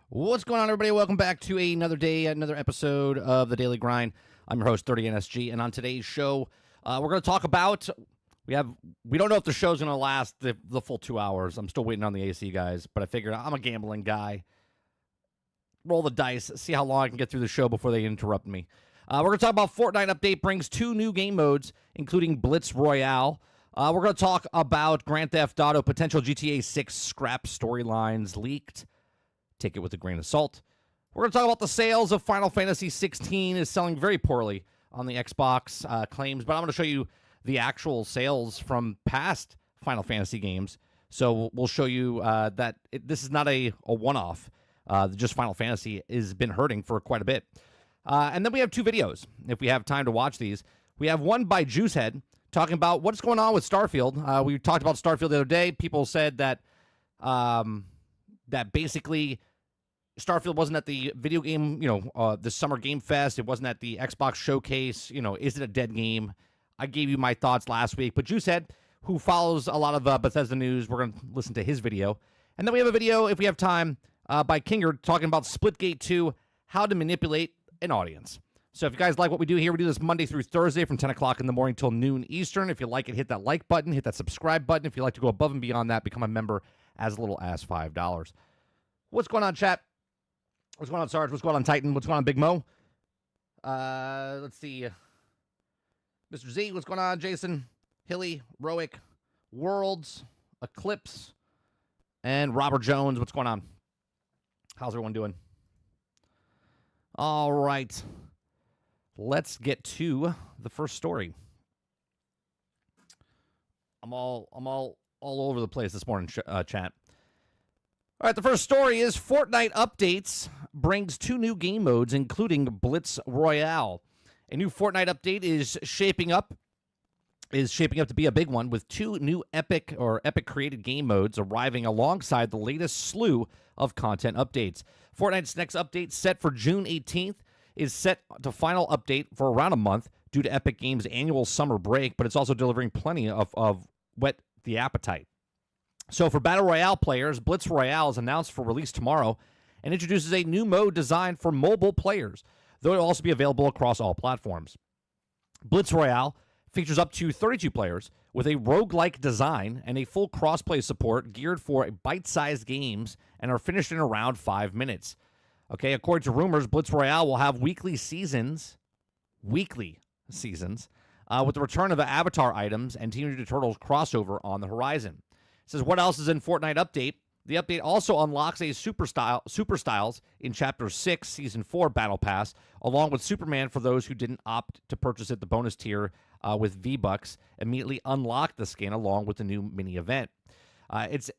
What's going on, everybody? Welcome back to another day, another episode of The Daily Grind. I'm your host, 30NSG, and on today's show, we're going to talk about, we don't know if the show's going to last the full 2 hours. I'm still waiting on the AC guys, but I figured I'm a gambling guy. Roll the dice, see how long I can get through the show before they interrupt me. We're going to talk about Fortnite update brings 2 new game modes, including Blitz Royale. We're going to talk about Grand Theft Auto potential GTA 6 scrap storylines leaked. Take it with a grain of salt. We're going to talk about the sales of Final Fantasy XVI is selling very poorly on the Xbox claims, but I'm going to show you the actual sales from past Final Fantasy games. So we'll show you that this is not a one-off. Just Final Fantasy has been hurting for quite a bit. And then we have 2 videos, if we have time to watch these. We have one by Juicehead talking about what's going on with Starfield. We talked about Starfield the other day. People said that that basically Starfield wasn't at the video game, the Summer Game Fest. It wasn't at the Xbox Showcase. Is it a dead game? I gave you my thoughts last week. But Juicehead, who follows a lot of Bethesda news, we're going to listen to his video. And then we have a video, if we have time, by Kinger talking about Splitgate 2, how to manipulate an audience. So if you guys like what we do here, we do this Monday through Thursday from 10 o'clock in the morning till noon Eastern. If you like it, hit that like button, hit that subscribe button. If you'd like to go above and beyond that, become a member as little as $5. What's going on, chat? What's going on, Sarge? What's going on, Titan? What's going on, Big Mo? Let's see. Mr. Z, what's going on? Jason, Hilly, Roic, Worlds, Eclipse, and Robert Jones. What's going on? How's everyone doing? All right. Let's get to the first story. I'm all over the place this morning, chat. All right, the first story is Fortnite updates brings 2 new game modes, including Blitz Royale. A new Fortnite update is shaping up to be a big one, with 2 new epic created game modes arriving alongside the latest slew of content updates. Fortnite's next update, set for June 18th, is set to final update for around a month due to Epic Games' annual summer break, but it's also delivering plenty of whet the appetite. So for Battle Royale players, Blitz Royale is announced for release tomorrow and introduces a new mode designed for mobile players, though it will also be available across all platforms. Blitz Royale features up to 32 players with a roguelike design and a full crossplay support geared for bite-sized games and are finished in around 5 minutes. Okay, according to rumors, Blitz Royale will have weekly seasons, with the return of the Avatar items and Teenage Mutant Turtles crossover on the horizon. It says, what else is in Fortnite update? The update also unlocks a Super Styles in Chapter 6, Season 4 Battle Pass, along with Superman for those who didn't opt to purchase it. The bonus tier with V-Bucks immediately unlock the skin along with the new mini-event.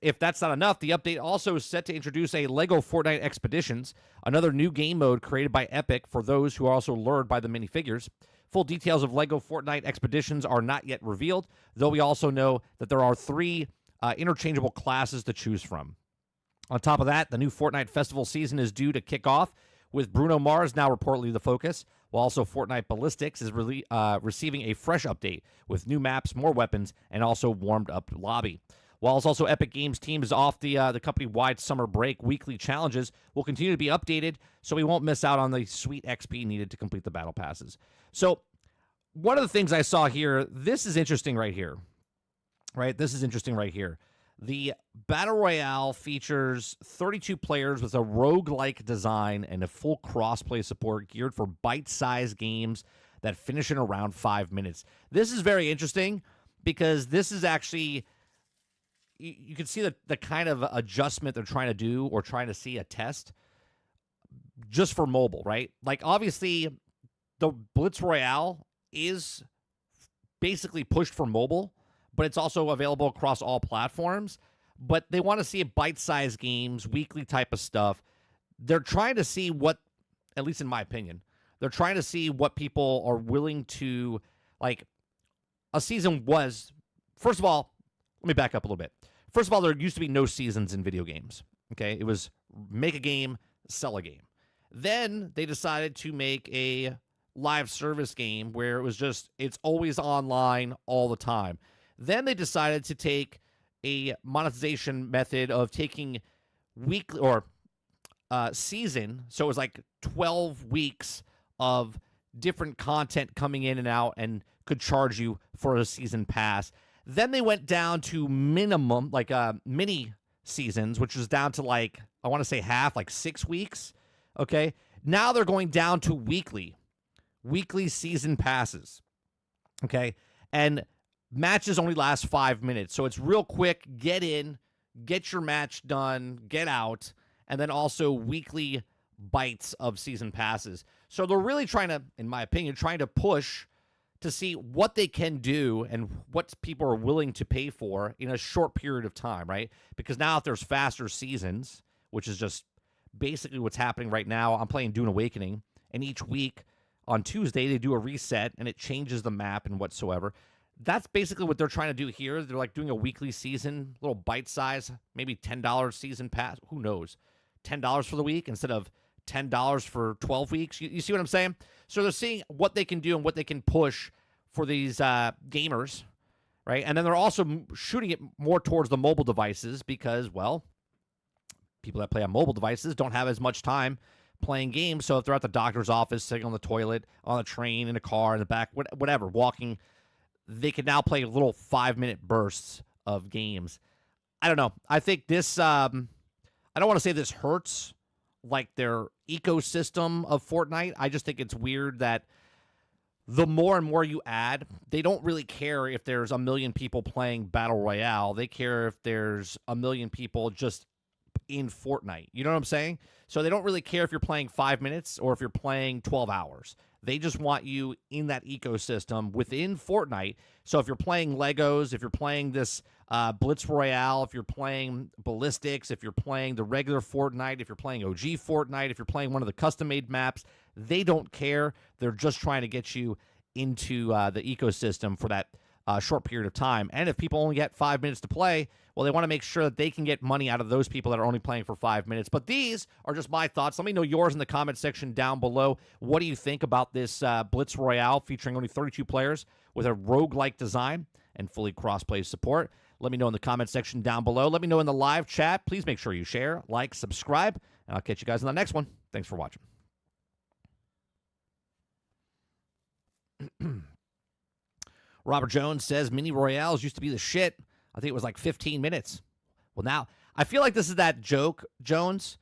If that's not enough, the update also is set to introduce a LEGO Fortnite Expeditions, another new game mode created by Epic for those who are also lured by the minifigures. Full details of LEGO Fortnite Expeditions are not yet revealed, though we also know that there are 3 interchangeable classes to choose from. On top of that, the new Fortnite Festival season is due to kick off, with Bruno Mars now reportedly the focus, while also Fortnite Ballistics is receiving a fresh update with new maps, more weapons, and also warmed-up lobby. While it's also Epic Games team is off the company-wide summer break, weekly challenges will continue to be updated, so we won't miss out on the sweet XP needed to complete the battle passes. So one of the things I saw here, this is interesting right here. Right, this is interesting right here. The Battle Royale features 32 players with a roguelike design and a full crossplay support geared for bite-sized games that finish in around 5 minutes. This is very interesting because this is actually, you can see the kind of adjustment they're trying to do or trying to see a test just for mobile, right? Like, obviously, the Blitz Royale is basically pushed for mobile, but it's also available across all platforms. But they want to see bite-sized games, weekly type of stuff. They're trying to see what, at least in my opinion, they're trying to see what people are willing to, like, a season was, first of all, let me back up a little bit. First of all, there used to be no seasons in video games, okay? It was make a game, sell a game. Then they decided to make a live service game where it was just, it's always online all the time. Then they decided to take a monetization method of taking weekly or season. So it was like 12 weeks of different content coming in and out and could charge you for a season pass. Then they went down to minimum, like mini seasons, which was down to like, I want to say half, like 6 weeks. Okay. Now they're going down to weekly season passes. Okay. And matches only last 5 minutes. So it's real quick. Get in, get your match done, get out. And then also weekly bites of season passes. So they're really trying to, in my opinion, trying to push to see what they can do and what people are willing to pay for in a short period of time, right? Because now if there's faster seasons, which is just basically what's happening right now, I'm playing Dune Awakening, and each week on Tuesday they do a reset and it changes the map and whatsoever. That's basically what they're trying to do here. They're like doing a weekly season, little bite size, maybe $10 season pass. Who knows? $10 for the week instead of $10 for 12 weeks. You see what I'm saying? So they're seeing what they can do and what they can push for these gamers, right? And then they're also shooting it more towards the mobile devices because, well, people that play on mobile devices don't have as much time playing games. So if they're at the doctor's office, sitting on the toilet, on a train, in a car, in the back, whatever, walking, they can now play little 5-minute bursts of games. I don't know. I think this, I don't want to say this hurts like their ecosystem of Fortnite. I just think it's weird that the more and more you add, they don't really care if there's a million people playing Battle Royale. They care if there's a million people just in Fortnite. You know what I'm saying? So they don't really care if you're playing 5 minutes or if you're playing 12 hours. They just want you in that ecosystem within Fortnite. So if you're playing Legos, if you're playing this Blitz Royale, if you're playing Ballistics, if you're playing the regular Fortnite, if you're playing OG Fortnite, if you're playing one of the custom-made maps, they don't care. They're just trying to get you into the ecosystem for that short period of time. And if people only get 5 minutes to play, well, they want to make sure that they can get money out of those people that are only playing for 5 minutes. But these are just my thoughts. Let me know yours in the comment section down below. What do you think about this Blitz Royale featuring only 32 players with a roguelike design and fully cross-play support? Let me know in the comment section down below. Let me know in the live chat. Please make sure you share, like, subscribe, and I'll catch you guys in the next one. Thanks for watching. Robert Jones says mini royales used to be the shit. I think it was like 15 minutes. Well, now I feel like this is that joke, Jones.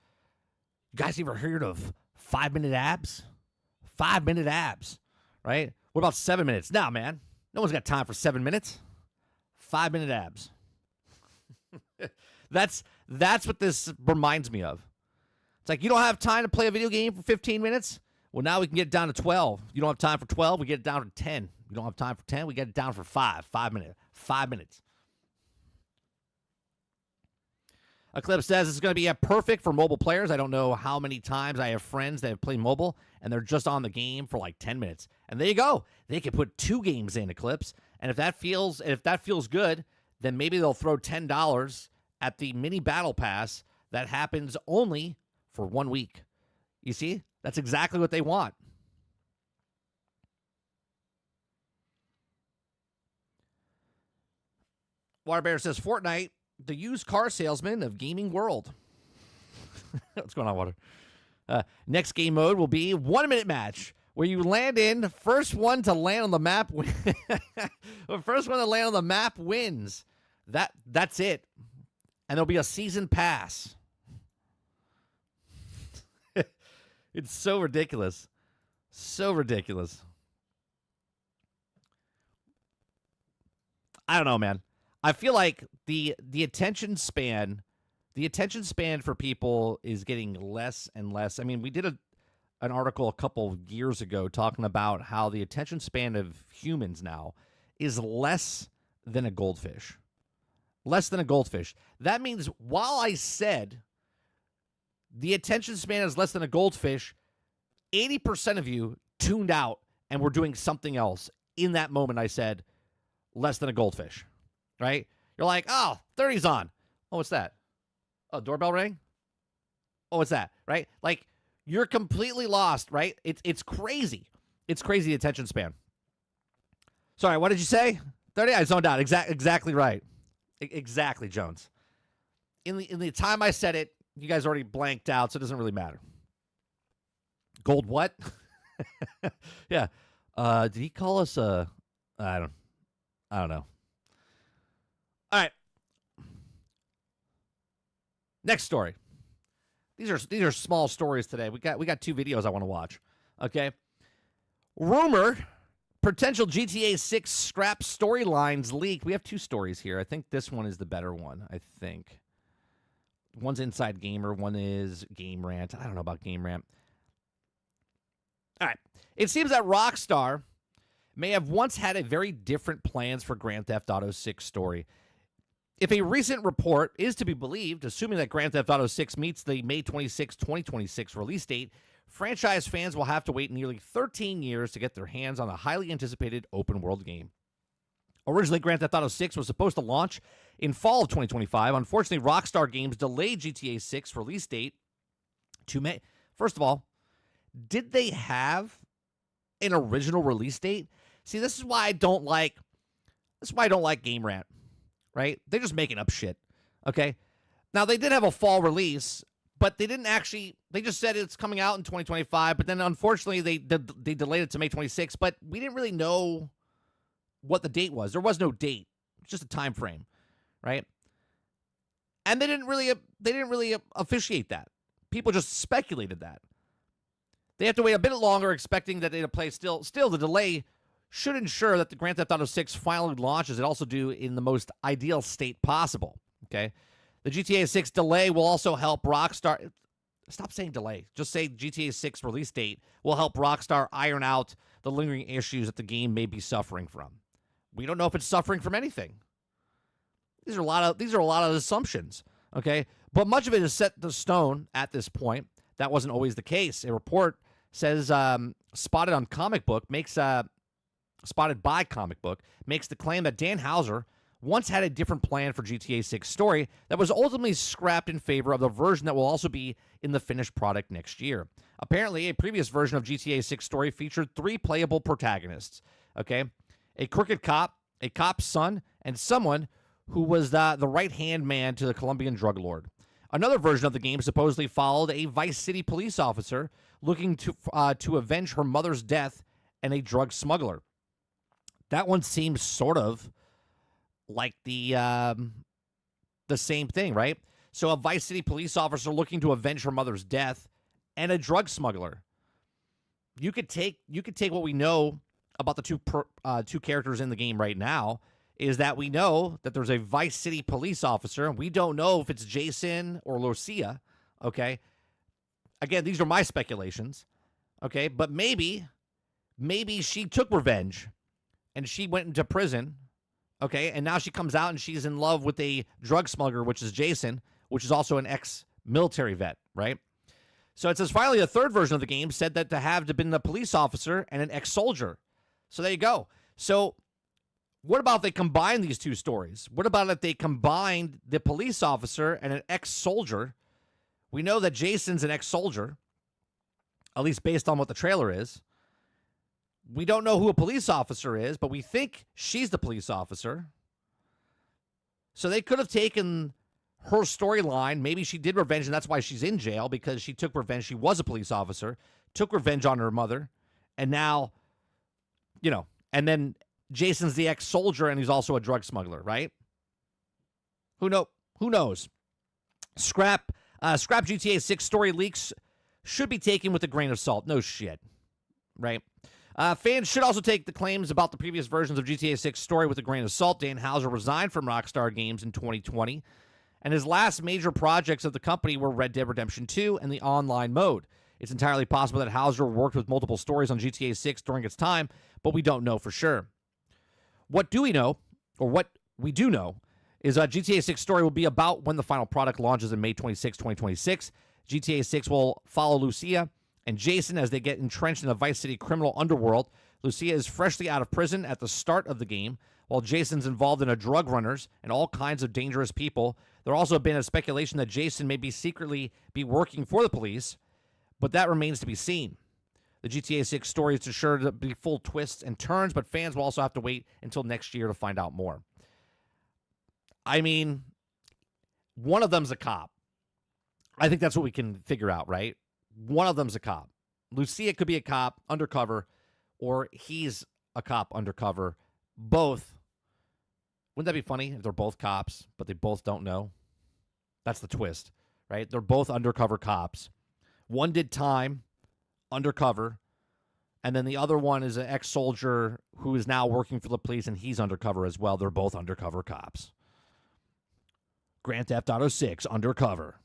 You guys ever heard of 5-minute abs? 5-minute abs, right? What about 7 minutes? Nah, man. No one's got time for 7 minutes. 5-minute abs. That's what this reminds me of. It's like you don't have time to play a video game for 15 minutes? Well, now we can get it down to 12. You don't have time for 12, we get it down to 10. You don't have time for 10, we get it down for 5. 5 minutes. 5 minutes. Eclipse says it's going to be perfect for mobile players. I don't know how many times I have friends that have played mobile, and they're just on the game for like 10 minutes. And there you go. They can put 2 games in, Eclipse. And if that feels good, then maybe they'll throw $10 at the mini battle pass that happens only for 1 week. You see? That's exactly what they want. Waterbear says, Fortnite, the used car salesman of gaming world. What's going on, Water? Next game mode will be 1-minute match, where you land in. First one to land on the map first one to land on the map wins. That's it. And there'll be a season pass. It's so ridiculous. So ridiculous. I don't know, man. I feel like the attention span for people is getting less and less. I mean, we did an article a couple of years ago talking about how the attention span of humans now is less than a goldfish. Less than a goldfish. That means while I said the attention span is less than a goldfish, 80% of you tuned out and were doing something else in that moment I said less than a goldfish. Right? You're like, oh, 30's on. Oh, what's that? Oh, doorbell ring? Oh, what's that? Right? Like, you're completely lost, right? It's crazy. It's crazy, the attention span. Sorry, what did you say? 30? I zoned out. Exactly right. Exactly, Jones. In the time I said it, you guys already blanked out, so it doesn't really matter. Gold what? Yeah. Did he call us a? I don't know. All right. Next story. These are small stories today. We got 2 videos I want to watch. Okay. Rumor: potential GTA 6 scrap storylines leak. We have 2 stories here. I think this one is the better one. I think one's Inside Gamer, one is Game Rant. I don't know about Game Rant. All right. It seems that Rockstar may have once had a very different plans for Grand Theft Auto 6 story. If a recent report is to be believed, assuming that Grand Theft Auto 6 meets the May 26, 2026 release date, franchise fans will have to wait nearly 13 years to get their hands on a highly anticipated open-world game. Originally, Grand Theft Auto 6 was supposed to launch in fall of 2025. Unfortunately, Rockstar Games delayed GTA 6 release date to May. First of all, did they have an original release date? See, this is why I don't like Game Rant. Right? They're just making up shit. Okay? Now, they did have a fall release, but they didn't actually, they just said it's coming out in 2025, but then unfortunately they delayed it to May 26th, but we didn't really know what the date was. There was no date. It's just a time frame, right? And they didn't really officiate that. People just speculated that. They have to wait a bit longer, expecting that they'd play still the delay should ensure that the Grand Theft Auto 6 finally launches and also do in the most ideal state possible, okay? The GTA 6 delay will also help Rockstar... Stop saying delay. Just say GTA 6 release date will help Rockstar iron out the lingering issues that the game may be suffering from. We don't know if it's suffering from anything. These are a lot of assumptions, okay? But much of it is set to stone at this point. That wasn't always the case. A report says Spotted by Comic Book makes the claim that Dan Houser once had a different plan for GTA 6 story that was ultimately scrapped in favor of the version that will also be in the finished product next year. Apparently, a previous version of GTA 6 story featured 3 playable protagonists, okay? A crooked cop, a cop's son, and someone who was the right-hand man to the Colombian drug lord. Another version of the game supposedly followed a Vice City police officer looking to avenge her mother's death and a drug smuggler. That one seems sort of like the same thing, right? So a Vice City police officer looking to avenge her mother's death and a drug smuggler. You could take what we know about the two characters in the game right now is that we know that there's a Vice City police officer. We don't know if it's Jason or Lucia, okay? Again, these are my speculations, okay? But maybe she took revenge and she went into prison, okay? And now she comes out and she's in love with a drug smuggler, which is Jason, which is also an ex-military vet, right? So it says, finally, a third version of the game said that to have been a police officer and an ex-soldier. So there you go. So what about if they combine these 2 stories? What about if they combined the police officer and an ex-soldier? We know that Jason's an ex-soldier, at least based on what the trailer is. We don't know who a police officer is, but we think she's the police officer. So they could have taken her storyline. Maybe she did revenge, and that's why she's in jail, because she took revenge. She was a police officer, took revenge on her mother, and now, and then Jason's the ex-soldier, and he's also a drug smuggler, right? Who knows? Scrap GTA 6 story leaks should be taken with a grain of salt. No shit, right? Fans should also take the claims about the previous versions of GTA 6 story with a grain of salt. Dan Houser resigned from Rockstar Games in 2020, and his last major projects of the company were Red Dead Redemption 2 and the online mode. It's entirely possible that Houser worked with multiple stories on GTA 6 during its time, but we don't know for sure. What do we know, or what we do know, is GTA 6 story will be about when the final product launches in May 26, 2026. GTA 6 will follow Lucia and Jason as they get entrenched in the Vice City criminal underworld. Lucia is freshly out of prison at the start of the game, while Jason's involved in a drug runners and all kinds of dangerous people. There also been a speculation that Jason may be secretly working for the police, but that remains to be seen. The GTA 6 story is sure to be full twists and turns, but fans will also have to wait until next year to find out more. I mean, one of them's a cop. I think that's what we can figure out, right? One of them's a cop. Lucia could be a cop undercover, or he's a cop undercover. Both. Wouldn't that be funny if they're both cops, but they both don't know? That's the twist, right? They're both undercover cops. One did time undercover, and then the other one is an ex-soldier who is now working for the police, and he's undercover as well. They're both undercover cops. Grand Theft Auto 6, undercover.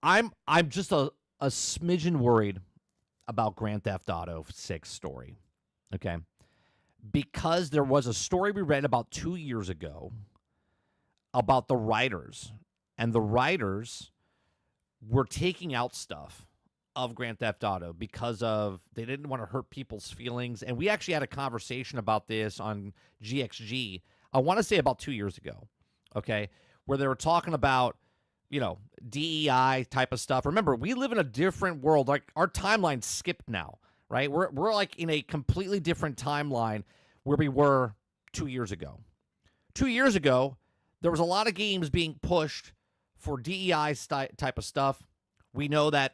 I'm just a smidgen worried about Grand Theft Auto 6 story, okay? Because there was a story we read about 2 years ago about the writers, and the writers were taking out stuff of Grand Theft Auto because of they didn't want to hurt people's feelings. And we actually had a conversation about this on GXG, I want to say about 2 years ago, okay, where they were talking about, you know, DEI type of stuff. Remember, we live in a different world. Like, our timeline skipped now, right? We're like in a completely different timeline where we were 2 years ago. 2 years ago, there was a lot of games being pushed for DEI type of stuff. We know that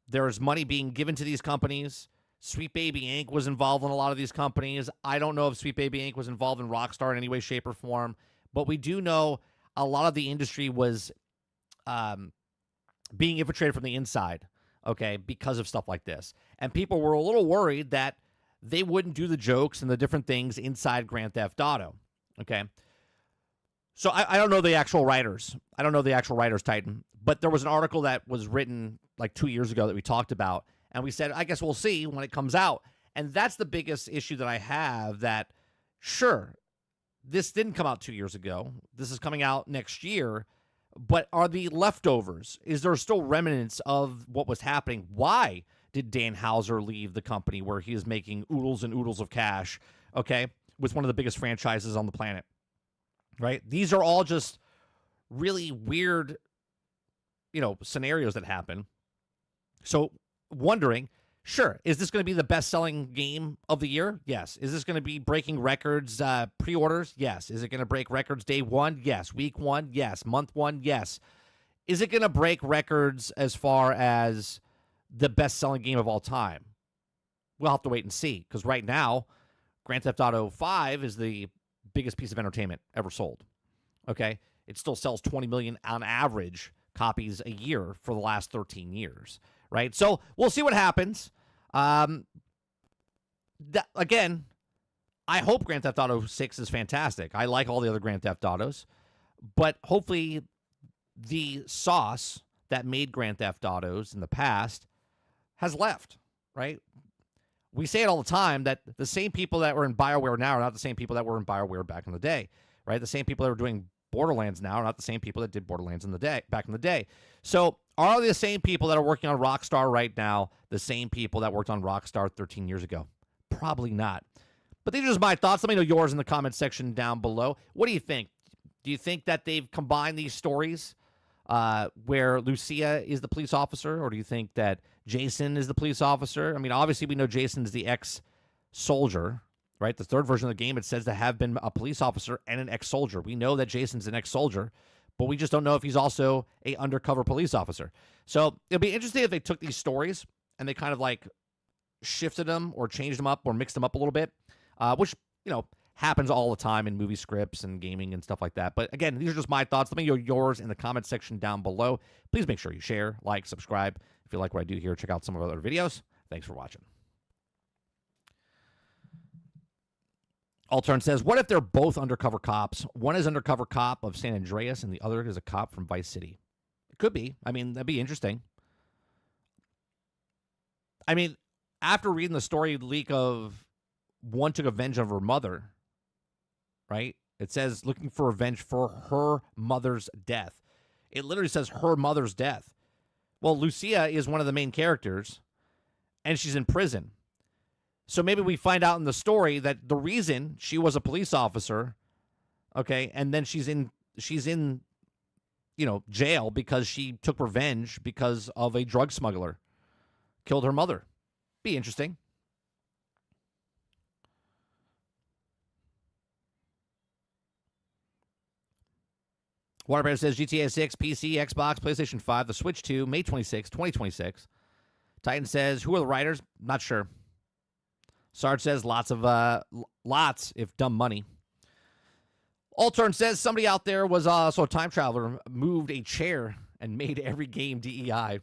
there's money being given to these companies. Sweet Baby Inc. was involved in a lot of these companies. I don't know if Sweet Baby Inc. was involved in Rockstar in any way, shape, or form, but we do know a lot of the industry was being infiltrated from the inside, okay, because of stuff like this. And people were a little worried that they wouldn't do the jokes and the different things inside Grand Theft Auto, okay? So I don't know the actual writers. I don't know the actual writers, Titan. But there was an article that was written like 2 years ago that we talked about, and we said, I guess we'll see when it comes out. And that's the biggest issue that I have, that, sure, this didn't come out 2 years ago. This is coming out next year. But are the leftovers? Is there still remnants of what was happening? Why did Dan Houser leave the company where he is making oodles and oodles of cash, okay, with one of the biggest franchises on the planet, right? These are all just really weird, you know, scenarios that happen. So wondering, sure, is this going to be the best-selling game of the year? Yes. Is this going to be breaking records, pre-orders? Yes. Is it going to break records day one? Yes. Week one? Yes. Month one? Yes. Is it going to break records as far as the best-selling game of all time? We'll have to wait and see, because right now, Grand Theft Auto 5 is the biggest piece of entertainment ever sold, okay? It still sells 20 million on average copies a year for the last 13 years, right? So we'll see what happens. Again, I hope Grand Theft Auto 6 is fantastic. I like all the other Grand Theft Autos, but hopefully the sauce that made Grand Theft Autos in the past has left, right? We say it all the time that the same people that were in BioWare now are not the same people that were in BioWare back in the day, right? The same people that are doing Borderlands now are not the same people that did Borderlands back in the day. So are the same people that are working on Rockstar right now the same people that worked on Rockstar 13 years ago? Probably not. But these are just my thoughts. Let me know yours in the comment section down below. What do you think? Do you think that they've combined these stories where Lucia is the police officer, or do you think that Jason is the police officer? I mean, obviously we know Jason is the ex-soldier, right? The third version of the game, it says to have been a police officer and an ex-soldier. We know that Jason's an ex-soldier, but we just don't know if he's also a undercover police officer. So it'll be interesting if they took these stories and they kind of like shifted them or changed them up or mixed them up a little bit, which, you know, happens all the time in movie scripts and gaming and stuff like that. But again, these are just my thoughts. Let me know yours in the comment section down below. Please make sure you share, like, subscribe. If you like what I do here, check out some of our other videos. Thanks for watching. Altern says, what if they're both undercover cops? One is undercover cop of San Andreas and the other is a cop from Vice City. It could be. I mean, that'd be interesting. I mean, after reading the story leak of one took revenge of her mother, right? It says looking for revenge for her mother's death. It literally says her mother's death. Well, Lucia is one of the main characters, and she's in prison. So maybe we find out in the story that the reason she was a police officer, okay, and then she's in, you know, jail because she took revenge because of a drug smuggler killed her mother. Be interesting. Waterbear says GTA 6, PC, Xbox, PlayStation 5, the Switch 2, May 26, 2026. Titan says, who are the writers? Not sure. Sarge says, lots, if dumb money. Altern says, somebody out there was also a time traveler, moved a chair and made every game DEI.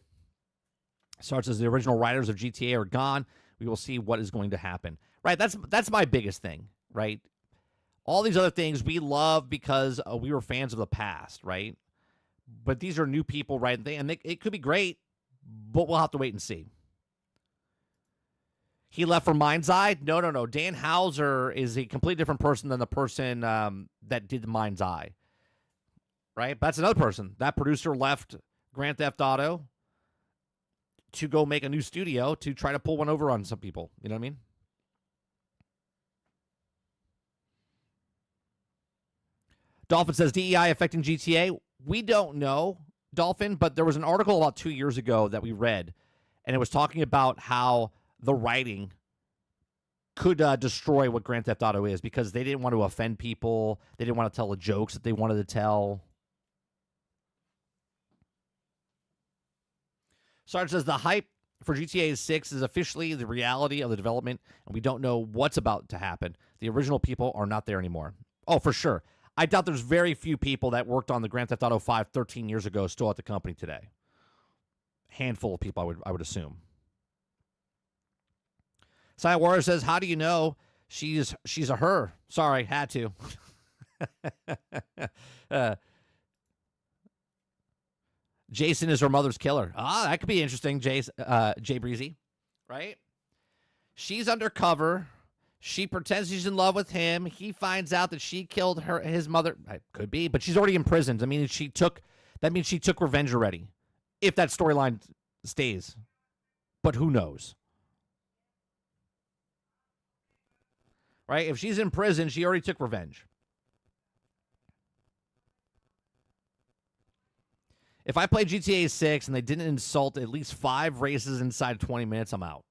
Sarge says, the original writers of GTA are gone. We will see what is going to happen. Right, that's my biggest thing, right? All these other things we love because we were fans of the past, right? But these are new people, right? And it could be great, but we'll have to wait and see. He left for Mind's Eye? No. Dan Houser is a completely different person than the person that did Mind's Eye, right? That's another person. That producer left Grand Theft Auto to go make a new studio to try to pull one over on some people. You know what I mean? Dolphin says, DEI affecting GTA? We don't know, Dolphin, but there was an article about 2 years ago that we read, and it was talking about how the writing could destroy what Grand Theft Auto is because they didn't want to offend people. They didn't want to tell the jokes that they wanted to tell. Sarge says, the hype for GTA 6 is officially the reality of the development, and we don't know what's about to happen. The original people are not there anymore. Oh, for sure. I doubt there's very few people that worked on the Grand Theft Auto 5 13 years ago still at the company today. Handful of people, I would assume. Silent Warrior says, how do you know she's a her? Sorry, had to. Jason is her mother's killer. That could be interesting, Jay Breezy. Right? She's undercover. She pretends she's in love with him. He finds out that she killed his mother. It could be, but she's already imprisoned. I mean, that means she took revenge already, if that storyline stays. But who knows? Right? If she's in prison, she already took revenge. If I play GTA 6 and they didn't insult at least 5 races inside 20 minutes, I'm out.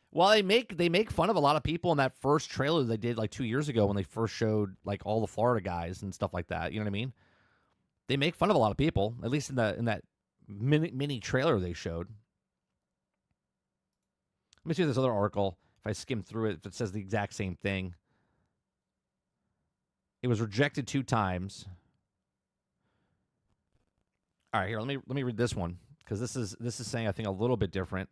Well, they make fun of a lot of people in that first trailer they did like 2 years ago when they first showed like all the Florida guys and stuff like that. You know what I mean? They make fun of a lot of people, at least in that mini trailer they showed. Let me see this other article. If I skim through it, if it says the exact same thing. It was rejected 2 times. All right, here, let me read this one because this is saying I think a little bit different.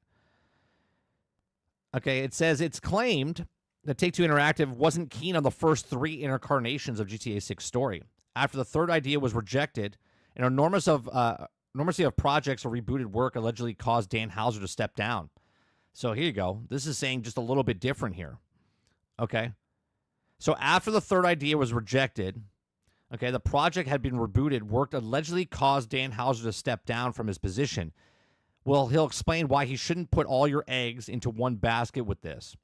Okay, it says it's claimed that Take-Two Interactive wasn't keen on the first 3 incarnations of GTA 6 story. After the third idea was rejected, an enormity of projects or rebooted work allegedly caused Dan Houser to step down. So here you go. This is saying just a little bit different here. Okay. So after the third idea was rejected, okay, the project had been rebooted. Work allegedly caused Dan Houser to step down from his position. Well, he'll explain why he shouldn't put all your eggs into one basket with this.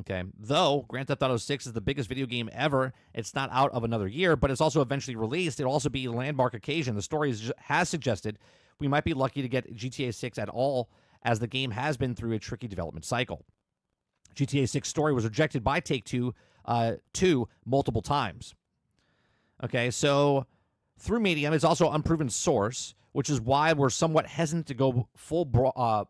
Okay. Though Grand Theft Auto 6 is the biggest video game ever, it's not out of another year, but it's also eventually released. It'll also be a landmark occasion. The story has suggested we might be lucky to get GTA 6 at all, as the game has been through a tricky development cycle. GTA 6 story was rejected by Take-Two multiple times. Okay, so through Medium, it's also unproven source, which is why we're somewhat hesitant to go full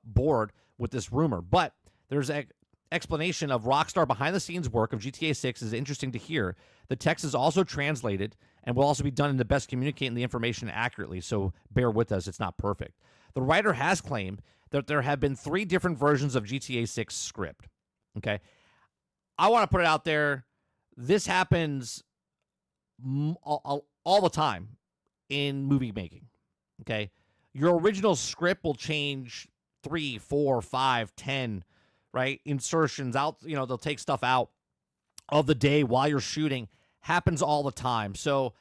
board with this rumor. But there's an explanation of Rockstar behind-the-scenes work of GTA 6 is interesting to hear. The text is also translated and will also be done in the best communicating the information accurately, so bear with us, it's not perfect. The writer has claimed that there have been 3 different versions of GTA 6 script. Okay? I want to put it out there. This happens all the time in movie making. Okay? Your original script will change 3, 4, 5, 10, right? Insertions out, they'll take stuff out of the day while you're shooting. Happens all the time. So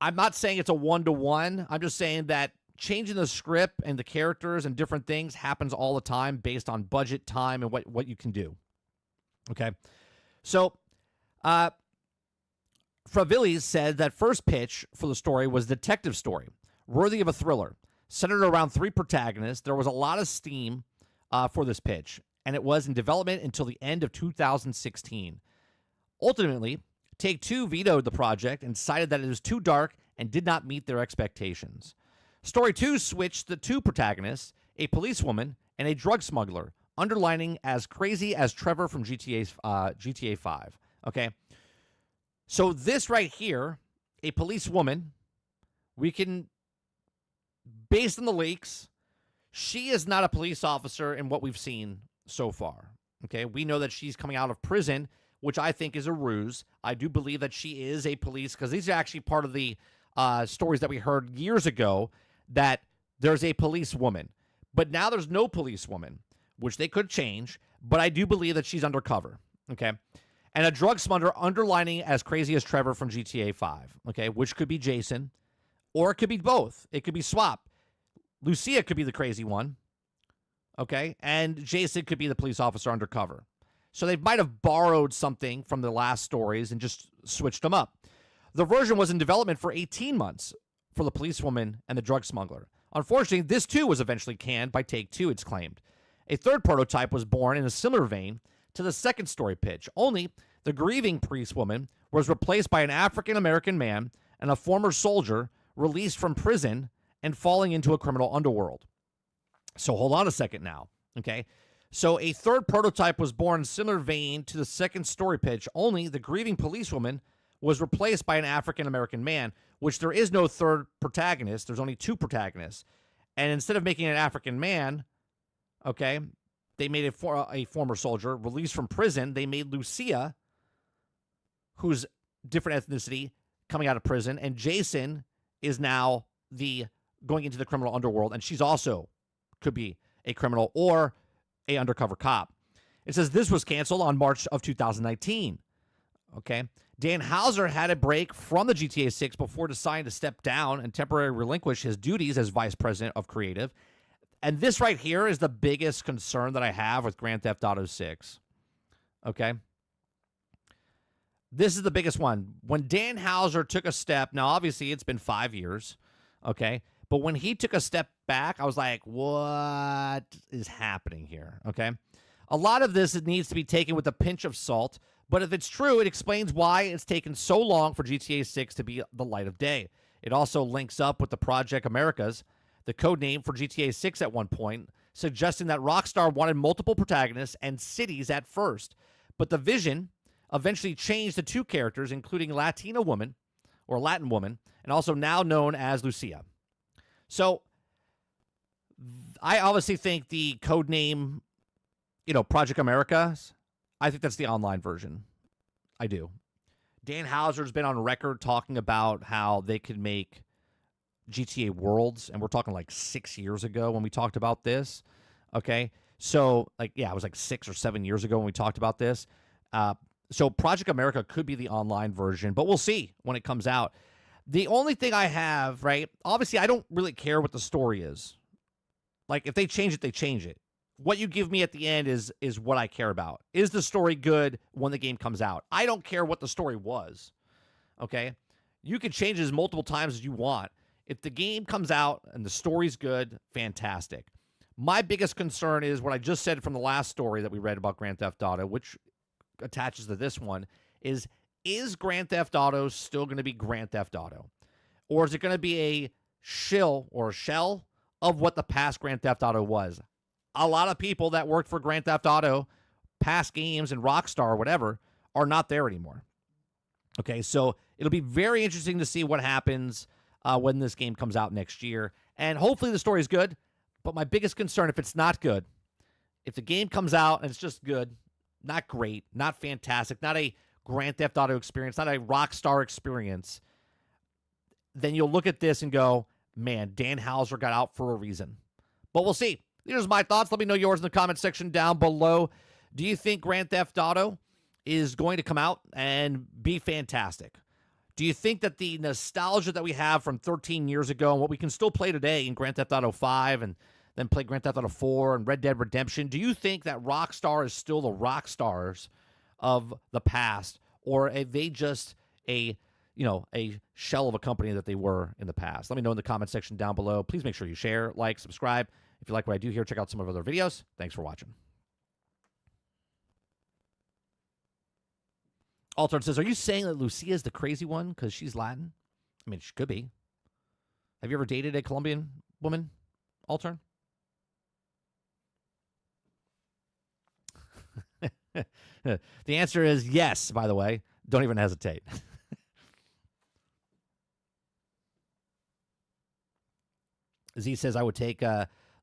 I'm not saying it's a 1-to-1. I'm just saying that changing the script and the characters and different things happens all the time based on budget, time, and what you can do. Okay? So, Fravillis said that first pitch for the story was detective story, worthy of a thriller. Centered around 3 protagonists, there was a lot of steam for this pitch, and it was in development until the end of 2016. Ultimately, Take-Two vetoed the project and cited that it was too dark and did not meet their expectations. Story 2 switched the two protagonists, a policewoman and a drug smuggler, underlining as crazy as Trevor from GTA 5. Okay? So this right here, a policewoman, we can, based on the leaks, she is not a police officer in what we've seen so far. Okay? We know that she's coming out of prison, which I think is a ruse. I do believe that she is a police, because these are actually part of the stories that we heard years ago, that there's a policewoman. But now there's no policewoman, which they could change, but I do believe that she's undercover, okay? And a drug smuggler underlining as crazy as Trevor from GTA 5, okay, which could be Jason, or it could be both. It could be swap. Lucia could be the crazy one, okay, and Jason could be the police officer undercover. So they might have borrowed something from the last stories and just switched them up. The version was in development for 18 months for the policewoman and the drug smuggler. Unfortunately, this too was eventually canned by Take-Two, it's claimed. A third prototype was born in a similar vein to the second story pitch, only the grieving priest woman was replaced by an African-American man and a former soldier released from prison and falling into a criminal underworld. So hold on a second now, okay? So a third prototype was born in similar vein to the second story pitch, only the grieving policewoman was replaced by an African-American man, which there is no third protagonist. There's only two protagonists. And instead of making an African man, okay, they made a former soldier released from prison. They made Lucia, who's different ethnicity, coming out of prison. And Jason is now going into the criminal underworld. And she's also could be a criminal or a undercover cop. It says this was canceled on March of 2019. Okay. Dan Houser had a break from the GTA 6 before deciding to step down and temporarily relinquish his duties as vice president of creative. And this right here is the biggest concern that I have with Grand Theft Auto 6. Okay? This is the biggest one. When Dan Houser took a step, now obviously it's been 5 years, okay? But when he took a step back, I was like, what is happening here, okay? A lot of this needs to be taken with a pinch of salt, but if it's true, it explains why it's taken so long for GTA 6 to be the light of day. It also links up with the Project Americas, the code name for GTA 6 at one point, suggesting that Rockstar wanted multiple protagonists and cities at first. But the vision eventually changed to two characters, including Latina woman, or Latin woman, and also now known as Lucia. So I obviously think the code name, Project Americas, I think that's the online version. I do. Dan Houser's been on record talking about how they could make GTA Worlds, and we're talking like 6 years ago when we talked about this. Okay, so it was like 6 or 7 years ago when we talked about this. So Project America could be the online version, but we'll see when it comes out. The only thing I have, right? Obviously, I don't really care what the story is. Like if they change it, they change it. What you give me at the end is what I care about. Is the story good when the game comes out? I don't care what the story was. Okay, you can change it as multiple times as you want. If the game comes out and the story's good, fantastic. My biggest concern is what I just said from the last story that we read about Grand Theft Auto, which attaches to this one, is Grand Theft Auto still going to be Grand Theft Auto? Or is it going to be a shill or a shell of what the past Grand Theft Auto was? A lot of people that worked for Grand Theft Auto, past games and Rockstar or whatever, are not there anymore. Okay, so it'll be very interesting to see what happens when this game comes out next year. And hopefully the story is good. But my biggest concern, if it's not good, if the game comes out and it's just good, not great, not fantastic, not a Grand Theft Auto experience, not a Rockstar experience, then you'll look at this and go, man, Dan Houser got out for a reason. But we'll see. Here's my thoughts. Let me know yours in the comment section down below. Do you think Grand Theft Auto is going to come out and be fantastic? Do you think that the nostalgia that we have from 13 years ago and what we can still play today in Grand Theft Auto 5 and then play Grand Theft Auto 4 and Red Dead Redemption, do you think that Rockstar is still the Rockstars of the past, or are they just a shell of a company that they were in the past? Let me know in the comment section down below. Please make sure you share, like, subscribe. If you like what I do here, check out some of our other videos. Thanks for watching. Altered says, are you saying that Lucia is the crazy one because she's Latin? I mean, she could be. Have you ever dated a Colombian woman, Altern? The answer is yes, by the way. Don't even hesitate. Z says, I would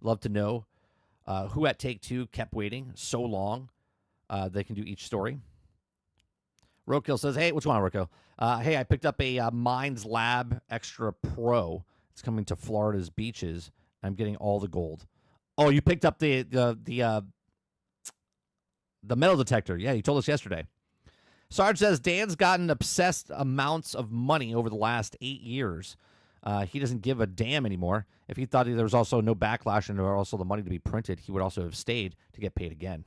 love to know who at Take-Two kept waiting so long they can do each story. Roadkill says, hey, what's going on, Roadkill? Hey, I picked up a Minds Lab Extra Pro. It's coming to Florida's beaches. I'm getting all the gold. Oh, you picked up the metal detector. Yeah, you told us yesterday. Sarge says, Dan's gotten obsessed amounts of money over the last 8 years. He doesn't give a damn anymore. If he thought there was also no backlash and there was also the money to be printed, he would also have stayed to get paid again.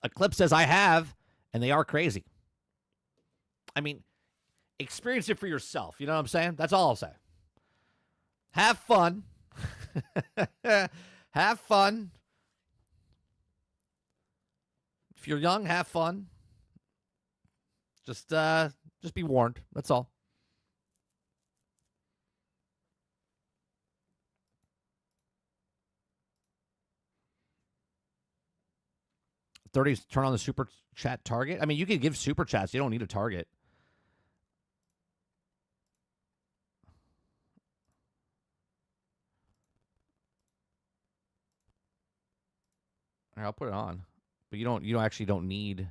Eclipse says, I have, and they are crazy. I mean, experience it for yourself. You know what I'm saying? That's all I'll say. Have fun. Have fun. If you're young, have fun. Just be warned. That's all. Turn on the super chat target. I mean, you can give super chats. You don't need a target. All right, I'll put it on, but you actually don't need.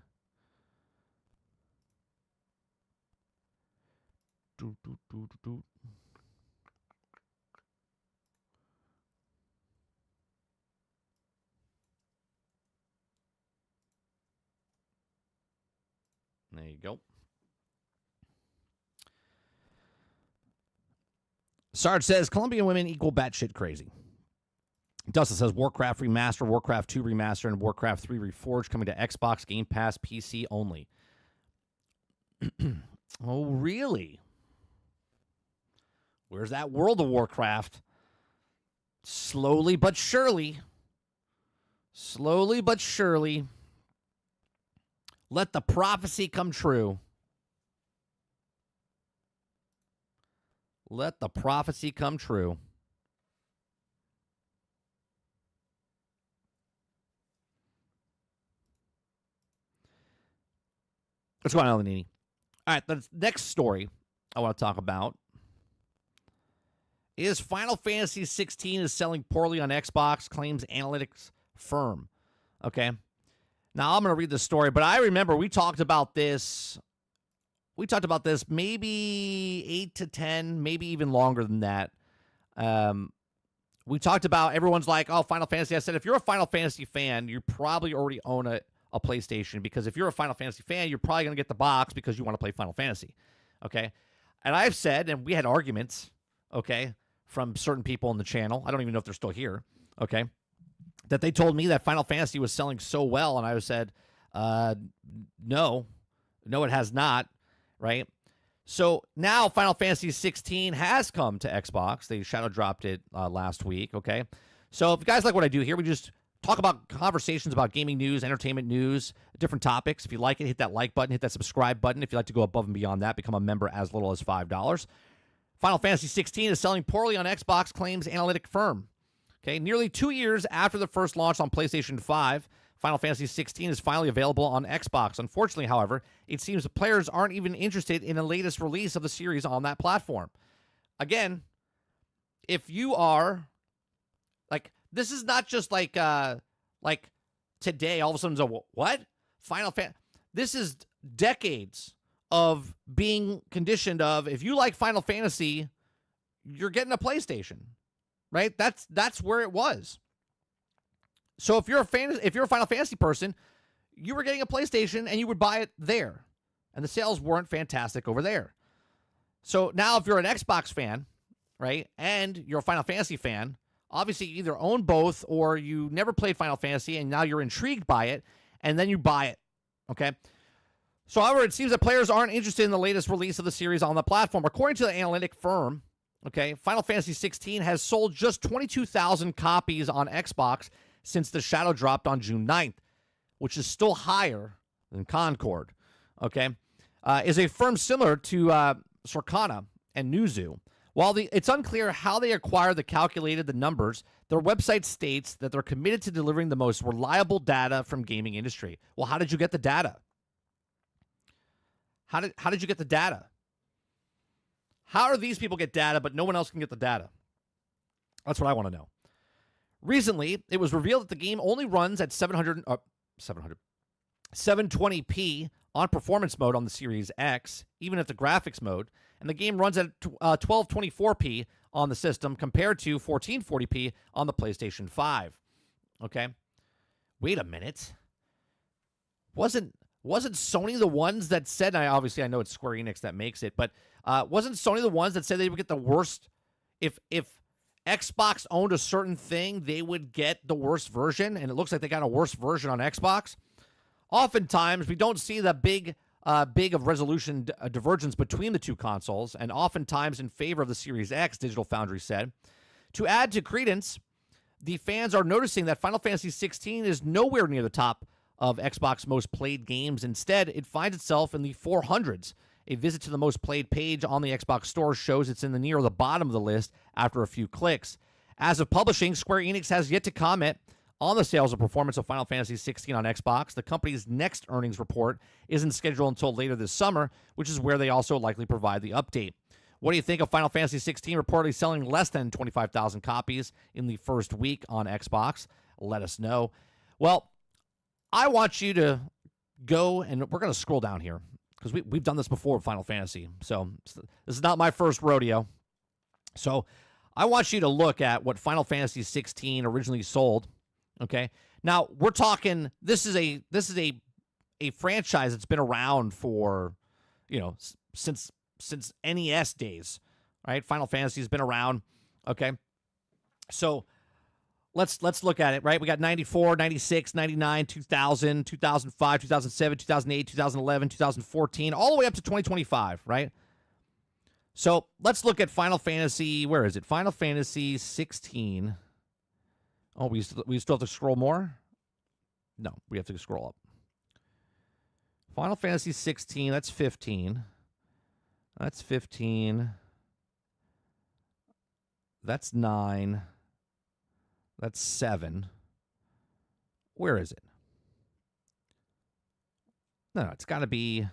There you go. Sarge says, Colombian women equal batshit crazy. Dustin says, Warcraft Remaster, Warcraft 2 Remaster, and Warcraft 3 Reforged coming to Xbox, Game Pass, PC only. Oh, really? Where's that World of Warcraft? Slowly but surely. Slowly but surely. Let the prophecy come true. Let the prophecy come true. What's going on, Lanini? All right, the next story I want to talk about is Final Fantasy XVI is selling poorly on Xbox, claims analytics firm. Okay. Now, I'm going to read the story, but I remember we talked about this. We talked about this maybe 8 to 10, maybe even longer than that. We talked about everyone's like, oh, Final Fantasy. I said, if you're a Final Fantasy fan, you probably already own a PlayStation, because if you're a Final Fantasy fan, you're probably going to get the box because you want to play Final Fantasy. Okay. And I've said, and we had arguments, okay, from certain people on the channel. I don't even know if they're still here. Okay. That they told me that Final Fantasy was selling so well, and I said, no, it has not, right? So now Final Fantasy 16 has come to Xbox. They shadow dropped it last week, okay? So if you guys like what I do here, we just talk about conversations about gaming news, entertainment news, different topics. If you like it, hit that like button, hit that subscribe button. If you'd like to go above and beyond that, become a member as little as $5. Final Fantasy 16 is selling poorly on Xbox, claims analytic firm. Okay, nearly 2 years after the first launch on PlayStation 5, Final Fantasy 16 is finally available on Xbox. Unfortunately, however, it seems the players aren't even interested in the latest release of the series on that platform. Again, if you are, like, this is not just like today, all of a sudden, what? Final Fantasy? This is decades of being conditioned of, if you like Final Fantasy, you're getting a PlayStation. Right? That's where it was. So if you're a Final Fantasy person, you were getting a PlayStation and you would buy it there. And the sales weren't fantastic over there. So now if you're an Xbox fan, right, and you're a Final Fantasy fan, obviously you either own both or you never played Final Fantasy and now you're intrigued by it and then you buy it. Okay? So however, it seems that players aren't interested in the latest release of the series on the platform. According to the analytic firm, okay, Final Fantasy 16 has sold just 22,000 copies on Xbox since the shadow dropped on June 9th, which is still higher and Concord, okay, is a firm similar to Circana and Newzoo. While it's unclear how they acquired the numbers, their website states that they're committed to delivering the most reliable data from gaming industry. Well, how did you get the data? How did you get the data? How do these people get data, but no one else can get the data? That's what I want to know. Recently, it was revealed that the game only runs at 720p on performance mode on the Series X, even at the graphics mode, and the game runs at 1224p on the system compared to 1440p on the PlayStation 5. Okay? Wait a minute. Wasn't Sony the ones that said, I know it's Square Enix that makes it, but wasn't Sony the ones that said they would get the worst? If Xbox owned a certain thing, they would get the worst version, and it looks like they got a worse version on Xbox. Oftentimes, we don't see the big of resolution divergence between the two consoles, and oftentimes in favor of the Series X, Digital Foundry said. To add to credence, the fans are noticing that Final Fantasy XVI is nowhere near the top of Xbox most played games. Instead, it finds itself in the 400s. A visit to the most played page on the Xbox Store shows it's in the near the bottom of the list after a few clicks. As of publishing, Square Enix has yet to comment on the sales and performance of Final Fantasy XVI on Xbox. The company's next earnings report isn't scheduled until later this summer, which is where they also likely provide the update. What do you think of Final Fantasy XVI reportedly selling less than 25,000 copies in the first week on Xbox? Let us know. Well, I want you to go, and we're going to scroll down here, because we've done this before with Final Fantasy, so this is not my first rodeo. So I want you to look at what Final Fantasy XVI originally sold. Okay, now we're talking. This is a franchise that's been around for, since NES days, right? Final Fantasy has been around. Okay, so let's look at it, right? We got 94, 96, 99, 2000, 2005, 2007, 2008, 2011, 2014, all the way up to 2025, right? So let's look at Final Fantasy. Where is it? Final Fantasy 16. Oh, we still have to scroll more? No, we have to scroll up. Final Fantasy 16, that's 15. That's 15. That's 9. That's 7. Where is it? No, it's got to be.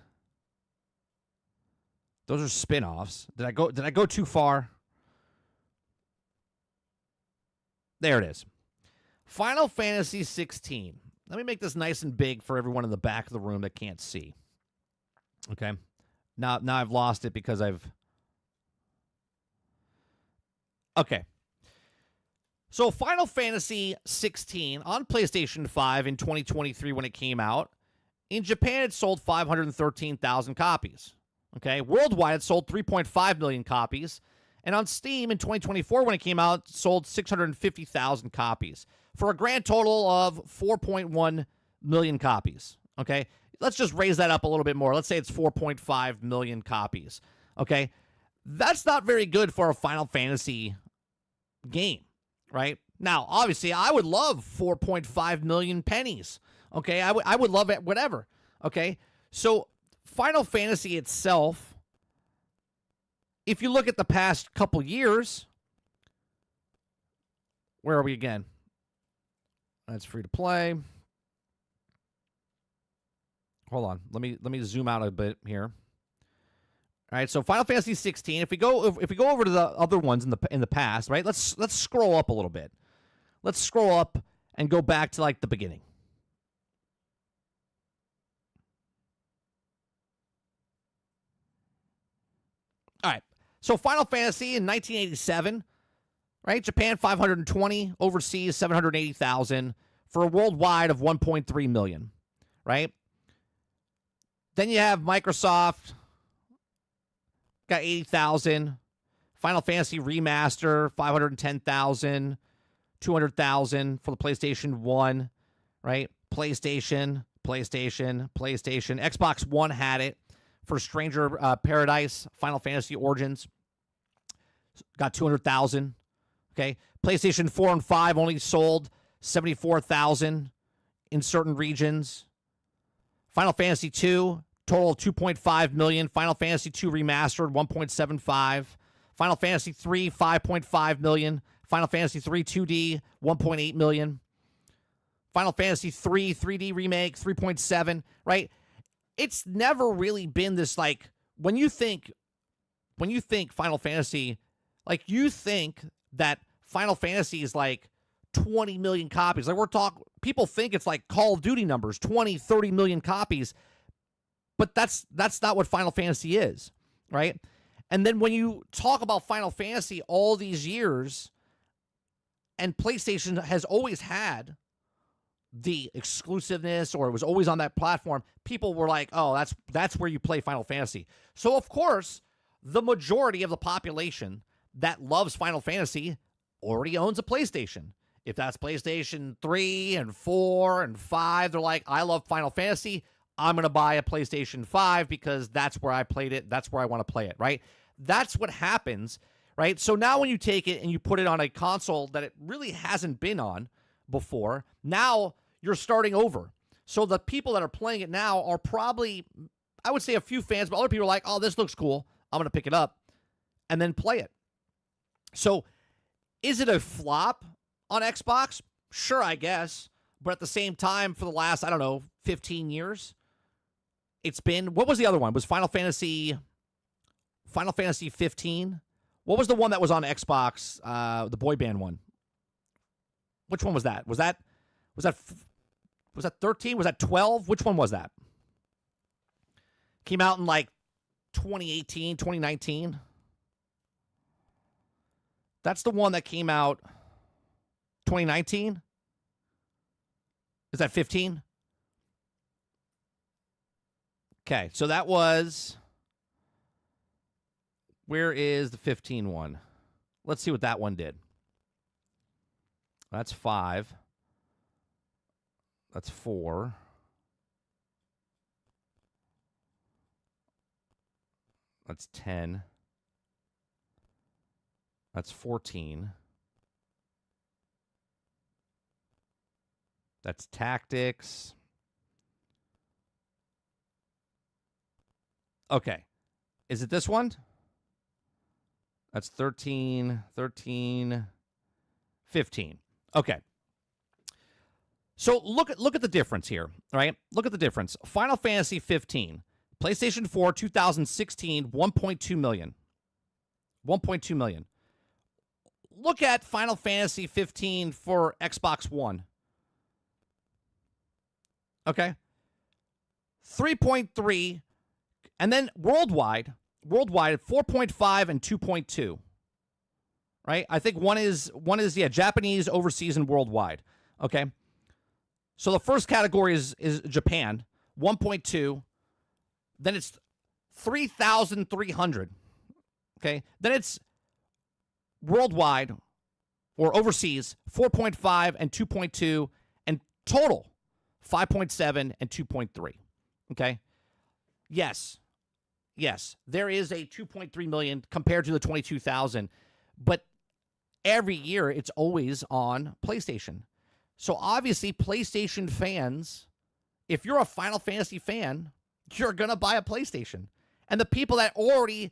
Those are spin-offs. Did I go too far? There it is. Final Fantasy 16. Let me make this nice and big for everyone in the back of the room that can't see. Okay. Now I've lost it because Okay. So Final Fantasy 16 on PlayStation 5 in 2023 when it came out. In Japan, it sold 513,000 copies. Okay. Worldwide, it sold 3.5 million copies. And on Steam in 2024 when it came out, it sold 650,000 copies. For a grand total of 4.1 million copies, okay? Let's just raise that up a little bit more. Let's say it's 4.5 million copies, okay? That's not very good for a Final Fantasy game, right? Now, obviously, I would love 4.5 million pennies, okay? I would love it, whatever, okay? So Final Fantasy itself, if you look at the past couple years, where are we again? That's free to play. Hold on. Let me zoom out a bit here. All right, so Final Fantasy 16. If we go over to the other ones in the past, right? Let's scroll up a little bit. Let's scroll up and go back to like the beginning. All right. So Final Fantasy in 1987, right? Japan 520, overseas 780,000 for a worldwide of 1.3 million, right? Then you have Microsoft got 80,000, Final Fantasy Remaster 510,000, 200,000 for the PlayStation 1, right? PlayStation, Xbox One had it for Stranger Paradise, Final Fantasy Origins. Got 200,000. Okay. PlayStation 4 and 5 only sold 74,000 in certain regions. Final Fantasy II, total 2.5 million. Final Fantasy II Remastered, 1.75. Final Fantasy III, 5.5 million. Final Fantasy III 2D, 1.8 million. Final Fantasy III 3D Remake, 3.7, right? It's never really been this, like, when you think Final Fantasy, like, you think that Final Fantasy is like 20 million copies. Like, people think it's like Call of Duty numbers, 20, 30 million copies. But that's not what Final Fantasy is, right? And then when you talk about Final Fantasy all these years, and PlayStation has always had the exclusiveness, or it was always on that platform, people were like, oh, that's where you play Final Fantasy. So, of course, the majority of the population that loves Final Fantasy already owns a PlayStation. If that's PlayStation 3 and 4 and 5, they're like, I love Final Fantasy. I'm going to buy a PlayStation 5 because that's where I played it. That's where I want to play it, right? That's what happens, right? So now when you take it and you put it on a console that it really hasn't been on before, now you're starting over. So the people that are playing it now are probably, I would say, a few fans, but other people are like, oh, this looks cool. I'm going to pick it up and then play it. So is it a flop on Xbox? Sure, I guess. But at the same time, for the last, 15 years, it's been, what was the other one? Was Final Fantasy 15? What was the one that was on Xbox, the boy band one? Which one was that? Was that 13? Was that 12? Which one was that? Came out in like 2018, 2019. That's the one that came out 2019. Is that 15? Okay, so that was, where is the 15 one? Let's see what that one did. That's 5. That's 4. That's 10. That's 14. That's tactics. Okay. Is it this one? That's 13, 15. Okay. So look at the difference here, right? Look at the difference. Final Fantasy 15, PlayStation 4, 2016, 1.2 million. 1.2 million. Look at Final Fantasy 15 for Xbox One. Okay. 3.3, and then worldwide 4.5 and 2.2. Right? I think one is Japanese, overseas, and worldwide. Okay. So the first category is Japan, 1.2. Then it's 3,300. Okay. Then it's worldwide or overseas, 4.5 and 2.2, and total 5.7 and 2.3. Okay. Yes, there is a 2.3 million compared to the 22,000, but every year it's always on PlayStation. So obviously PlayStation fans, if you're a Final Fantasy fan, you're going to buy a PlayStation. And the people that already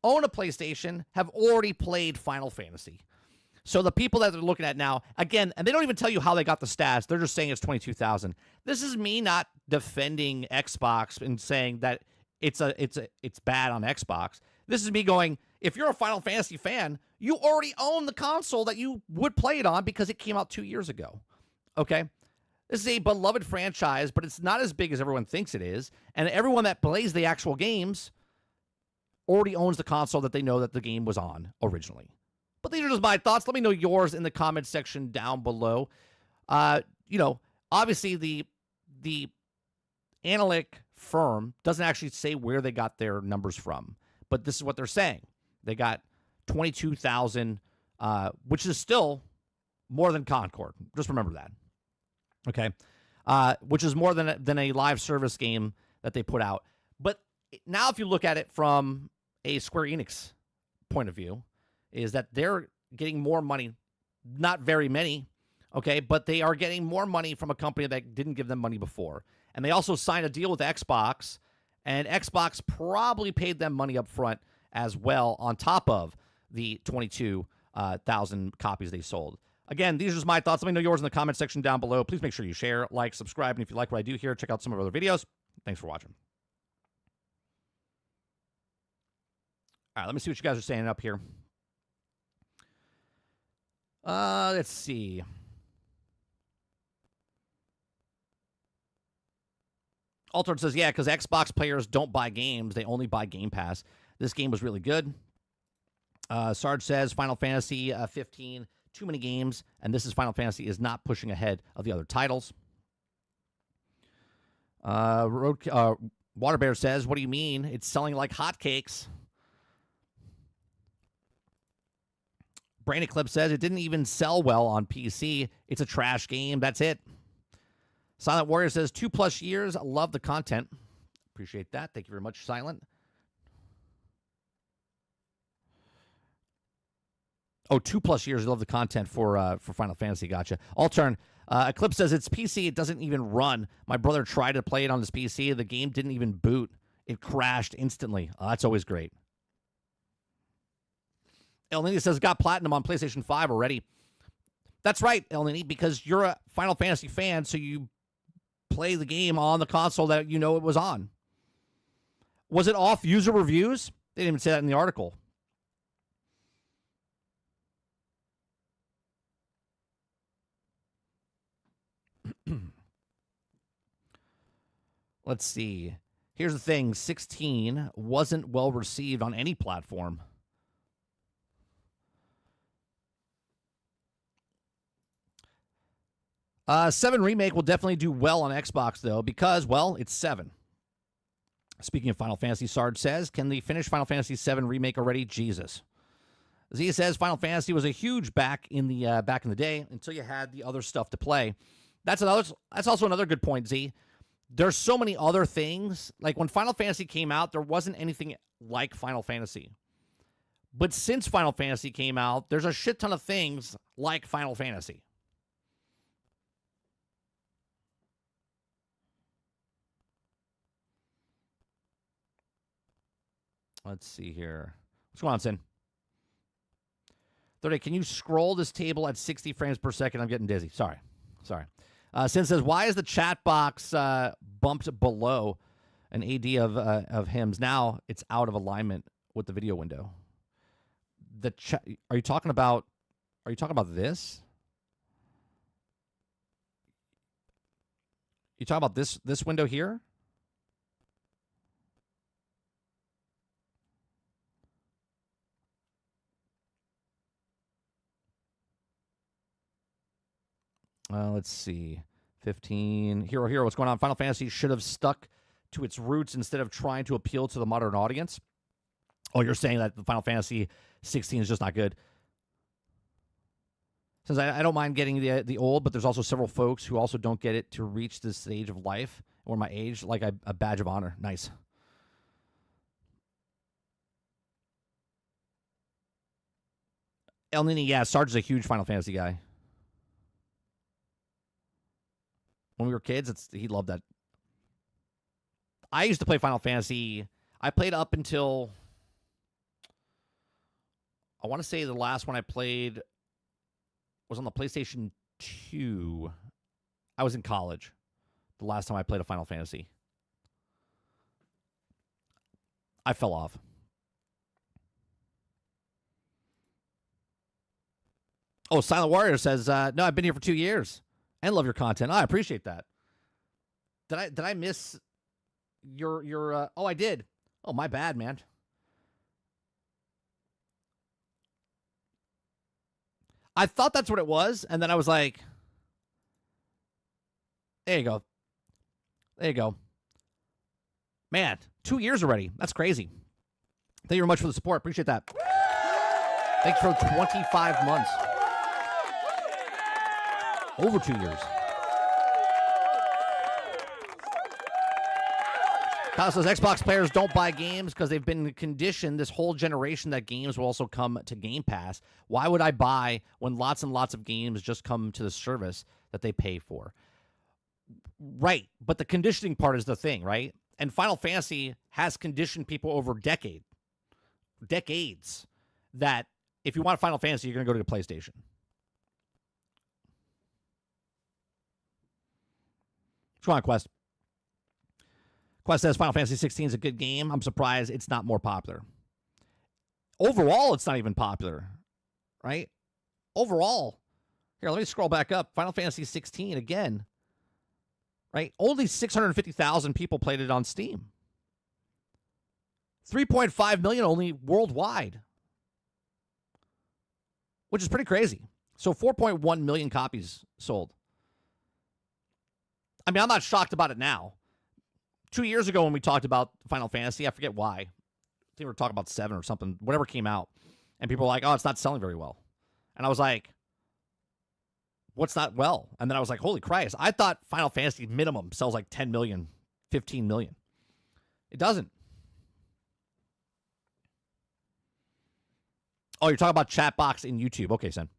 own a PlayStation have already played Final Fantasy. So the people that they're looking at now, again, and they don't even tell you how they got the stats. They're just saying it's 22,000. This is me not defending Xbox and saying that it's bad on Xbox. This is me going, if you're a Final Fantasy fan, you already own the console that you would play it on because it came out 2 years ago. Okay? This is a beloved franchise, but it's not as big as everyone thinks it is. And everyone that plays the actual games already owns the console that they know that the game was on originally. But these are just my thoughts. Let me know yours in the comment section down below. Obviously the analytic firm doesn't actually say where they got their numbers from, but this is what they're saying. They got 22,000, which is still more than Concord. Just remember that. Okay. Which is more than a live service game that they put out. But now if you look at it from a Square Enix point of view, is that they're getting more money, not very many, okay, but they are getting more money from a company that didn't give them money before. And they also signed a deal with Xbox, and Xbox probably paid them money up front as well on top of the 22,000 copies they sold. Again, these are just my thoughts. Let me know yours in the comment section down below. Please make sure you share, like, subscribe, and if you like what I do here, check out some of our other videos. Thanks for watching. All right, let me see what you guys are saying up here. Let's see. Altered says, yeah, because Xbox players don't buy games. They only buy Game Pass. This game was really good. Sarge says, Final Fantasy 15, too many games, and this is Final Fantasy is not pushing ahead of the other titles. Water Bear says, what do you mean? It's selling like hotcakes. Brain Eclipse says, it didn't even sell well on PC. It's a trash game. That's it. Silent Warrior says, 2+ years. Love the content. Appreciate that. Thank you very much, Silent. Oh, 2+ years. Love the content for Final Fantasy. Gotcha. Altern. Eclipse says, it's PC. It doesn't even run. My brother tried to play it on his PC. The game didn't even boot. It crashed instantly. That's always great. El Nini says, got platinum on PlayStation 5 already. That's right, El Nini, because you're a Final Fantasy fan, so you play the game on the console that you know it was on. Was it off user reviews? They didn't even say that in the article. Let's see. Here's the thing. 16 wasn't well received on any platform. Seven Remake will definitely do well on Xbox, though, because, well, it's 7. Speaking of Final Fantasy, Sarge says, can they finish Final Fantasy VII Remake already? Jesus. Z says, Final Fantasy was a huge back in the day until you had the other stuff to play. That's also another good point, Z. There's so many other things. Like, when Final Fantasy came out, there wasn't anything like Final Fantasy. But since Final Fantasy came out, there's a shit ton of things like Final Fantasy. Let's see here. What's going on, Sin? 30, can you scroll this table at 60 frames per second? I'm getting dizzy. Sorry. Sin says, why is the chat box bumped below an AD of hymns? Now it's out of alignment with the video window. The chat. Are you talking about this? You talking about this window here? Let's see. 15. Hero, what's going on? Final Fantasy should have stuck to its roots instead of trying to appeal to the modern audience. Oh, you're saying that the Final Fantasy 16 is just not good. Since I don't mind getting the old, but there's also several folks who also don't get it to reach this stage of life or my age, like a badge of honor. Nice. El Nini, yeah, Sarge is a huge Final Fantasy guy. When we were kids, he loved that. I used to play Final Fantasy. I played up until, I want to say the last one I played was on the PlayStation 2. I was in college the last time I played a Final Fantasy. I fell off. Oh, Silent Warrior says, no, I've been here for 2 years. And love your content. I appreciate that. Did I miss your oh, I did. Oh, my bad, man. I thought that's what it was, and then I was like, there you go. There you go. Man, 2 years already. That's crazy. Thank you very much for the support. Appreciate that. Thanks for 25 months. Over 2 years. Kyle says Xbox players don't buy games because they've been conditioned this whole generation that games will also come to Game Pass. Why would I buy when lots and lots of games just come to the service that they pay for? Right, but the conditioning part is the thing, right? And Final Fantasy has conditioned people over decades, that if you want Final Fantasy, you're going to go to the PlayStation. What's going on, Quest? Quest says Final Fantasy 16 is a good game. I'm surprised it's not more popular. Overall, it's not even popular, right? Overall. Here, let me scroll back up. Final Fantasy 16 again, right? Only 650,000 people played it on Steam. 3.5 million only worldwide, which is pretty crazy. So 4.1 million copies sold. I mean, I'm not shocked about it now. 2 years ago when we talked about Final Fantasy, I forget why. I think we were talking about 7 or something, whatever came out. And people were like, oh, it's not selling very well. And I was like, what's not well? And then I was like, holy Christ. I thought Final Fantasy minimum sells like 10 million, 15 million. It doesn't. Oh, you're talking about chat box in YouTube. Okay, Sen.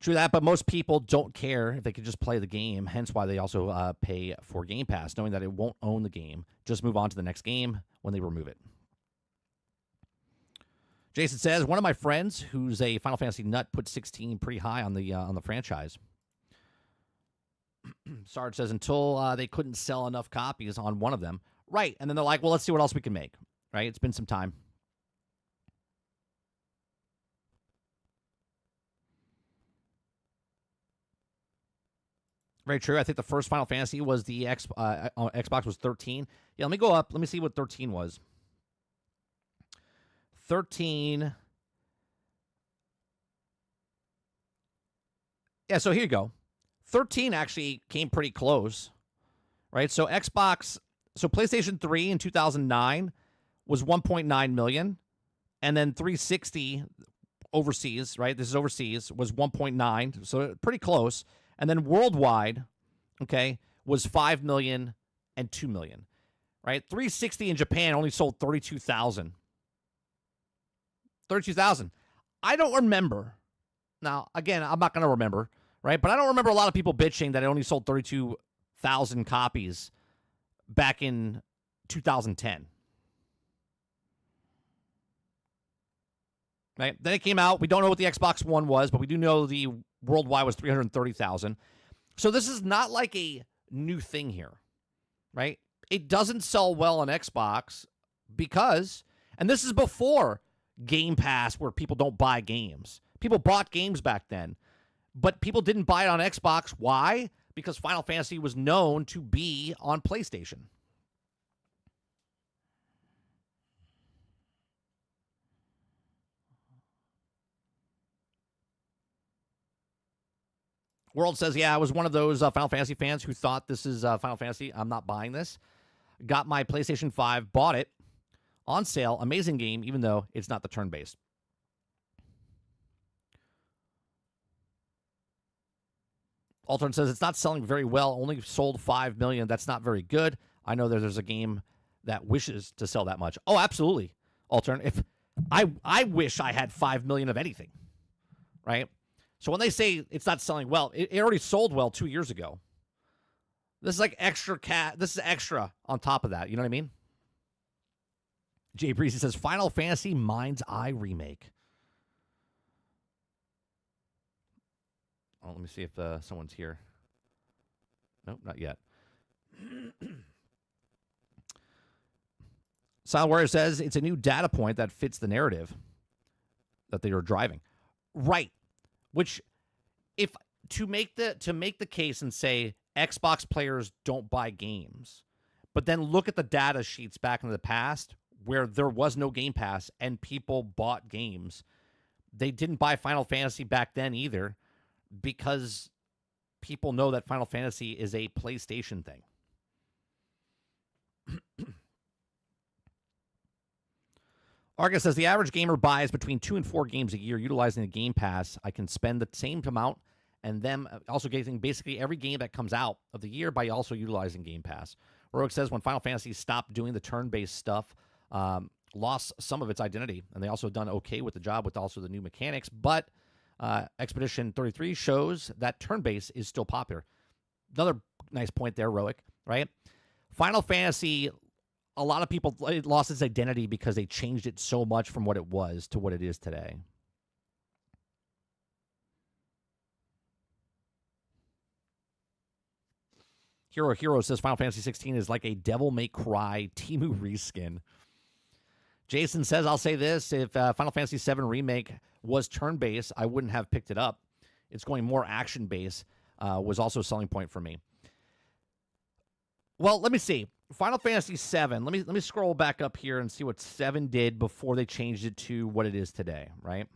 True that, but most people don't care if they can just play the game, hence why they also pay for Game Pass, knowing that it won't own the game. Just move on to the next game when they remove it. Jason says, one of my friends who's a Final Fantasy nut put 16 pretty high on the franchise. Sarge says, until they couldn't sell enough copies on one of them. Right, and then they're like, well, let's see what else we can make. Right, it's been some time. Very true. I think the first Final Fantasy was the Xbox was 13. Yeah, let me go up. Let me see what 13 was. 13. Yeah, so here you go. 13 actually came pretty close, right? So PlayStation 3 in 2009 was 1.9 million, and then 360 overseas, right? This is overseas, was 1.9, so pretty close. And then worldwide, okay, was 5 million and 2 million, right? 360 in Japan only sold 32,000. 32,000. I don't remember. Now, again, I'm not going to remember, right? But I don't remember a lot of people bitching that it only sold 32,000 copies back in 2010. Right? Then it came out. We don't know what the Xbox One was, but we do know the worldwide was 330,000. So this is not like a new thing here, right? It doesn't sell well on Xbox because, and this is before Game Pass where people don't buy games. People bought games back then, but people didn't buy it on Xbox. Why? Because Final Fantasy was known to be on PlayStation. World says, yeah, I was one of those Final Fantasy fans who thought this is Final Fantasy. I'm not buying this. Got my PlayStation 5, bought it on sale. Amazing game, even though it's not the turn-based. Altern says, it's not selling very well. Only sold 5 million. That's not very good. I know there's a game that wishes to sell that much. Oh, absolutely, Altern. If I wish I had 5 million of anything, right? So when they say it's not selling well, it already sold well 2 years ago. This is like extra This is extra on top of that. You know what I mean? Jay Breezy says, Final Fantasy Mind's Eye remake. Oh, let me see if someone's here. Nope, not yet. Silent Warrior says it's a new data point that fits the narrative that they are driving. Right. Which, if to make the case and say Xbox players don't buy games, but then look at the data sheets back in the past where there was no Game Pass and people bought games, they didn't buy Final Fantasy back then either because people know that Final Fantasy is a PlayStation thing. Argus says, the average gamer buys between 2 and 4 games a year utilizing the Game Pass. I can spend the same amount and them also getting basically every game that comes out of the year by also utilizing Game Pass. Rogue says, when Final Fantasy stopped doing the turn-based stuff, lost some of its identity, and they also done okay with the job with also the new mechanics, but Expedition 33 shows that turn-based is still popular. Another nice point there, Roic, right? Final Fantasy, a lot of people, it lost its identity because they changed it so much from what it was to what it is today. Hero says Final Fantasy 16 is like a Devil May Cry Temu reskin. Jason says, I'll say this, if Final Fantasy VII Remake was turn-based, I wouldn't have picked it up. It's going more action-based, was also a selling point for me. Well, let me see. Final Fantasy VII, let me scroll back up here and see what 7 did before they changed it to what it is today, right?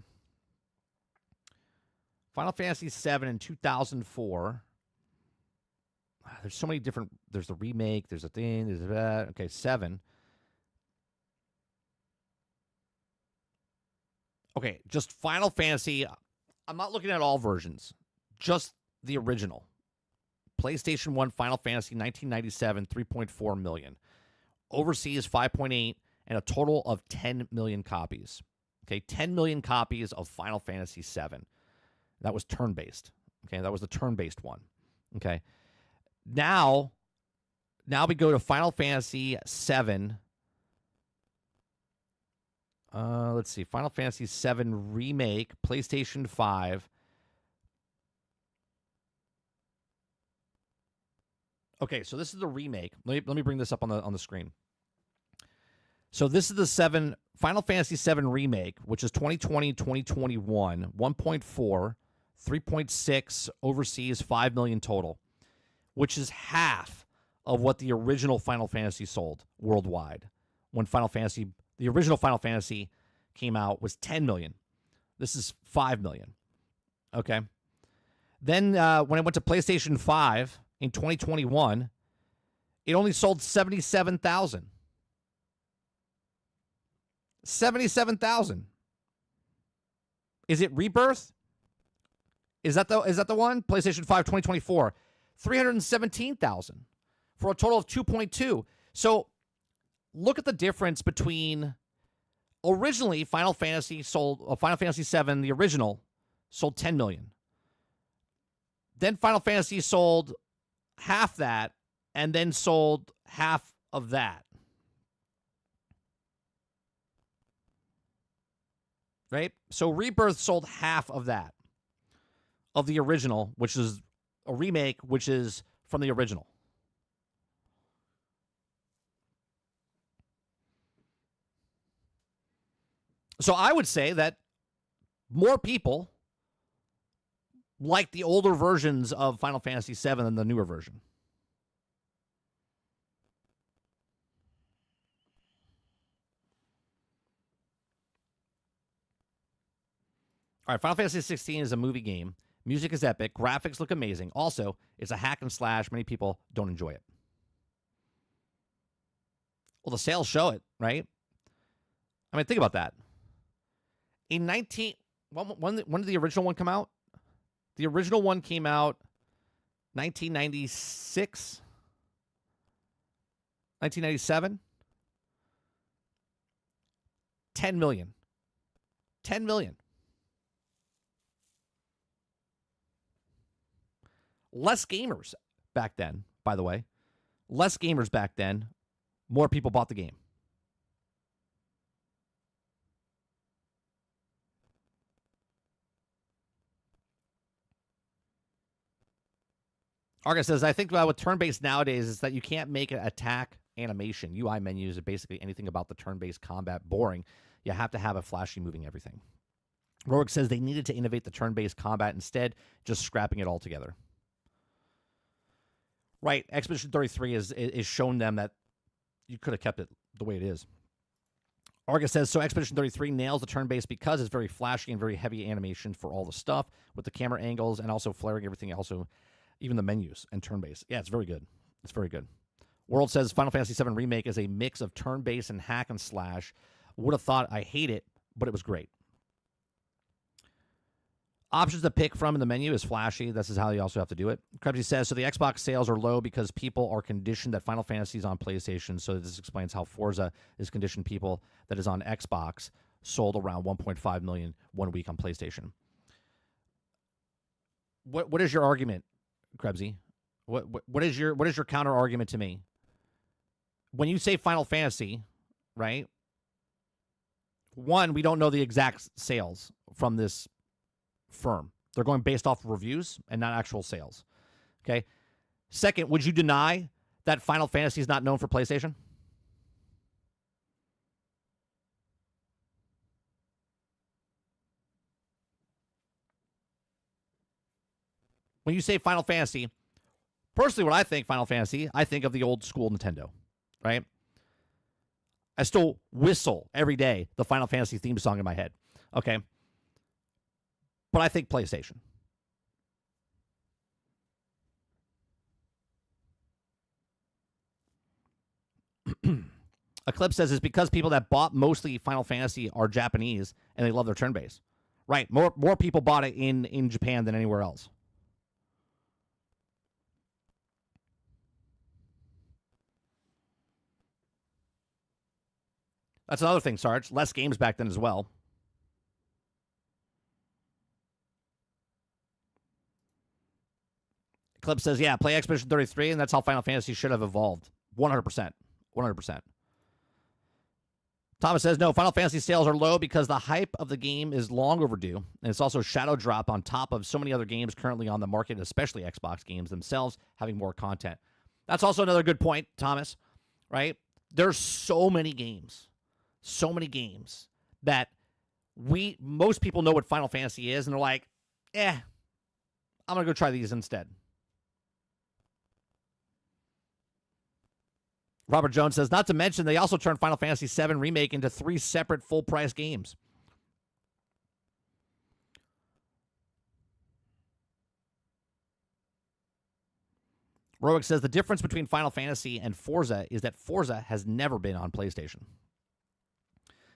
Final Fantasy VII in 2004. There's so many different, there's the remake, there's a thing, there's that. Okay, 7. Okay, just Final Fantasy. I'm not looking at all versions, just the original. PlayStation 1 Final Fantasy 1997, 3.4 million. Overseas, 5.8, and a total of 10 million copies. Okay, 10 million copies of Final Fantasy 7. That was turn-based. Okay, that was the turn-based one. Okay. Now we go to Final Fantasy 7. Let's see. Final Fantasy 7 Remake, PlayStation 5. Okay, so this is the remake. Let me bring this up on the screen. So this is the Final Fantasy 7 Remake, which is 2020, 2021, 1.4, 3.6 overseas, 5 million total, which is half of what the original Final Fantasy sold worldwide. When the original Final Fantasy came out was 10 million. This is 5 million. Okay. Then when it went to PlayStation 5 in 2021, it only sold 77,000. 77,000. Is it Rebirth? Is that the one? PlayStation 5 2024. 317,000 for a total of 2.2. So look at the difference between originally Final Fantasy VII, the original, sold 10 million. Then Final Fantasy sold half that and then sold half of that. Right? So Rebirth sold half of that, of the original, which is a remake, which is from the original. So I would say that more people like the older versions of Final Fantasy VII than the newer version. All right, Final Fantasy XVI is a movie game. Music is epic. Graphics look amazing. Also, it's a hack and slash. Many people don't enjoy it. Well, the sales show it, right? I mean, think about that. When did the original one come out? The original one came out 1996, 1997. 10 million. 10 million. Less gamers back then, by the way. Less gamers back then. More people bought the game. Argus says, I think with turn-based nowadays is that you can't make an attack animation. UI menus are basically anything about the turn-based combat boring. You have to have a flashy moving everything. Rourke says they needed to innovate the turn-based combat instead, just scrapping it all together. Right, Expedition 33 is shown them that you could have kept it the way it is. Argus says, so Expedition 33 nails the turn-based because it's very flashy and very heavy animation for all the stuff with the camera angles and also flaring everything, also even the menus and turn-based. Yeah, it's very good. It's very good. World says Final Fantasy VII Remake is a mix of turn-based and hack and slash. Would have thought I hate it, but it was great. Options to pick from in the menu is flashy. This is how you also have to do it. Krebsy says, so the Xbox sales are low because people are conditioned that Final Fantasy is on PlayStation. So this explains how Forza is conditioned people that is on Xbox sold around 1.5 million 1 week on PlayStation. What is your argument, Krebsy? What is your counter argument to me? When you say Final Fantasy, right? One, we don't know the exact sales from this firm. They're going based off reviews and not actual sales. Okay. Second, would you deny that Final Fantasy is not known for PlayStation? When you say Final Fantasy, personally, what I think Final Fantasy, I think of the old school Nintendo, right? I still whistle every day the Final Fantasy theme song in my head, okay? But I think PlayStation. Eclipse says it's because people that bought mostly Final Fantasy are Japanese and they love their turn-based. Right, more people bought it in Japan than anywhere else. That's another thing, Sarge. Less games back then as well. Clip says, yeah, play Expedition 33, and that's how Final Fantasy should have evolved. 100%. 100%. Thomas says, no, Final Fantasy sales are low because the hype of the game is long overdue, and it's also shadow drop on top of so many other games currently on the market, especially Xbox games themselves having more content. That's also another good point, Thomas, right? There's so many games that most people know what Final Fantasy is, and they're like, I'm going to go try these instead. Robert Jones says, not to mention they also turned Final Fantasy VII Remake into 3 separate full-price games. Roic says, the difference between Final Fantasy and Forza is that Forza has never been on PlayStation.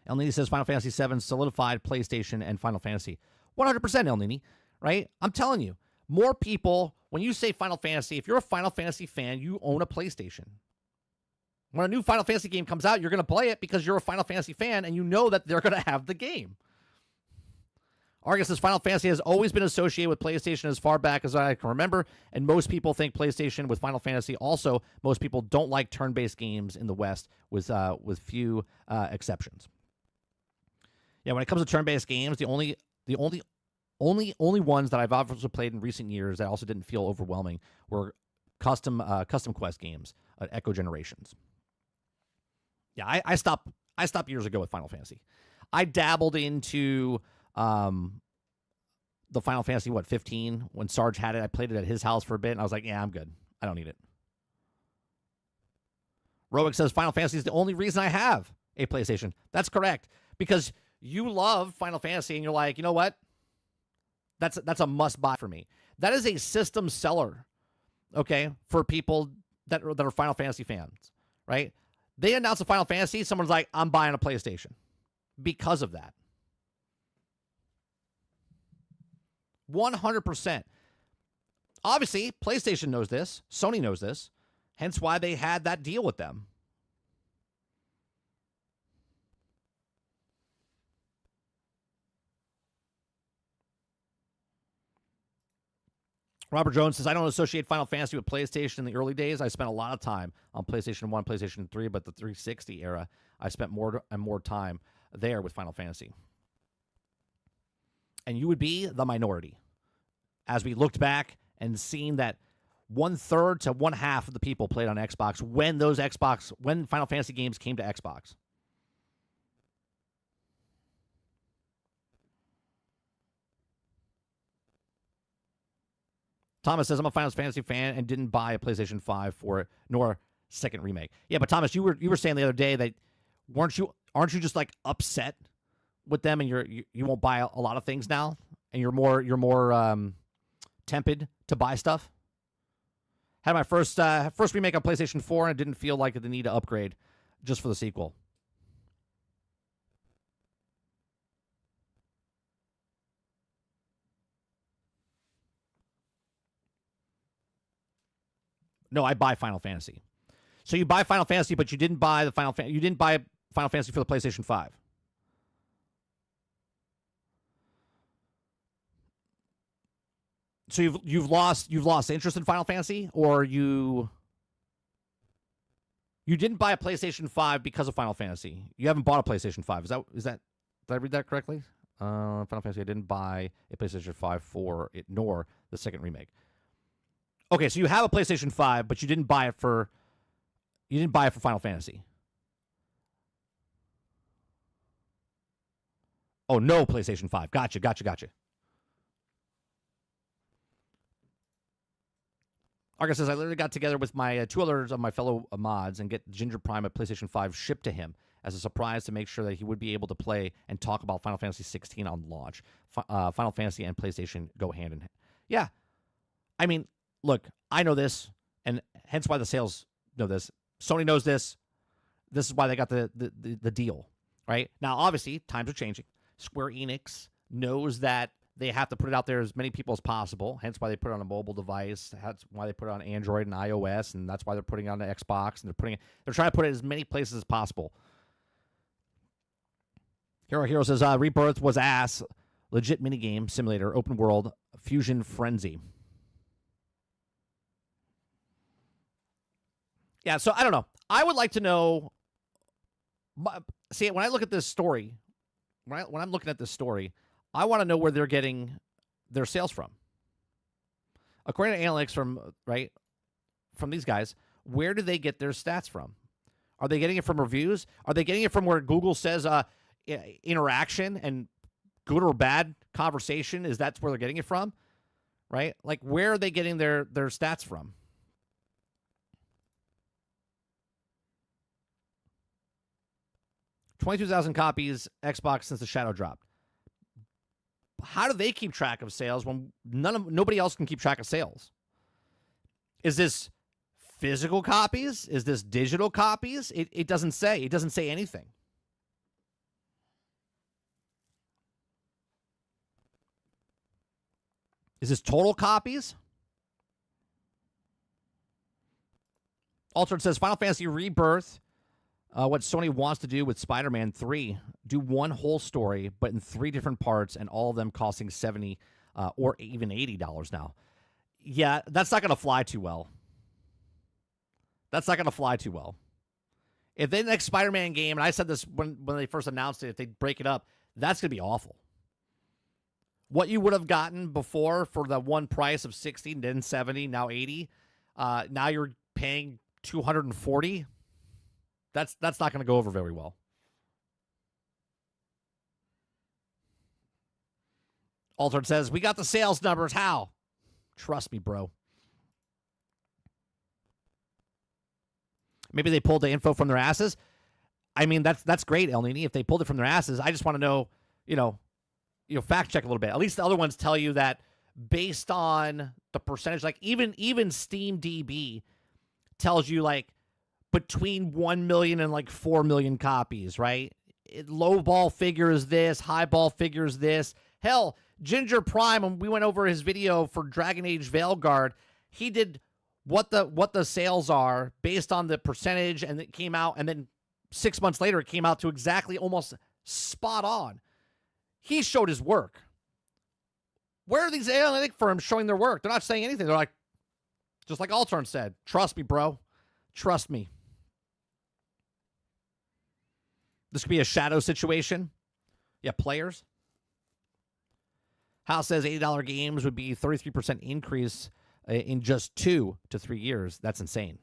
El Nini says Final Fantasy VII solidified PlayStation and Final Fantasy. 100% El Nini, right? I'm telling you, more people, when you say Final Fantasy, if you're a Final Fantasy fan, you own a PlayStation. When a new Final Fantasy game comes out, you're going to play it because you're a Final Fantasy fan and you know that they're going to have the game. Argus says Final Fantasy has always been associated with PlayStation as far back as I can remember, and most people think PlayStation with Final Fantasy. Also, most people don't like turn-based games in the West, with few exceptions. Yeah, when it comes to turn-based games, the only ones that I've also played in recent years that also didn't feel overwhelming were custom quest games, Echo Generations. Yeah, I stopped years ago with Final Fantasy. I dabbled into the Final Fantasy 15 when Sarge had it. I played it at his house for a bit, and I was like, yeah, I'm good. I don't need it. Roic says Final Fantasy is the only reason I have a PlayStation. That's correct, because you love Final Fantasy, and you're like, you know what? That's a must buy for me. That is a system seller, okay, for people that are Final Fantasy fans, right? They announce a Final Fantasy, someone's like, I'm buying a PlayStation because of that. 100%. Obviously, PlayStation knows this. Sony knows this. Hence why they had that deal with them. Robert Jones says, I don't associate Final Fantasy with PlayStation in the early days. I spent a lot of time on PlayStation 1, PlayStation 3, but the 360 era, I spent more and more time there with Final Fantasy. And you would be the minority. As we looked back and seen that 1/3 to 1/2 of the people played on Xbox when Final Fantasy games came to Xbox. Thomas says, I'm a Final Fantasy fan and didn't buy a PlayStation 5 for it, nor second remake. Yeah, but Thomas, you were saying the other day that aren't you just like upset with them, and you won't buy a lot of things now, and you're more tempted to buy stuff? Had my first remake on PlayStation 4, and it didn't feel like the need to upgrade just for the sequel. No, I buy Final Fantasy. So you buy Final Fantasy, but you didn't buy you didn't buy Final Fantasy for the PlayStation 5. So you've lost interest in Final Fantasy, or you didn't buy a PlayStation 5 because of Final Fantasy. You haven't bought a PlayStation 5. Is that did I read that correctly? Final Fantasy, I didn't buy a PlayStation 5 for it, nor the second remake. Okay, so you have a PlayStation 5, but you didn't buy it for Final Fantasy. Oh, no PlayStation 5. Gotcha. Argus says, I literally got together with my two others of my fellow mods and get Ginger Prime a PlayStation 5 shipped to him as a surprise to make sure that he would be able to play and talk about Final Fantasy 16 on launch. Final Fantasy and PlayStation go hand in hand. Yeah. I mean, look, I know this, and hence why the sales know this. Sony knows this. This is why they got the deal, right? Now, obviously, times are changing. Square Enix knows that they have to put it out there as many people as possible, hence why they put it on a mobile device. That's why they put it on Android and iOS, and that's why they're putting it on the Xbox, and they're trying to put it as many places as possible. Hero says, Rebirth was ass. Legit minigame, simulator, open world, fusion frenzy. Yeah, so I don't know. I would like to know. See, when I look at this story, when I'm looking at this story, I want to know where they're getting their sales from. According to analytics from these guys, where do they get their stats from? Are they getting it from reviews? Are they getting it from where Google says interaction and good or bad conversation that's where they're getting it from? Right? Like, where are they getting their stats from? $22,000 copies Xbox since the Shadow dropped. How do they keep track of sales when nobody else can keep track of sales? Is this physical copies? Is this digital copies? It doesn't say. It doesn't say anything. Is this total copies? Altered says Final Fantasy Rebirth. What Sony wants to do with Spider-Man 3, do one whole story, but in 3 different parts, and all of them costing $70 or even $80 now. Yeah, that's not going to fly too well. If they next Spider-Man game, and I said this when they first announced it, if they break it up, that's going to be awful. What you would have gotten before for the one price of $60, then $70, now $80, now you're paying $240. That's not going to go over very well. Altered says, we got the sales numbers. How? Trust me, bro. Maybe they pulled the info from their asses. I mean, that's great, El Nini. If they pulled it from their asses, I just want to know, fact check a little bit. At least the other ones tell you that based on the percentage, like even Steam DB tells you like between 1 million and like 4 million copies, right? Low ball figure is this, high ball figure is this. Hell, Ginger Prime, when we went over his video for Dragon Age Veilguard, he did what the sales are based on the percentage, and it came out, and then 6 months later, it came out to exactly almost spot on. He showed his work. Where are these analytic firms showing their work? They're not saying anything. They're like, just like Altern said, trust me, bro. Trust me. This could be a shadow situation. Yeah, players. House says $80 games would be 33% increase in just 2 to 3 years. That's insane.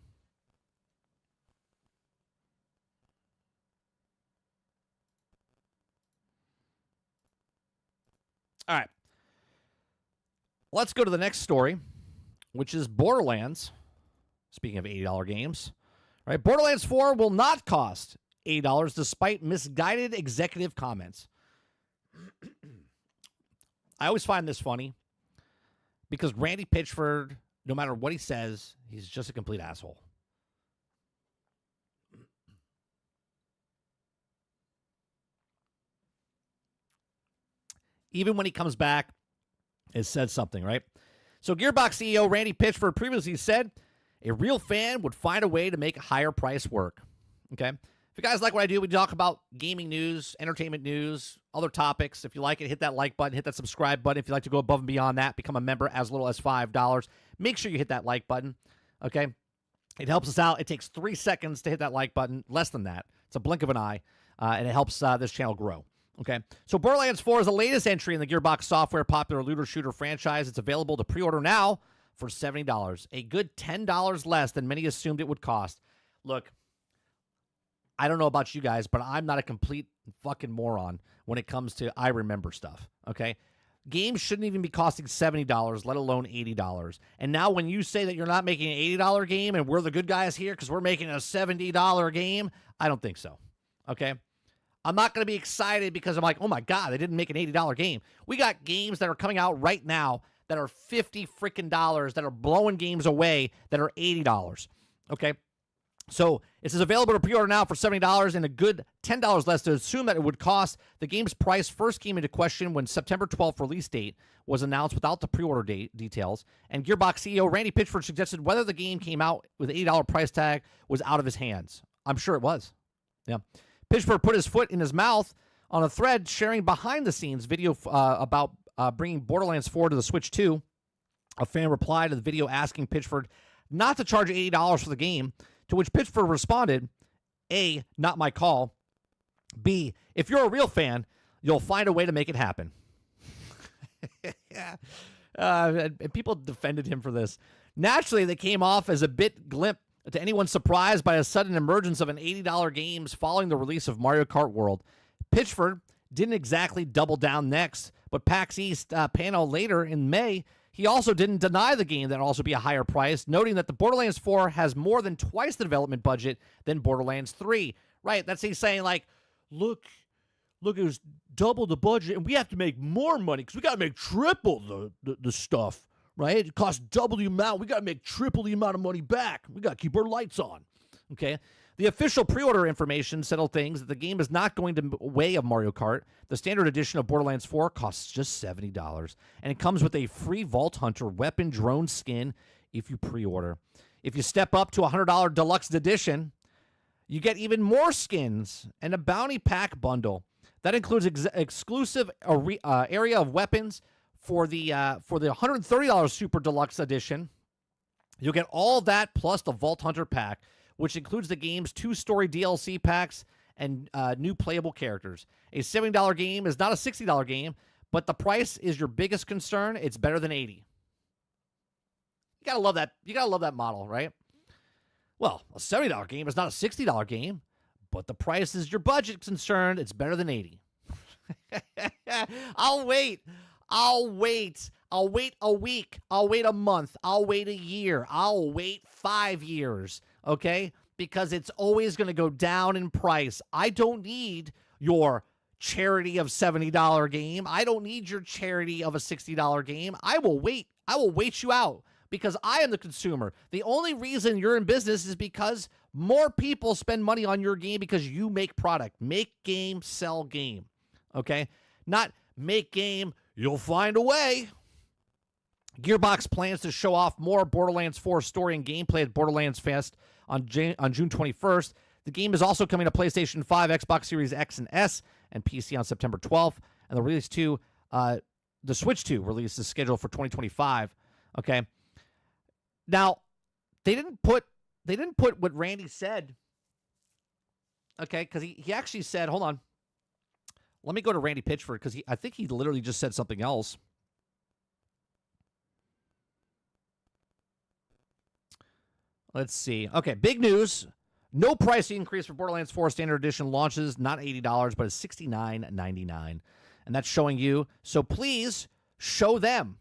All right. Let's go to the next story, which is Borderlands. Speaking of $80 games, right? Borderlands 4 will not cost $80 despite misguided executive comments. I always find this funny because Randy Pitchford, no matter what he says, he's just a complete asshole. Even when he comes back, it said something, right? So Gearbox CEO Randy Pitchford previously said a real fan would find a way to make a higher price work. Okay. If you guys like what I do, we talk about gaming news, entertainment news, other topics. If you like it, hit that like button, hit that subscribe button. If you'd like to go above and beyond that, become a member as little as $5. Make sure you hit that like button, okay? It helps us out. It takes 3 seconds to hit that like button, less than that. It's a blink of an eye, and it helps this channel grow. Okay, so Borderlands 4 is the latest entry in the Gearbox Software popular looter-shooter franchise. It's available to pre-order now for $70, a good $10 less than many assumed it would cost. Look, I don't know about you guys, but I'm not a complete fucking moron when it comes to I remember stuff, okay? Games shouldn't even be costing $70, let alone $80. And now when you say that you're not making an $80 game and we're the good guys here because we're making a $70 game, I don't think so, okay? I'm not going to be excited because I'm like, oh my God, they didn't make an $80 game. We got games that are coming out right now that are $50 freaking dollars, that are blowing games away that are $80. Okay? So it says available to pre-order now for $70 and a good $10 less to assume that it would cost. The game's price first came into question when September 12th release date was announced without the pre-order details. And Gearbox CEO Randy Pitchford suggested whether the game came out with an $80 price tag was out of his hands. I'm sure it was. Yeah. Pitchford put his foot in his mouth on a thread sharing behind-the-scenes video about bringing Borderlands 4 to the Switch 2. A fan replied to the video asking Pitchford not to charge $80 for the game, to which Pitchford responded, A, not my call. B, if you're a real fan, you'll find a way to make it happen. And people defended him for this. Naturally, they came off as a bit glib to anyone surprised by a sudden emergence of an $80 games following the release of Mario Kart World. Pitchford didn't exactly double down next, but PAX East panel later in May, he also didn't deny the game that would also be a higher price, noting that the Borderlands 4 has more than twice the development budget than Borderlands 3. Right, that's he's saying like, look, it was double the budget, and we have to make more money because we got to make triple the stuff. Right? It costs double the amount. We got to make triple the amount of money back. We got to keep our lights on. Okay? The official pre-order information settled things that the game is not going to way of Mario Kart. The standard edition of Borderlands 4 costs just $70, and it comes with a free Vault Hunter weapon drone skin if you pre-order. If you step up to a $100 deluxe edition, you get even more skins and a bounty pack bundle. That includes exclusive area of weapons. For the $130 Super Deluxe Edition, you'll get all that plus the Vault Hunter pack, which includes the game's 2 story DLC packs and new playable characters. A $70 game is not a $60 game, but the price is your biggest concern. It's better than $80. You gotta love that. You gotta love that model, right? Well, a $70 game is not a $60 game, but the price is your budget concern. It's better than $80. I'll wait a week. I'll wait a month. I'll wait a year. I'll wait 5 years, okay? Because it's always going to go down in price. I don't need your charity of $70 game. I don't need your charity of a $60 game. I will wait. I will wait you out because I am the consumer. The only reason you're in business is because more people spend money on your game because you make product. Make game, sell game, okay? Not make game, you'll find a way. Gearbox plans to show off more Borderlands 4 story and gameplay at Borderlands Fest on June 21st. The game is also coming to PlayStation 5, Xbox Series X and S, and PC on September 12th. And the Switch 2 release is scheduled for 2025. Okay. Now, they didn't put what Randy said. Okay, because he actually said, hold on. Let me go to Randy Pitchford because I think he literally just said something else. Let's see. Okay, big news. No price increase for Borderlands 4 Standard Edition launches. Not $80, but it's $69.99. And that's showing you. So please show them.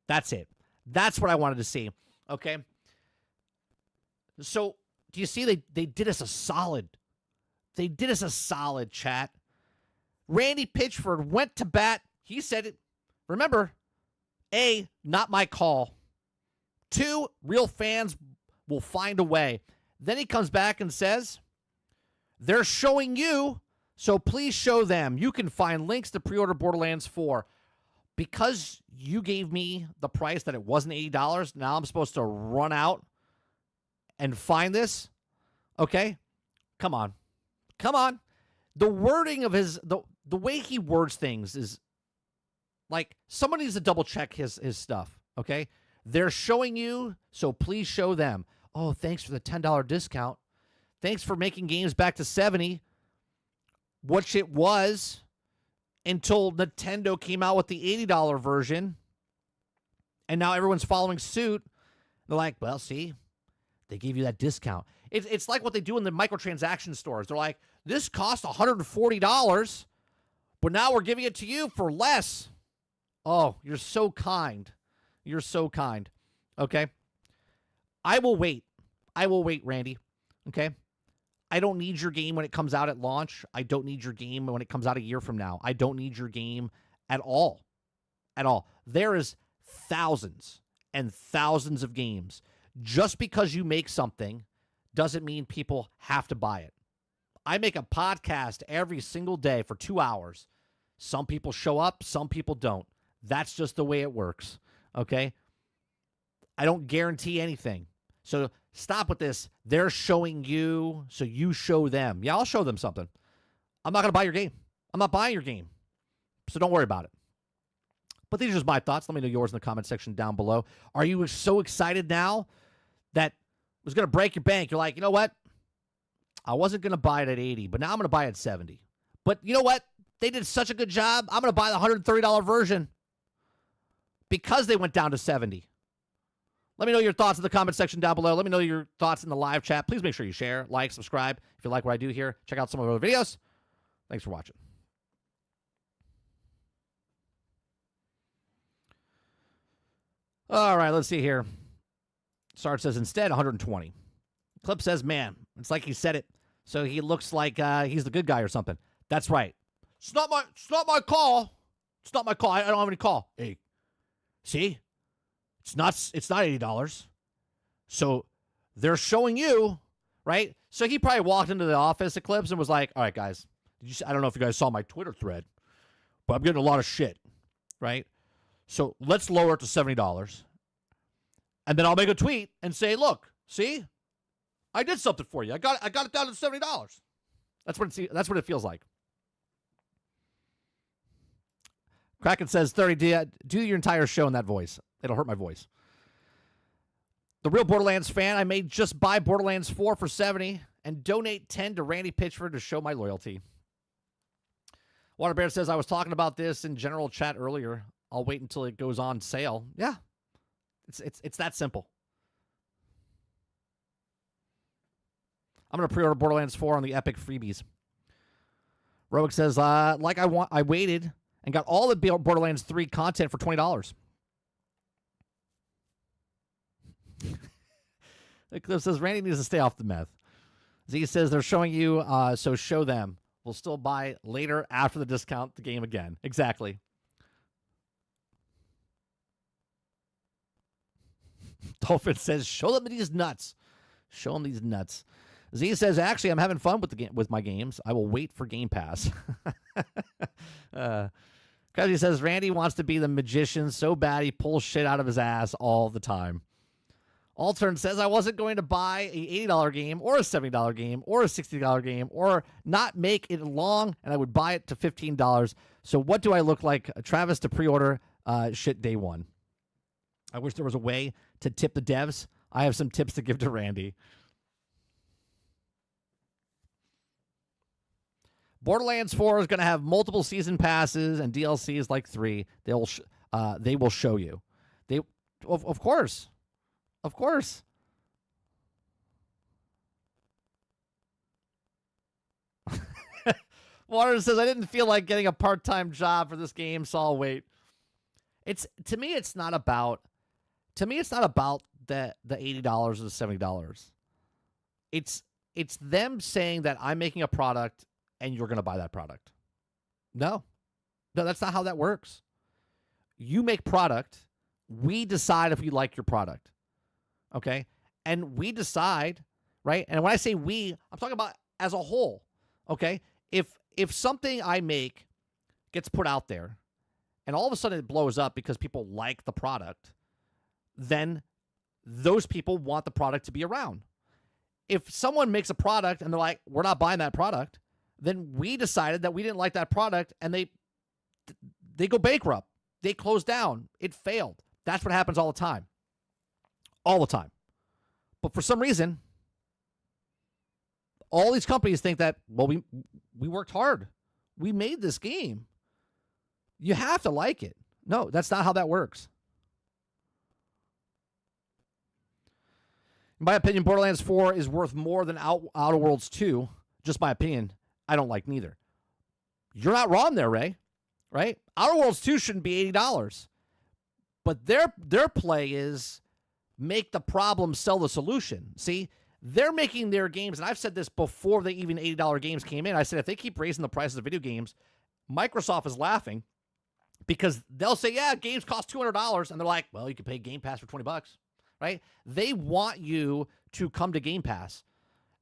That's it. That's what I wanted to see. Okay. So do you see they did us a solid. They did us a solid, chat. Randy Pitchford went to bat. He said it. Remember, A, not my call. 2, real fans will find a way. Then he comes back and says, they're showing you, so please show them. You can find links to pre-order Borderlands 4. Because you gave me the price that it wasn't $80, now I'm supposed to run out and find this? Okay? Come on. Come on. The wording of the way he words things is like someone needs to double check his stuff, okay? They're showing you, so please show them. Oh, thanks for the $10 discount. Thanks for making games back to 70, which it was until Nintendo came out with the $80 version. And now everyone's following suit. They're like, well, see, they gave you that discount. It's like what they do in the microtransaction stores. They're like, this cost $140, but now we're giving it to you for less. Oh, you're so kind. You're so kind. Okay? I will wait. I will wait, Randy. Okay? I don't need your game when it comes out at launch. I don't need your game when it comes out a year from now. I don't need your game at all. At all. There is thousands and thousands of games. Just because you make something doesn't mean people have to buy it. I make a podcast every single day for 2 hours. Some people show up, some people don't. That's just the way it works, okay? I don't guarantee anything. So stop with this. They're showing you, so you show them. Yeah, I'll show them something. I'm not going to buy your game. I'm not buying your game. So don't worry about it. But these are just my thoughts. Let me know yours in the comment section down below. Are you so excited now that it was going to break your bank? You're like, you know what? I wasn't going to buy it at 80, but now I'm going to buy it at 70. But you know what? They did such a good job. I'm going to buy the $130 version because they went down to 70. Let me know your thoughts in the comment section down below. Let me know your thoughts in the live chat. Please make sure you share, like, subscribe. If you like what I do here, check out some of our other videos. Thanks for watching. All right, let's see here. Sarge says, instead, 120. Clip says, man, it's like he said it, so he looks like he's the good guy or something. That's right. It's not my call. It's not my call. I don't have any call. Hey, see? It's not $80. So they're showing you, right? So he probably walked into the office at Clips and was like, all right, guys, I don't know if you guys saw my Twitter thread, but I'm getting a lot of shit, right? So let's lower it to $70. And then I'll make a tweet and say, look, see? I did something for you. I got it down to $70. That's what it feels like. Kraken says, 30, do your entire show in that voice. It'll hurt my voice. The real Borderlands fan, I may just buy Borderlands 4 for 70 and donate 10 to Randy Pitchford to show my loyalty. Water Bear says, I was talking about this in general chat earlier. I'll wait until it goes on sale. Yeah. It's that simple. I'm going to pre-order Borderlands 4 on the Epic freebies. Roic says, I waited and got all the Borderlands 3 content for $20. Cliff says, Randy needs to stay off the meth. Z says, they're showing you, so show them. We'll still buy later after the discount the game again. Exactly. Dolphin says, show them these nuts. Show them these nuts. Z says, actually, I'm having fun with my games. I will wait for Game Pass. Crazy says, Randy wants to be the magician so bad he pulls shit out of his ass all the time. Altern says, I wasn't going to buy a $80 game or a $70 game or a $60 game or not make it long, and I would buy it to $15. So what do I look like? Travis to pre-order shit day one. I wish there was a way to tip the devs. I have some tips to give to Randy. Borderlands 4 is going to have multiple season passes and DLCs like 3. They will show you. Of course. Of course. Water says, I didn't feel like getting a part-time job for this game, so I'll wait. To me, it's not about the $80 or the $70. It's them saying that I'm making a product and you're going to buy that product. No, that's not how that works. You make product. We decide if we like your product. Okay? And we decide, right? And when I say we, I'm talking about as a whole. Okay? If something I make gets put out there and all of a sudden it blows up because people like the product, then those people want the product to be around. If someone makes a product and they're like, we're not buying that product, then we decided that we didn't like that product, and they go bankrupt. They close down. It failed. That's what happens all the time. All the time. But for some reason, all these companies think that, well, we worked hard. We made this game. You have to like it. No, that's not how that works. In my opinion, Borderlands 4 is worth more than Outer Worlds 2. Just my opinion. I don't like neither. You're not wrong there, Ray. Right? Outer Worlds 2 shouldn't be $80. But their play is make the problem sell the solution. See, they're making their games, and I've said this before they even $80 games came in. I said if they keep raising the prices of video games, Microsoft is laughing because they'll say, yeah, games cost $200, and they're like, well, you can pay Game Pass for $20, right? They want you to come to Game Pass.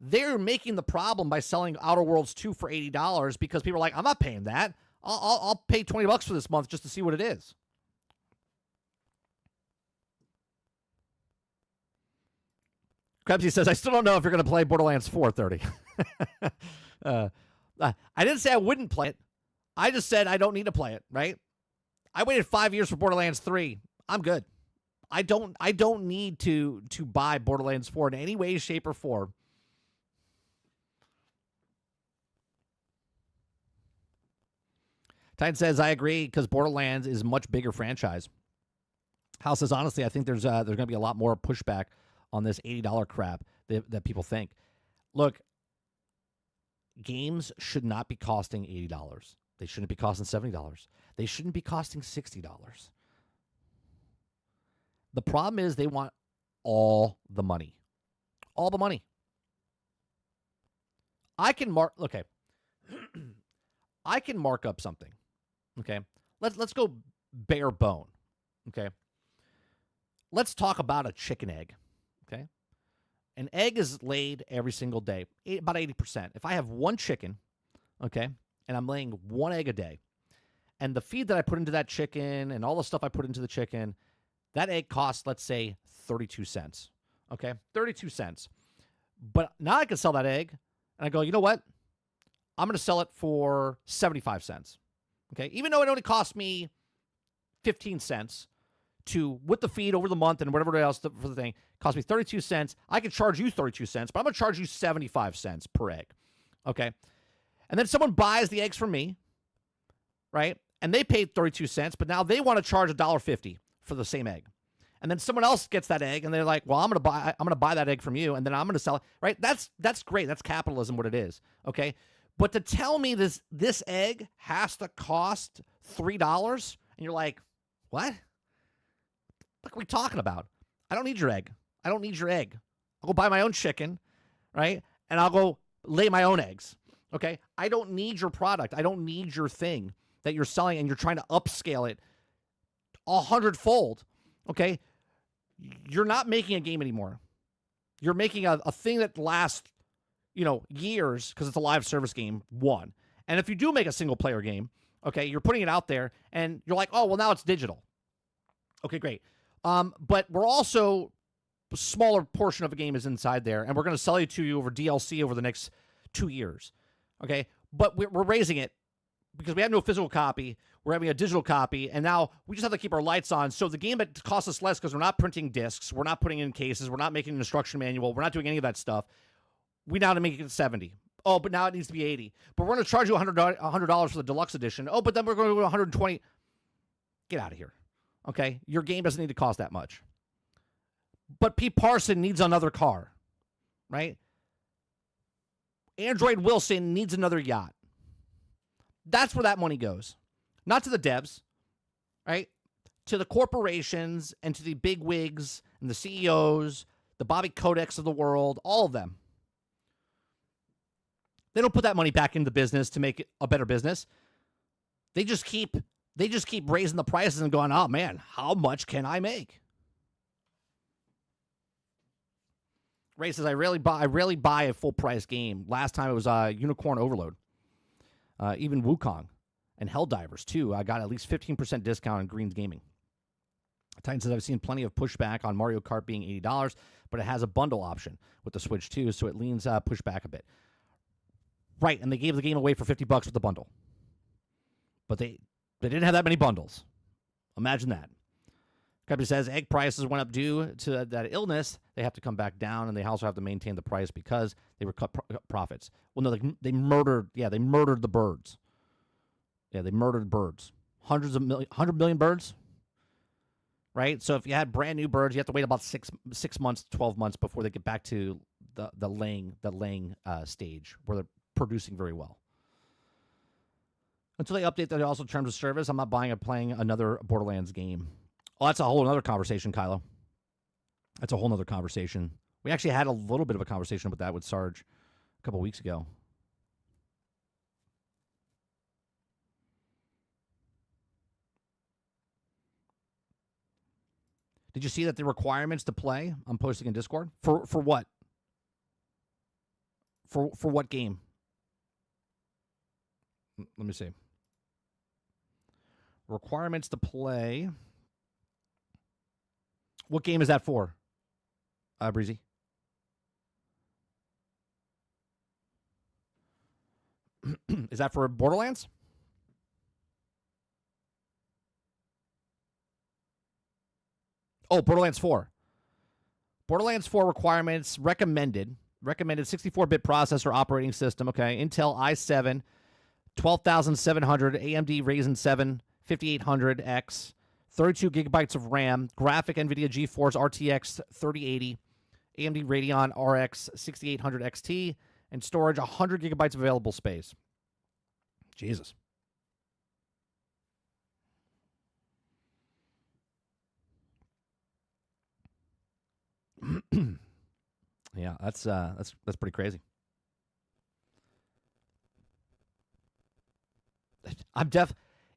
They're making the problem by selling Outer Worlds 2 for $80 because people are like, I'm not paying that. I'll pay $20 for this month just to see what it is. Krebsy says, I still don't know if you're going to play Borderlands 4:30. I didn't say I wouldn't play it. I just said I don't need to play it, right? I waited 5 years for Borderlands 3. I'm good. I don't need to buy Borderlands 4 in any way, shape, or form. Titan says, I agree, because Borderlands is a much bigger franchise. Hal says, honestly, I think there's going to be a lot more pushback on this $80 crap that people think. Look, games should not be costing $80. They shouldn't be costing $70. They shouldn't be costing $60. The problem is they want all the money. All the money. I can mark up something. Okay? Let's go bare bone. Okay? Let's talk about a chicken egg. Okay? An egg is laid every single day, about 80%. If I have one chicken, okay, and I'm laying one egg a day, and the feed that I put into that chicken and all the stuff I put into the chicken, that egg costs, let's say, 32 cents. Okay? 32 cents. But now I can sell that egg, and I go, you know what? I'm going to sell it for 75 cents. Okay? Even though it only cost me 15 cents with the feed over the month and whatever else for the thing, cost me 32 cents. I could charge you 32 cents, but I'm going to charge you 75 cents per egg. Okay? And then someone buys the eggs from me, right? And they paid 32 cents, but now they want to charge $1.50 for the same egg. And then someone else gets that egg, and they're like, well, I'm going to buy that egg from you, and then I'm going to sell it, right? That's great. That's capitalism, what it is. Okay? But to tell me this egg has to cost $3, and you're like, what? What are we talking about? I don't need your egg. I don't need your egg. I'll go buy my own chicken, right? And I'll go lay my own eggs, okay? I don't need your product. I don't need your thing that you're selling, and you're trying to upscale it 100-fold, okay? You're not making a game anymore. You're making a thing that lasts, years, because it's a live service game, one. And if you do make a single-player game, okay, you're putting it out there, and you're like, oh, well, now it's digital. Okay, great. But we're also, a smaller portion of a game is inside there, and we're going to sell it to you over DLC over the next 2 years, okay? But we're raising it because we have no physical copy. We're having a digital copy, and now we just have to keep our lights on. So the game that costs us less because we're not printing discs, we're not putting in cases, we're not making an instruction manual, we're not doing any of that stuff. We now have to make it 70. Oh, but now it needs to be 80. But we're going to charge you $100 for the deluxe edition. Oh, but then we're going to go to 120. Get out of here. Okay? Your game doesn't need to cost that much. But Pete Parson needs another car, right? Android Wilson needs another yacht. That's where that money goes. Not to the devs, right? To the corporations and to the big wigs and the CEOs, the Bobby Kodaks of the world, all of them. They don't put that money back into the business to make it a better business. They just keep raising the prices and going, oh man, how much can I make? Ray says, I rarely buy a full price game. Last time it was Unicorn Overload. Even Wukong and Helldivers too. I got at least 15% discount on Green's Gaming. Titan says, I've seen plenty of pushback on Mario Kart being $80, but it has a bundle option with the Switch too, so it leans pushback a bit. Right, and they gave the game away for $50 with the bundle. But they didn't have that many bundles. Imagine that. Company says egg prices went up due to that illness. They have to come back down, and they also have to maintain the price because they were cut profits. Well, no, they murdered. Yeah, they murdered the birds. Yeah, they murdered birds. 100 million birds. Right. So if you had brand new birds, you have to wait about 6 months, 12 months before they get back to the laying stage where they're producing very well. Until they update that also terms of service, I'm not buying or playing another Borderlands game. Oh, that's a whole other conversation, Kylo. That's a whole other conversation. We actually had a little bit of a conversation about that with Sarge a couple weeks ago. Did you see that the requirements to play? I'm posting in Discord. For what? For what game? Let me see. Requirements to play. What game is that for? Breezy. Is that for Borderlands? Oh, Borderlands 4. Borderlands 4 requirements recommended 64-bit processor operating system. Okay, Intel i7 12700, AMD Ryzen 7 5800X, 32 gigabytes of RAM, graphic NVIDIA GeForce RTX 3080, AMD Radeon RX 6800 XT, and storage 100 gigabytes of available space. Jesus. Yeah, that's pretty crazy.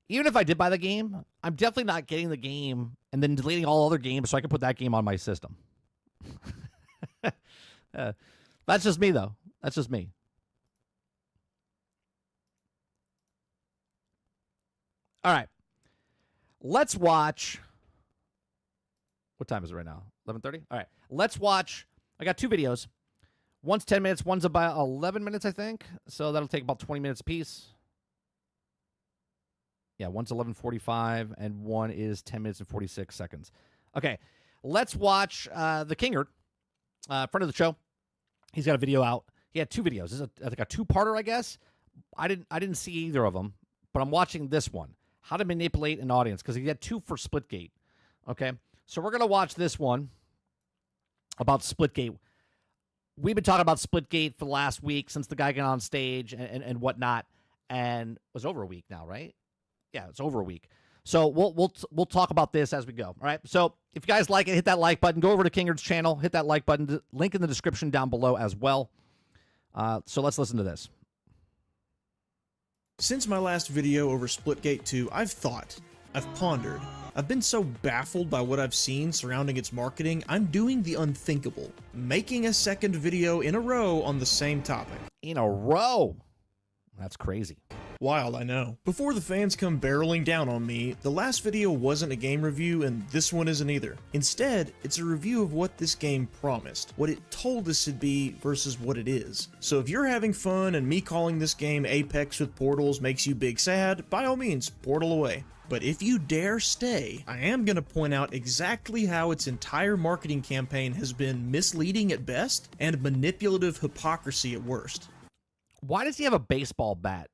Even if I did buy the game, I'm definitely not getting the game and then deleting all other games so I can put that game on my system. That's just me, though. That's just me. All right. Let's watch. What time is it right now? 11:30? All right. Let's watch. I got two videos. One's 10 minutes. One's about 11 minutes, I think. So that'll take about 20 minutes apiece. Yeah, one's 11:45, and one is 10 minutes and 46 seconds. Okay, let's watch the Kingert, friend of the show. He's got a video out. He had two videos. This is like a two-parter, I guess. I didn't see either of them, but I'm watching this one. How to manipulate an audience, because he had two for Splitgate. Okay, so we're gonna watch this one about Splitgate. We've been talking about Splitgate for the last week since the guy got on stage and whatnot, and it was over a week now, right? Yeah, it's over a week. So we'll talk about this as we go. All right. So if you guys like it, hit that like button. Go over to Kingert's channel. Hit that like button. Link in the description down below as well. So let's listen to this. Since my last video over Splitgate 2, I've thought, I've pondered. I've been so baffled by what I've seen surrounding its marketing, I'm doing the unthinkable. Making a second video in a row on the same topic. In a row? That's crazy. Wild, I know. Before the fans come barreling down on me, the last video wasn't a game review and this one isn't either. Instead, it's a review of what this game promised, what it told us it'd be versus what it is. So if you're having fun and me calling this game Apex with portals makes you big sad, by all means, portal away. But if you dare stay, I am going to point out exactly how its entire marketing campaign has been misleading at best and manipulative hypocrisy at worst. Why does he have a baseball bat?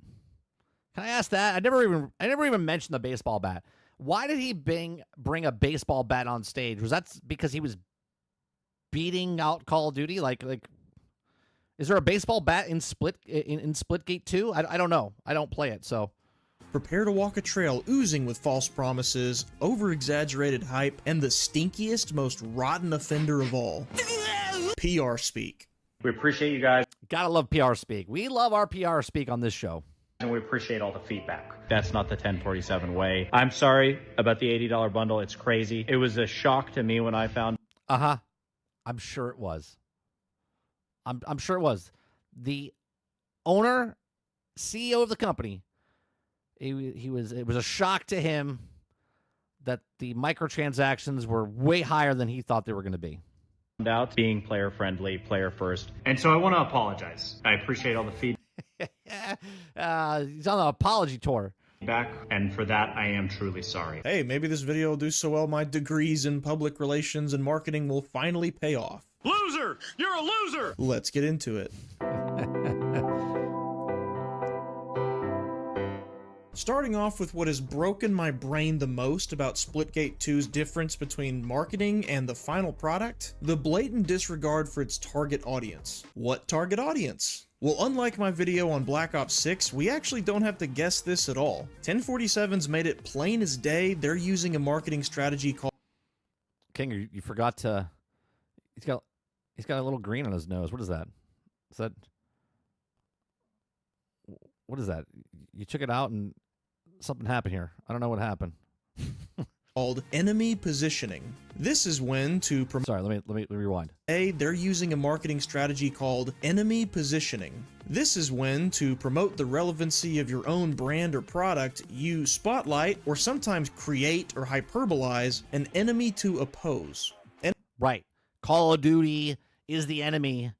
Can I ask that? I never even mentioned the baseball bat. Why did he bring a baseball bat on stage? Was that because he was beating out Call of Duty? Like, is there a baseball bat in Splitgate 2? I don't know. I don't play it, so. Prepare to walk a trail oozing with false promises, over-exaggerated hype, and the stinkiest, most rotten offender of all. PR speak. We appreciate you guys. Gotta love PR speak. We love our PR speak on this show. And we appreciate all the feedback. That's not the 1047 way. I'm sorry about the $80 bundle. It's crazy. It was a shock to me when I found. I'm sure it was. I'm sure it was. The owner, CEO of the company, it was a shock to him that the microtransactions were way higher than he thought they were going to be. Out being player friendly, player first. And so I want to apologize. I appreciate all the feedback. He's on an apology tour. Back, and for that, I am truly sorry. Hey, maybe this video will do so well my degrees in public relations and marketing will finally pay off. Loser! You're a loser! Let's get into it. Starting off with what has broken my brain the most about Splitgate 2's difference between marketing and the final product, the blatant disregard for its target audience. What target audience? Well, unlike my video on Black Ops 6, we actually don't have to guess this at all. 1047's made it plain as day they're using a marketing strategy called... King, you forgot to... He's got a little green on his nose. What is that? Is that... What is that? You took it out and something happened here. I don't know what happened. called enemy positioning. This is when to promote... Sorry, let me rewind. They're using a marketing strategy called enemy positioning. This is when, to promote the relevancy of your own brand or product, you spotlight or sometimes create or hyperbolize an enemy to oppose. Right. Call of Duty is the enemy.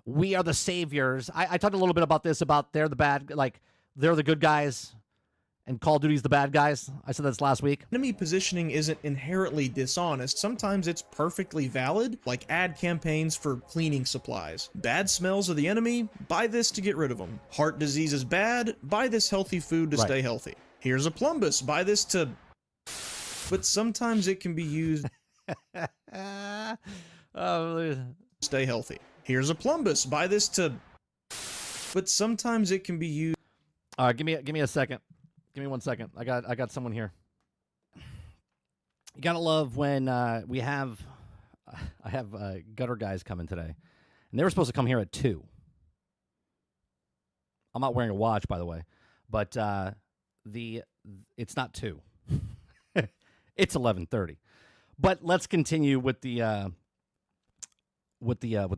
We are the saviors. I talked a little bit about this, about they're the bad, like, they're the good guys, and Call of Duty's the bad guys. I said this last week. Enemy positioning isn't inherently dishonest. Sometimes it's perfectly valid, like ad campaigns for cleaning supplies. Bad smells are the enemy, buy this to get rid of them. Heart disease is bad, buy this healthy food to stay healthy. Here's a plumbus, buy this to... But sometimes it can be used... stay healthy. Here's a plumbus, buy this to... But sometimes it can be used... All right, give me a second. Give me 1 second. I got someone here. You gotta love when I have gutter guys coming today, and they were supposed to come here at 2. I'm not wearing a watch, by the way, but it's not 2. It's 11:30. But let's continue with the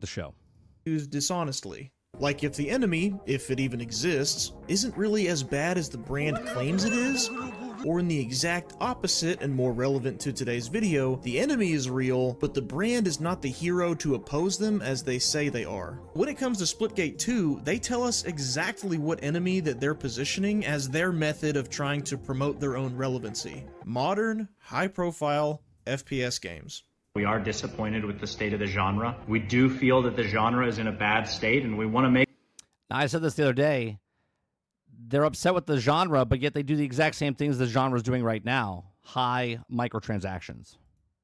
show. Used dishonestly. Like if the enemy, if it even exists, isn't really as bad as the brand claims it is, or in the exact opposite and more relevant to today's video, the enemy is real, but the brand is not the hero to oppose them as they say they are. When it comes to Splitgate 2, they tell us exactly what enemy that they're positioning as their method of trying to promote their own relevancy. Modern, high-profile FPS games. We are disappointed with the state of the genre. We do feel that the genre is in a bad state, and we want to make... Now, I said this the other day. They're upset with the genre, but yet they do the exact same things the genre is doing right now. High microtransactions.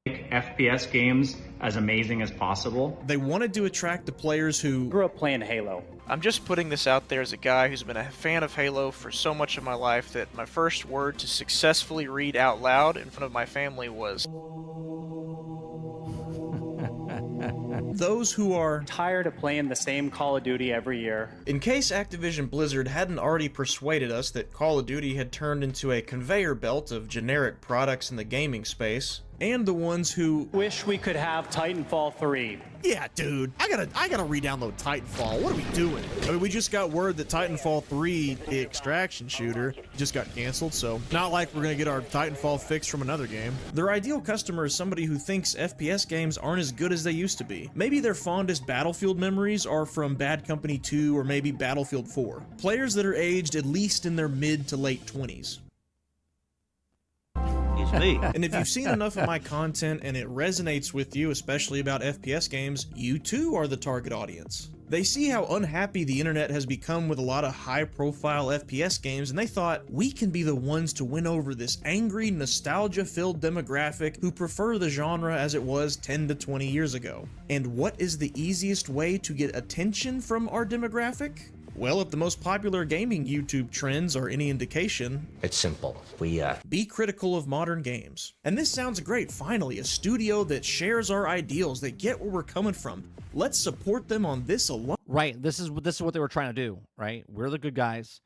FPS games as amazing as possible. They wanted to attract the players who grew up playing Halo. I'm just putting this out there as a guy who's been a fan of Halo for so much of my life that my first word to successfully read out loud in front of my family was... Those who are tired of playing the same Call of Duty every year. In case Activision Blizzard hadn't already persuaded us that Call of Duty had turned into a conveyor belt of generic products in the gaming space, and the ones who wish we could have Titanfall 3. Yeah, dude, I gotta re-download Titanfall. What are we doing? I mean, we just got word that Titanfall 3, the extraction shooter, just got canceled, so not like we're gonna get our Titanfall fix from another game. Their ideal customer is somebody who thinks FPS games aren't as good as they used to be. Maybe their fondest Battlefield memories are from Bad Company 2 or maybe Battlefield 4. Players that are aged at least in their mid to late 20s. And if you've seen enough of my content and it resonates with you, especially about FPS games, you too are the target audience. They see how unhappy the internet has become with a lot of high-profile FPS games, and they thought, we can be the ones to win over this angry, nostalgia-filled demographic who prefer the genre as it was 10 to 20 years ago. And what is the easiest way to get attention from our demographic? Well, if the most popular gaming YouTube trends are any indication, it's simple. Be critical of modern games. And this sounds great, finally, a studio that shares our ideals, that get where we're coming from. Let's support them on this alone. Right, this is what they were trying to do, right? We're the good guys.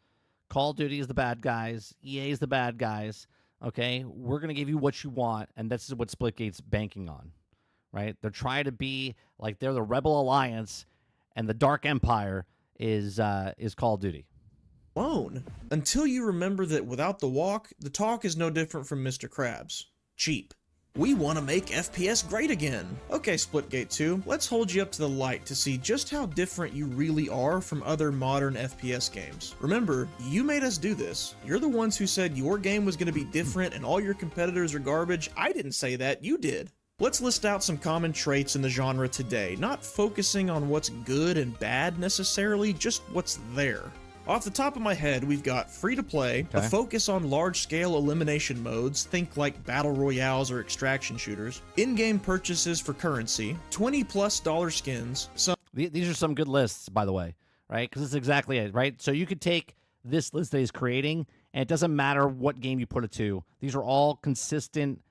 Call of Duty is the bad guys. EA is the bad guys. Okay, we're going to give you what you want, and this is what Splitgate's banking on, right? They're trying to be like they're the Rebel Alliance, and the Dark Empire is Call of Duty. Alone. Until you remember that without the walk, the talk is no different from Mr. Krabs. Cheap. We want to make FPS great again. Okay, Splitgate 2, let's hold you up to the light to see just how different you really are from other modern FPS games. Remember, you made us do this. You're the ones who said your game was going to be different and all your competitors are garbage. I didn't say that, you did. Let's list out some common traits in the genre today, not focusing on what's good and bad necessarily, just what's there. Off the top of my head, we've got free-to-play, a focus on large-scale elimination modes, think like battle royales or extraction shooters, in-game purchases for currency, $20+ skins, some... These are some good lists, by the way, right? Because it's exactly it, right? So you could take this list that he's creating, and it doesn't matter what game you put it to. These are all consistent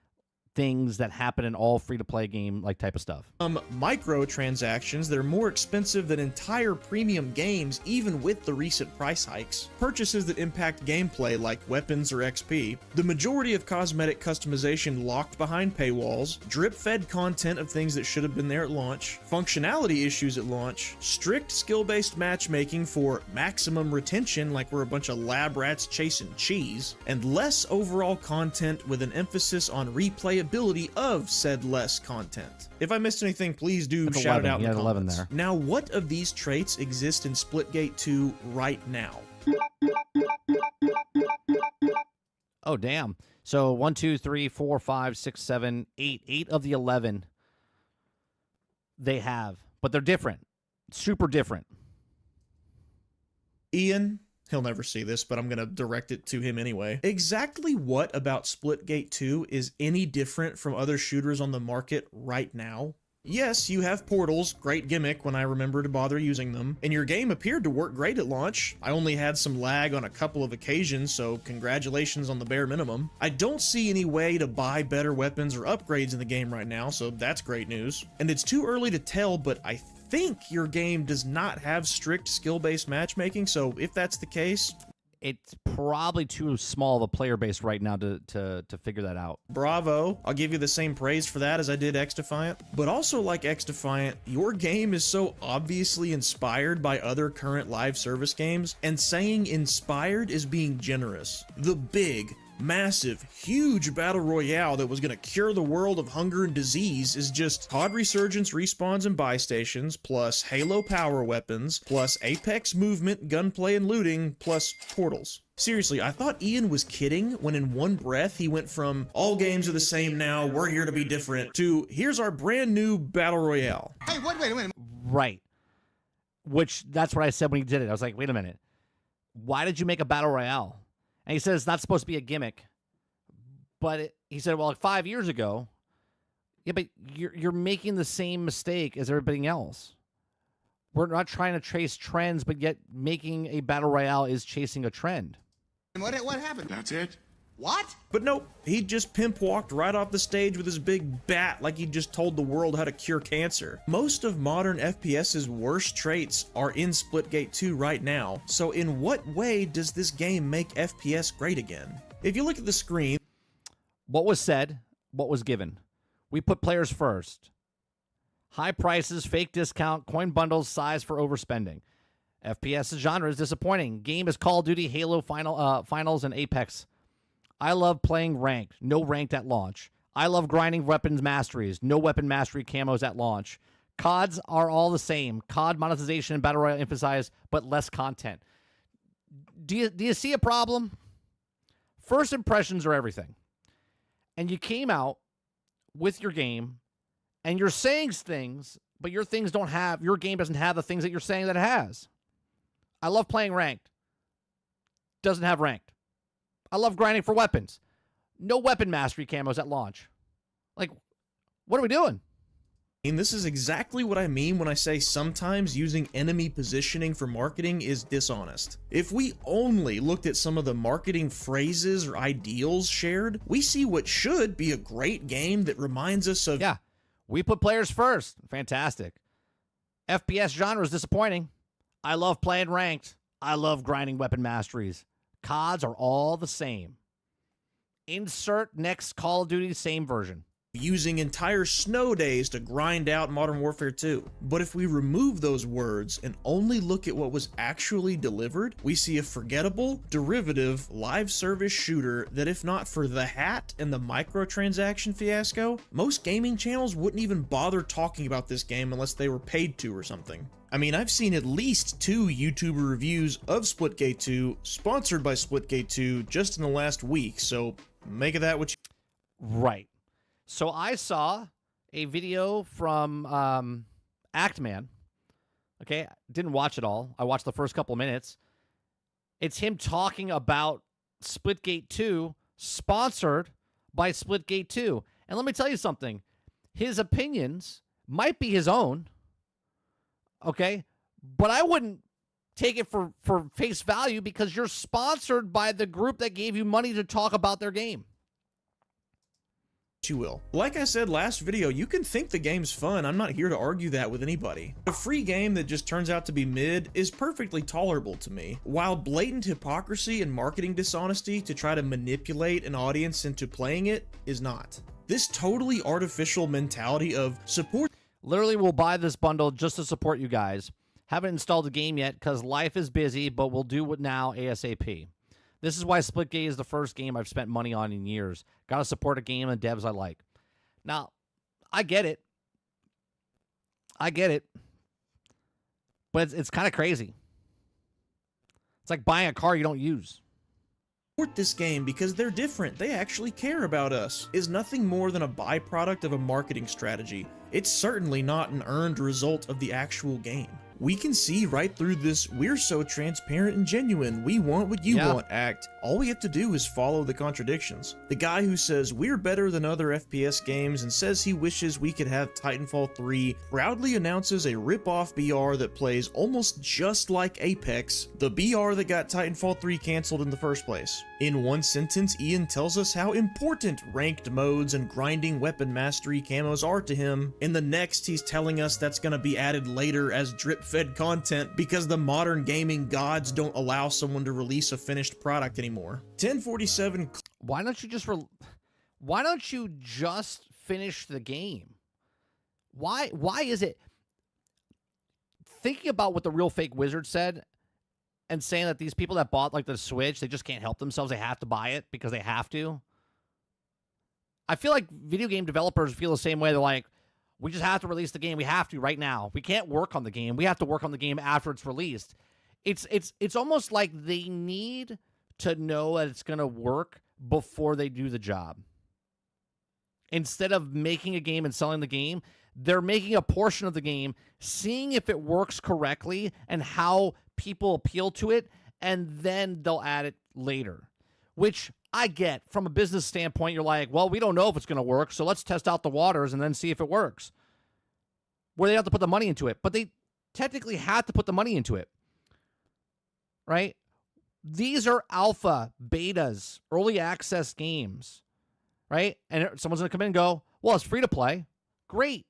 things that happen in all free-to-play game like type of stuff. Microtransactions that are more expensive than entire premium games even with the recent price hikes. Purchases that impact gameplay like weapons or XP. The majority of cosmetic customization locked behind paywalls. Drip-fed content of things that should have been there at launch. Functionality issues at launch. Strict skill-based matchmaking for maximum retention like we're a bunch of lab rats chasing cheese. And less overall content with an emphasis on replayability of said less content. If I missed anything, please do shout it out in the comments. There. Now, what of these traits exist in Splitgate 2 right now? Oh, damn. So 1, 2, 3, 4, 5, 6, 7, 8. 8 of the 11 they have, but they're different. Super different. Ian, he'll never see this, but I'm going to direct it to him anyway. Exactly what about Splitgate 2 is any different from other shooters on the market right now? Yes, you have portals, great gimmick when I remember to bother using them, and your game appeared to work great at launch. I only had some lag on a couple of occasions, so congratulations on the bare minimum. I don't see any way to buy better weapons or upgrades in the game right now, so that's great news. And it's too early to tell, but I think your game does not have strict skill-based matchmaking, so if that's the case, it's probably too small of a player base right now to figure that out. Bravo. I'll give you the same praise for that as I did X-Defiant. But also like X-Defiant, your game is so obviously inspired by other current live service games, and saying inspired is being generous. The big, massive, huge battle royale that was going to cure the world of hunger and disease is just COD Resurgence respawns and buy stations, plus Halo power weapons, plus Apex movement, gunplay, and looting, plus portals. Seriously, I thought Ian was kidding when in one breath he went from all games are the same now, we're here to be different, to here's our brand new battle royale. Hey, wait. Right. Which, that's what I said when he did it. I was like, wait a minute. Why did you make a battle royale? And he says it's not supposed to be a gimmick. But he said, well, like 5 years ago, yeah, but you're making the same mistake as everybody else. We're not trying to trace trends, but yet making a battle royale is chasing a trend. What happened? That's it? What? But nope, he just pimp walked right off the stage with his big bat like he just told the world how to cure cancer. Most of modern FPS's worst traits are in Splitgate 2 right now, so in what way does this game make FPS great again? If you look at the screen... What was said, what was given. We put players first. High prices, fake discount, coin bundles, size for overspending. FPS genre is disappointing. Game is Call of Duty, Halo Finals, and Apex. I love playing ranked, no ranked at launch. I love grinding weapons masteries, no weapon mastery camos at launch. CODs are all the same. COD monetization and Battle Royale emphasize, but less content. Do you see a problem? First impressions are everything. And you came out with your game, and you're saying things, but your game doesn't have the things that you're saying that it has. I love playing ranked. Doesn't have ranked. I love grinding for weapons. No weapon mastery camos at launch. Like, what are we doing? And this is exactly what I mean when I say sometimes using enemy positioning for marketing is dishonest. If we only looked at some of the marketing phrases or ideals shared, we see what should be a great game that reminds us of... Yeah, we put players first. Fantastic. FPS genre is disappointing. I love playing ranked. I love grinding weapon masteries. CODs are all the same. Insert next Call of Duty, same version. using entire snow days to grind out Modern Warfare 2. But if we remove those words and only look at what was actually delivered, we see a forgettable, derivative, live service shooter that, if not for the hat and the microtransaction fiasco, most gaming channels wouldn't even bother talking about this game unless they were paid to or something. I mean, I've seen at least 2 YouTuber reviews of Splitgate 2 sponsored by Splitgate 2 just in the last week, so make of that what you... Right. So I saw a video from Actman. Okay, didn't watch it all. I watched the first couple minutes. It's him talking about Splitgate 2, sponsored by Splitgate 2. And let me tell you something. His opinions might be his own, okay? But I wouldn't take it for face value because you're sponsored by the group that gave you money to talk about their game. You will. Like I said last video, you can think the game's fun. I'm not here to argue that with anybody. A free game that just turns out to be mid is perfectly tolerable to me, while blatant hypocrisy and marketing dishonesty to try to manipulate an audience into playing it is not. This totally artificial mentality of support. Literally, we'll buy this bundle just to support you guys. Haven't installed the game yet because life is busy, but we'll do it now ASAP. This is why Splitgate is the first game I've spent money on in years. Got to support a game and devs I like. Now, I get it. I get it. But it's kind of crazy. It's like buying a car you don't use. Support this game because they're different. They actually care about us. Is nothing more than a byproduct of a marketing strategy. It's certainly not an earned result of the actual game. We can see right through this "we're so transparent and genuine, we want what you want" act. All we have to do is follow the contradictions. The guy who says we're better than other FPS games and says he wishes we could have Titanfall 3 proudly announces a rip-off BR that plays almost just like Apex, the BR that got Titanfall 3 canceled in the first place. In one sentence, Ian tells us how important ranked modes and grinding weapon mastery camos are to him. In the next, he's telling us that's going to be added later as drip-fed content because the modern gaming gods don't allow someone to release a finished product anymore. 1047. Why don't you just finish the game? Why is it? Thinking about what the Real Fake Wizard said and saying that these people that bought like the Switch, they just can't help themselves. They have to buy it because they have to. I feel like video game developers feel the same way. They're like, we just have to release the game. We have to right now. We can't work on the game. We have to work on the game after it's released. It's almost like they need to know that it's going to work before they do the job. Instead of making a game and selling the game, they're making a portion of the game, seeing if it works correctly and how people appeal to it, and then they'll add it later. Which I get from a business standpoint. You're like, well, we don't know if it's going to work, so let's test out the waters and then see if it works. Where they have to put the money into it. But they technically had to put the money into it. Right? These are alpha, betas, early access games, right? And someone's going to come in and go, well, it's free to play. Great.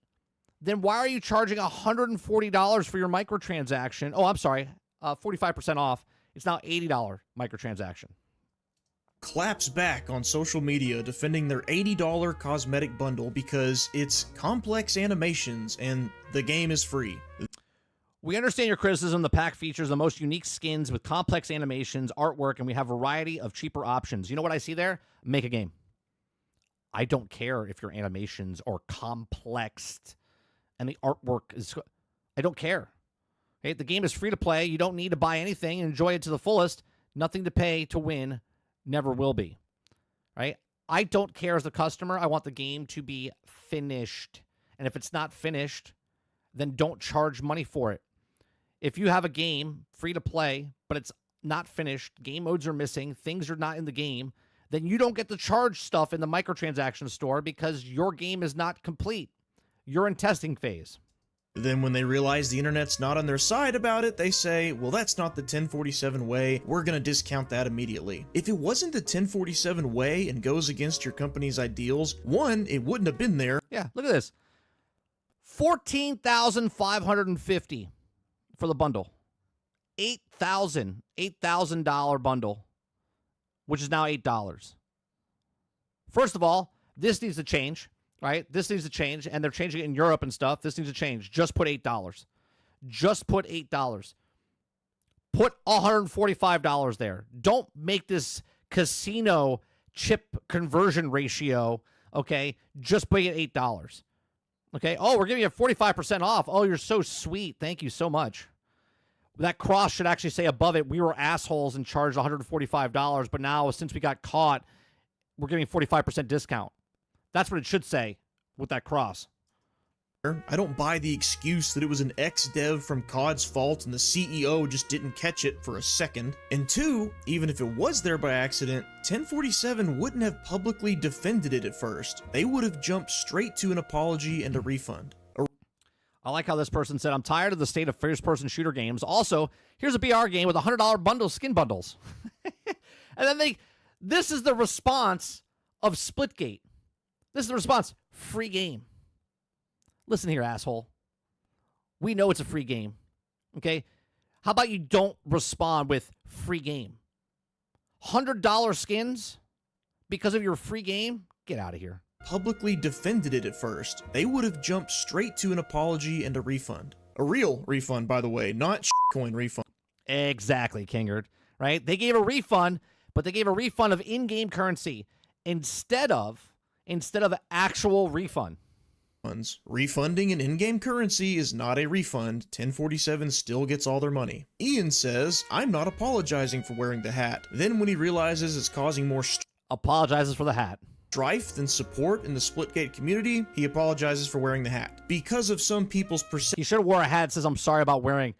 Then why are you charging $140 for your microtransaction? Oh, I'm sorry, 45% off. It's now $80 microtransaction. Claps back on social media defending their $80 cosmetic bundle because it's complex animations and the game is free. We understand your criticism. The pack features the most unique skins with complex animations, artwork, and we have a variety of cheaper options. You know what I see there? Make a game. I don't care if your animations are complex and the artwork is... I don't care. Okay? The game is free to play. You don't need to buy anything and enjoy it to the fullest. Nothing to pay to win. Never will be. Right? I don't care as the customer. I want the game to be finished. And if it's not finished, then don't charge money for it. If you have a game free to play, but it's not finished, game modes are missing, things are not in the game, then you don't get to charge stuff in the microtransaction store because your game is not complete. You're in testing phase. Then when they realize the internet's not on their side about it, they say, well, that's not the 1047 way, we're gonna discount that immediately. If it wasn't the 1047 way and goes against your company's ideals, one, it wouldn't have been there. Yeah, look at this. $14,550 for the bundle. $8,000 bundle, which is now $8. First of all, this needs to change. right? This needs to change, and they're changing it in Europe and stuff. This needs to change. Just put $8. Just put $8. Put $145 there. Don't make this casino chip conversion ratio, okay? Just put it $8. Okay? Oh, we're giving you 45% off. Oh, you're so sweet. Thank you so much. That cross should actually say above it, we were assholes and charged $145, but now since we got caught, we're giving 45% discount. That's what it should say with that cross. I don't buy the excuse that it was an ex-dev from COD's fault and the CEO just didn't catch it for a second. And two, even if it was there by accident, 1047 wouldn't have publicly defended it at first. They would have jumped straight to an apology and a refund. I like how this person said, I'm tired of the state of first-person shooter games. Also, here's a BR game with $100 bundle skin bundles. And then this is the response of Splitgate. This is the response, free game. Listen here, asshole. We know it's a free game, okay? How about you don't respond with free game? $100 skins because of your free game? Get out of here. Publicly defended it at first. They would have jumped straight to an apology and a refund. A real refund, by the way, not shitcoin refund. Exactly, Kingard, right? They gave a refund, but they gave a refund of in-game currency instead of actual refund. Refunding an in-game currency is not a refund. 1047 still gets all their money. Ian says, I'm not apologizing for wearing the hat. Then when he realizes it's causing more Apologizes for the hat. strife than support in the Splitgate community, he apologizes for wearing the hat. Because of some people's perception. He should have wore a hat that says, I'm sorry about wearing.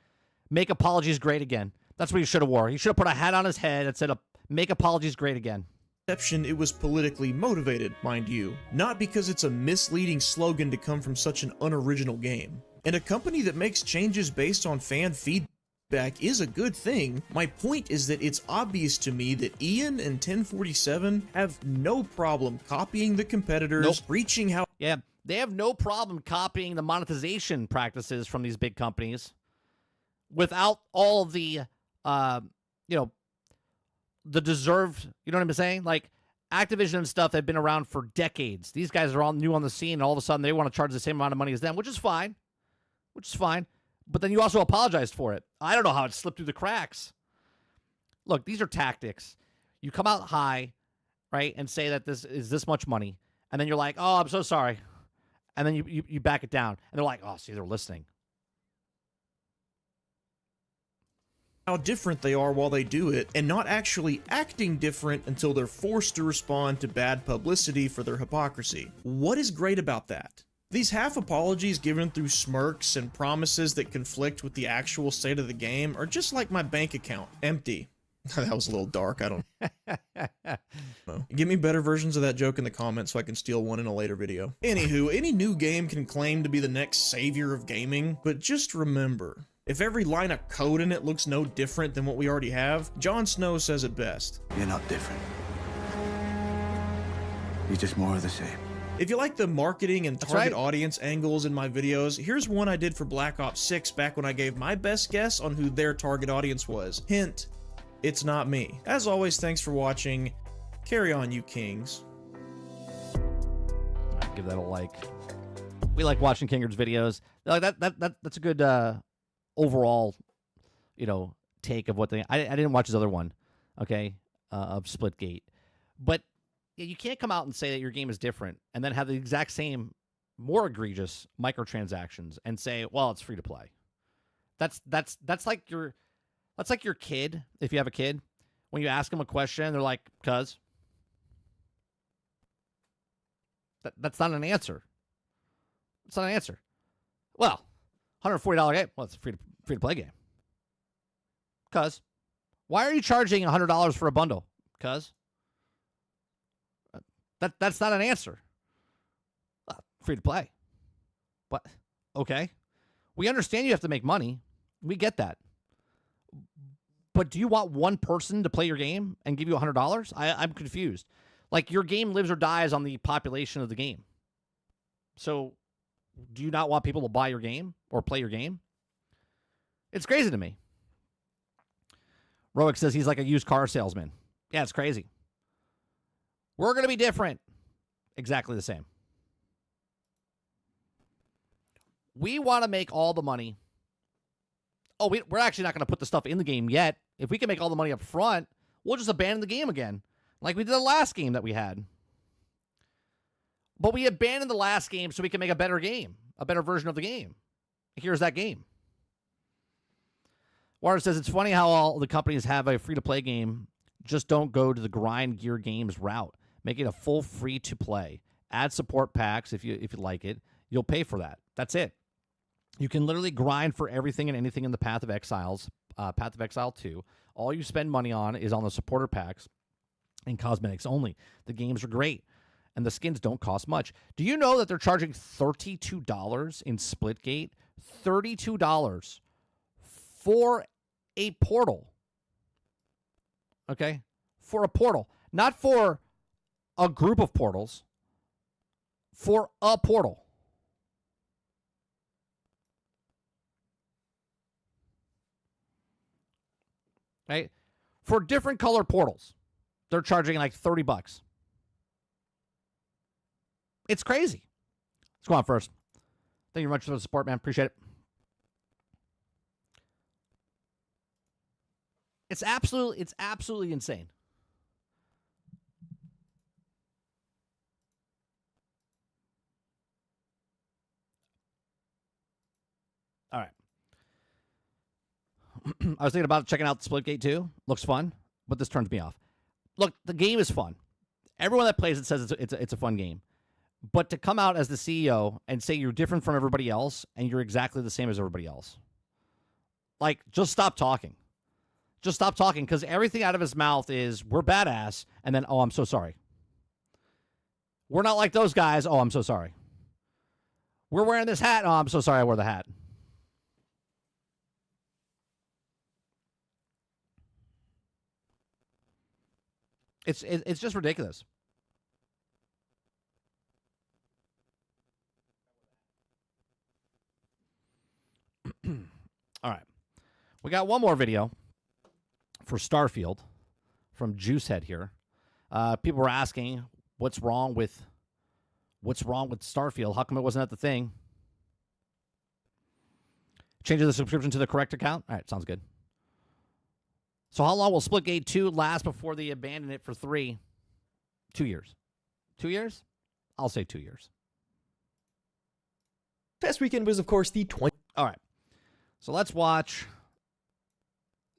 Make apologies great again. That's what he should have wore. He should have put a hat on his head that said, make apologies great again. It was politically motivated, mind you, not because it's a misleading slogan to come from such an unoriginal game. And a company that makes changes based on fan feedback is a good thing. My point is that it's obvious to me that Ian and 1047 have no problem copying the competitors, reaching how— Yeah, they have no problem copying the monetization practices from these big companies without all the, the deserved, you know what I'm saying? Like, Activision and stuff have been around for decades. These guys are all new on the scene, and all of a sudden they want to charge the same amount of money as them, which is fine. But then you also apologized for it. I don't know how it slipped through the cracks. Look, these are tactics. You come out high, right, and say that this is this much money, and then you're like, oh, I'm so sorry. And then you back it down, and they're like, oh, see, they're listening. how different they are while they do it, and not actually acting different until they're forced to respond to bad publicity for their hypocrisy. What is great about that? These half apologies given through smirks and promises that conflict with the actual state of the game are just like my bank account, empty. That was a little dark, I don't know. Give me better versions of that joke in the comments so I can steal one in a later video. Anywho, any new game can claim to be the next savior of gaming, but just remember, if every line of code in it looks no different than what we already have, Jon Snow says it best. You're not different. You're just more of the same. If you like the marketing and target audience angles in my videos, here's one I did for Black Ops 6 back when I gave my best guess on who their target audience was. Hint, it's not me. As always, thanks for watching. Carry on, you kings. I'll give that a like. We like watching Kingard's videos. Like that's a good overall, take of what they. I didn't watch his other one, okay, of Splitgate, but you can't come out and say that your game is different and then have the exact same, more egregious microtransactions and say, well, it's free to play. That's like your kid, if you have a kid, when you ask them a question, they're like, cuz. That's not an answer. It's not an answer. Well, $140 game. Well, it's a free to play game. Cuz. Why are you charging $100 for a bundle? Cuz. That's not an answer. Free to play. But okay. We understand you have to make money. We get that. But do you want one person to play your game and give you $100? I'm confused. Like, your game lives or dies on the population of the game. So do you not want people to buy your game or play your game? It's crazy to me. Roic says he's like a used car salesman. Yeah, it's crazy. We're going to be different. Exactly the same. We want to make all the money. Oh, we're actually not going to put the stuff in the game yet. If we can make all the money up front, we'll just abandon the game again, like we did the last game that we had. But we abandoned the last game so we can make a better game, a better version of the game. Here's that game. Water says, it's funny how all the companies have a free-to-play game. Just don't go to the grind gear games route. Make it a full free-to-play. Add support packs if you like it. You'll pay for that. That's it. You can literally grind for everything and anything in the Path of Exile 2. All you spend money on is on the supporter packs and cosmetics only. The games are great, and the skins don't cost much. Do you know that they're charging $32 in Splitgate? $32 for a portal. Okay? For a portal. Not for a group of portals. For a portal. Right? For different color portals, they're charging like $30. It's crazy. Let's go on first. Thank you very much for the support, man. Appreciate it. It's absolutely insane. All right. I was thinking about checking out Splitgate 2. Looks fun, but this turns me off. Look, the game is fun. Everyone that plays it says it's a fun game. But to come out as the CEO and say you're different from everybody else and you're exactly the same as everybody else. Like, just stop talking. Just stop talking, because everything out of his mouth is, we're badass, and then, oh, I'm so sorry. We're not like those guys. Oh, I'm so sorry. We're wearing this hat. Oh, I'm so sorry I wore the hat. It's just ridiculous. All right. We got one more video for Starfield from Juicehead here. People were asking what's wrong with Starfield. How come it wasn't at the thing? Changing the subscription to the correct account? All right, sounds good. So how long will Splitgate 2 last before they abandon it for 3? 2 years. 2 years? I'll say 2 years. Past weekend was, of course, the 20. All right. So let's watch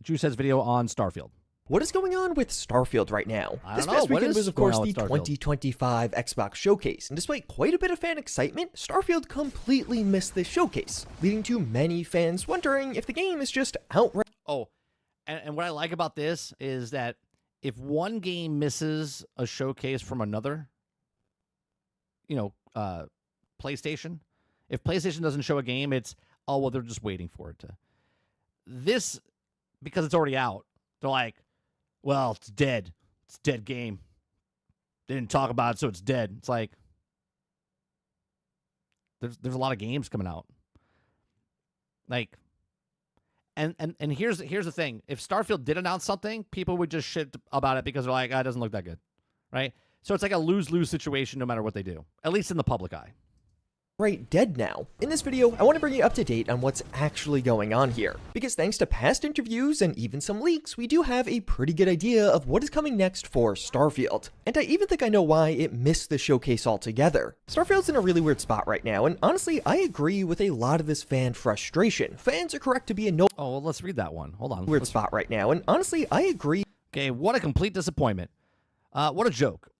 Juicehead's video on Starfield. What is going on with Starfield right now? This know. past What weekend is was, of going course, on the with Starfield? 2025 Xbox Showcase, and despite quite a bit of fan excitement, Starfield completely missed this showcase, leading to many fans wondering if the game is just outright. Oh, and what I like about this is that if one game misses a showcase from another, PlayStation, if PlayStation doesn't show a game, it's, oh, well, they're just waiting for it to. This, because it's already out, they're like, well, it's dead. It's a dead game. They didn't talk about it, so it's dead. It's like, there's a lot of games coming out. Like, and here's the thing. If Starfield did announce something, people would just shit about it because they're like, it doesn't look that good, right? So it's like a lose-lose situation no matter what they do, at least in the public eye. Dead now. In this video, I want to bring you up to date on what's actually going on here, because thanks to past interviews and even some leaks, we do have a pretty good idea of what is coming next for Starfield. And I even think I know why it missed the showcase altogether. Starfield's in a really weird spot right now, and honestly, I agree with a lot of this fan frustration. Fans are correct to be in no well, let's read that one. Hold on. weird spot right now, and honestly, I agree. Okay, what a complete disappointment. What a joke.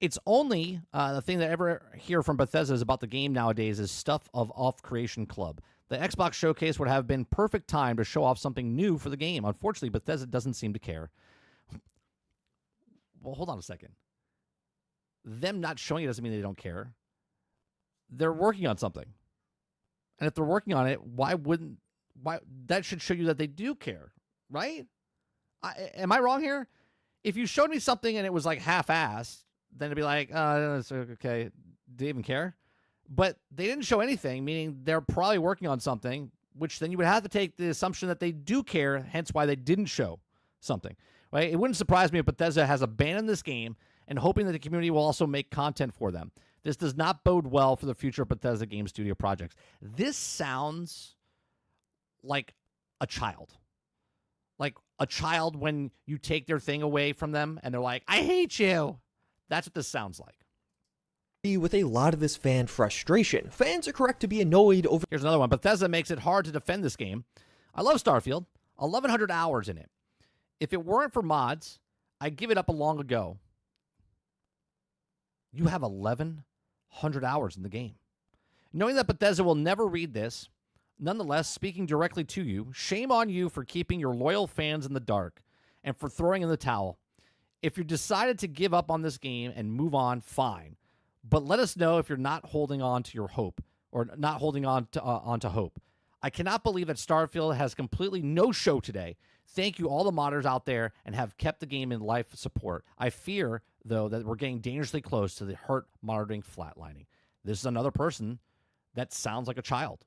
It's only the thing that I ever hear from Bethesda is about the game nowadays is stuff of Off Creation Club. The Xbox showcase would have been perfect time to show off something new for the game. Unfortunately, Bethesda doesn't seem to care. Well, hold on a second. Them not showing it doesn't mean they don't care. They're working on something. And if they're working on it, why that should show you that they do care, right? Am I wrong here? If you showed me something and it was like half-assed, then it'd be like, it's okay. Do they even care? But they didn't show anything, meaning they're probably working on something, which then you would have to take the assumption that they do care, hence why they didn't show something. Right? It wouldn't surprise me if Bethesda has abandoned this game and hoping that the community will also make content for them. This does not bode well for the future of Bethesda Game Studio projects. This sounds like a child. Like a child when you take their thing away from them and they're like, I hate you. That's what this sounds like. With a lot of this fan frustration, fans are correct to be annoyed over. Here's another one. Bethesda makes it hard to defend this game. I love Starfield. 1,100 hours in it. If it weren't for mods, I'd give it up long ago. You have 1,100 hours in the game. Knowing that Bethesda will never read this, nonetheless, speaking directly to you, shame on you for keeping your loyal fans in the dark and for throwing in the towel. If you decided to give up on this game and move on, fine. But let us know if you're not holding on to your hope or not holding on to onto hope. I cannot believe that Starfield has completely no show today. Thank you, all the modders out there, and have kept the game in life support. I fear, though, that we're getting dangerously close to the hurt monitoring flatlining. This is another person that sounds like a child,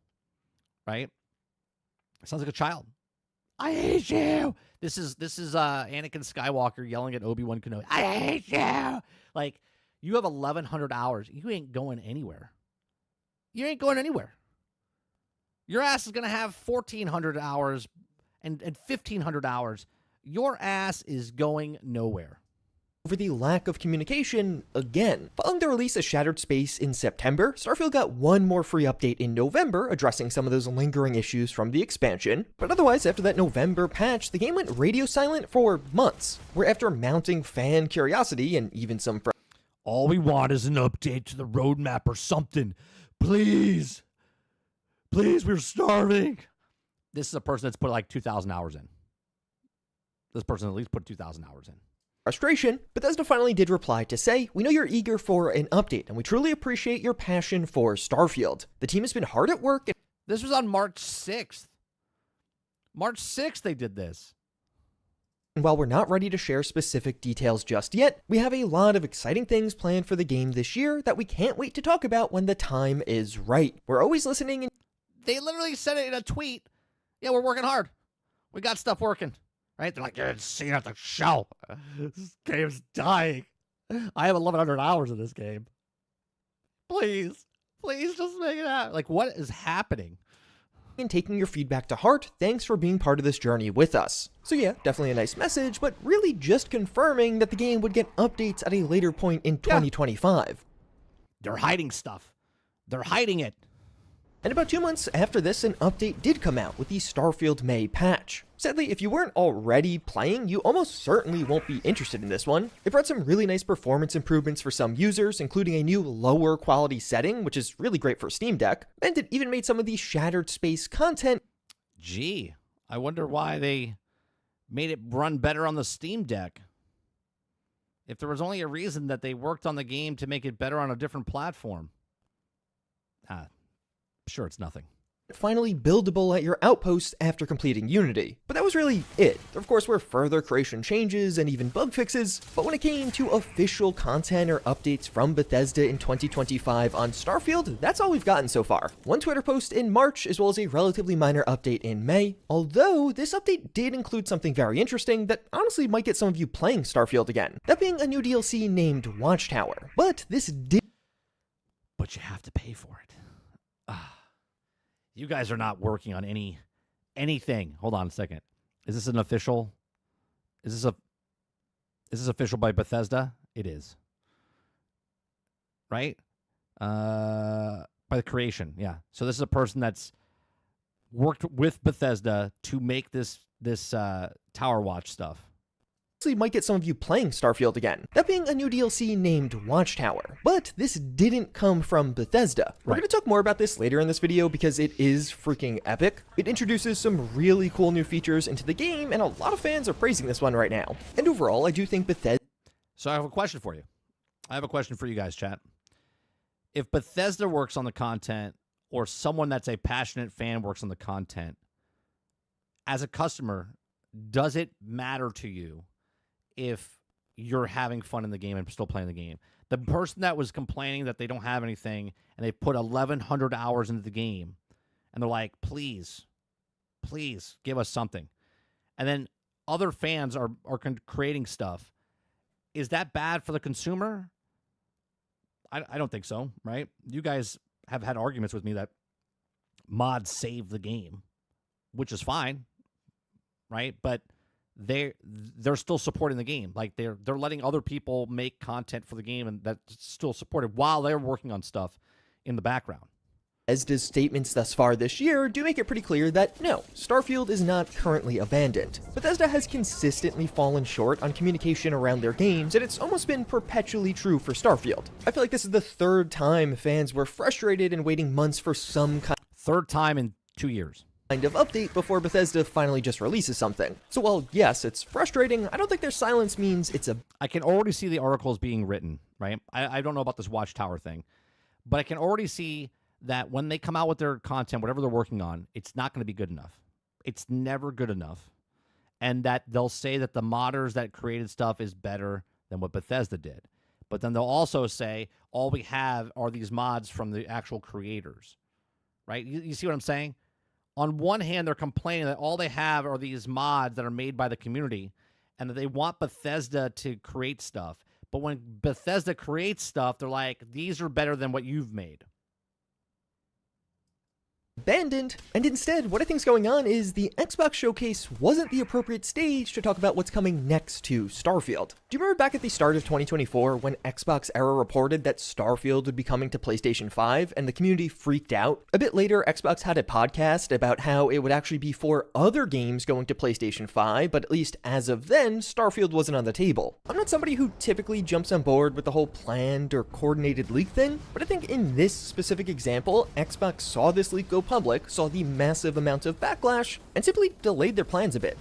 right? It sounds like a child. I hate you. This is Anakin Skywalker yelling at Obi-Wan Kenobi. I hate you. Like, you have 1,100 hours. You ain't going anywhere. You ain't going anywhere. Your ass is going to have 1,400 hours and 1,500 hours. Your ass is going nowhere. Over the lack of communication again. Following the release of Shattered Space in September, Starfield got one more free update in November, addressing some of those lingering issues from the expansion. But otherwise, after that November patch, the game went radio silent for months, where after mounting fan curiosity and even some all we want is an update to the roadmap or something. Please. Please, we're starving. This is a person that's put like 2,000 hours in. This person at least put 2,000 hours in. Frustration, Bethesda finally did reply to say, we know you're eager for an update, and we truly appreciate your passion for Starfield. The team has been hard at work. This was on March 6th. March 6th they did this. And while we're not ready to share specific details just yet, we have a lot of exciting things planned for the game this year that we can't wait to talk about when the time is right. We're always listening. They literally said it in a tweet. Yeah, we're working hard. We got stuff working. Right? They're like, you're seeing at the show. This game's dying. I have 1,100 hours in this game. Please. Please just make it happen. Like, what is happening? And taking your feedback to heart, thanks for being part of this journey with us. So yeah, definitely a nice message, but really just confirming that the game would get updates at a later point in 2025. They're hiding stuff. They're hiding it. And about 2 months after this, an update did come out with the Starfield May patch. Sadly, if you weren't already playing, you almost certainly won't be interested in this one. It brought some really nice performance improvements for some users, including a new lower quality setting, which is really great for Steam Deck, and it even made some of the Shattered Space content. Gee, I wonder why they made it run better on the Steam Deck. If there was only a reason that they worked on the game to make it better on a different platform. Sure, it's nothing. Finally buildable at your outposts after completing Unity. But that was really it. There of course were further creation changes and even bug fixes, but when it came to official content or updates from Bethesda in 2025 on Starfield, that's all we've gotten so far. One Twitter post in March, as well as a relatively minor update in May, although this update did include something very interesting that honestly might get some of you playing Starfield again. That being a new DLC named Watchtower. But this did... But you have to pay for it. You guys are not working on anything. Hold on a second. Is this an official? Is this official by Bethesda? It is. Right? By the creation, yeah. So this is a person that's worked with Bethesda to make this Tower Watch stuff. Might get some of you playing Starfield again. That being a new DLC named Watchtower. But this didn't come from Bethesda. We're going to talk more about this later in this video because it is freaking epic. It introduces some really cool new features into the game, and a lot of fans are praising this one right now. And overall, I do think Bethesda... So I have a question for you. I have a question for you guys, chat. If Bethesda works on the content, or someone that's a passionate fan works on the content, as a customer, does it matter to you if you're having fun in the game and still playing the game? The person that was complaining that they don't have anything and they put 1,100 hours into the game and they're like, please give us something. And then other fans are creating stuff. Is that bad for the consumer? I don't think so, right? You guys have had arguments with me that mods save the game, which is fine, right? But they're still supporting the game. Like they're letting other people make content for the game, and that's still supported while they're working on stuff in the background. Bethesda's statements thus far this year do make it pretty clear that no, Starfield is not currently abandoned. Bethesda has consistently fallen short on communication around their games, and it's almost been perpetually true for Starfield. I feel like this is the third time fans were frustrated and waiting months for some Third time in 2 years. Kind of update before Bethesda finally just releases something. So while yes, it's frustrating, I don't think their silence means it's a... I can already see the articles being written, right? I don't know about this Watchtower thing, but I can already see that when they come out with their content, whatever they're working on, it's not going to be good enough. It's never good enough. And that they'll say that the modders that created stuff is better than what Bethesda did. But then they'll also say, all we have are these mods from the actual creators, right? You see what I'm saying? On one hand, they're complaining that all they have are these mods that are made by the community and that they want Bethesda to create stuff. But when Bethesda creates stuff, they're like, these are better than what you've made. Abandoned, and instead what I think's going on is the Xbox showcase wasn't the appropriate stage to talk about what's coming next to Starfield. Do you remember back at the start of 2024 when Xbox Era reported that Starfield would be coming to PlayStation 5 and the community freaked out? A bit later, Xbox had a podcast about how it would actually be for other games going to PlayStation 5, but at least as of then, Starfield wasn't on the table. I'm not somebody who typically jumps on board with the whole planned or coordinated leak thing, but I think in this specific example, Xbox saw this leak go public, saw the massive amount of backlash, and simply delayed their plans a bit.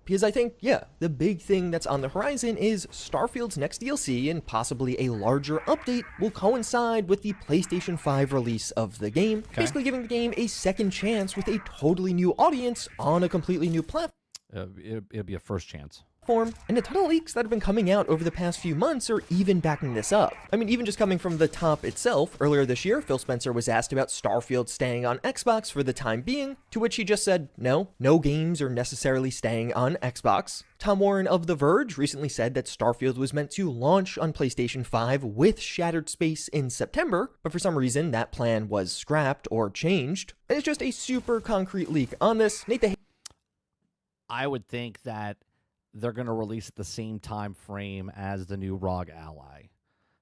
Because I think, yeah, the big thing that's on the horizon is Starfield's next DLC and possibly a larger update will coincide with the PlayStation 5 release of the game, basically giving the game a second chance with a totally new audience on a completely new platform. It'll be a first chance. And a ton of leaks that have been coming out over the past few months are even backing this up. I mean, even just coming from the top itself, earlier this year, Phil Spencer was asked about Starfield staying on Xbox for the time being, to which he just said, no games are necessarily staying on Xbox. Tom Warren of The Verge recently said that Starfield was meant to launch on PlayStation 5 with Shattered Space in September, but for some reason that plan was scrapped or changed. And it's just a super concrete leak on this. Nate the I would think that they're going to release at the same time frame as the new ROG Ally.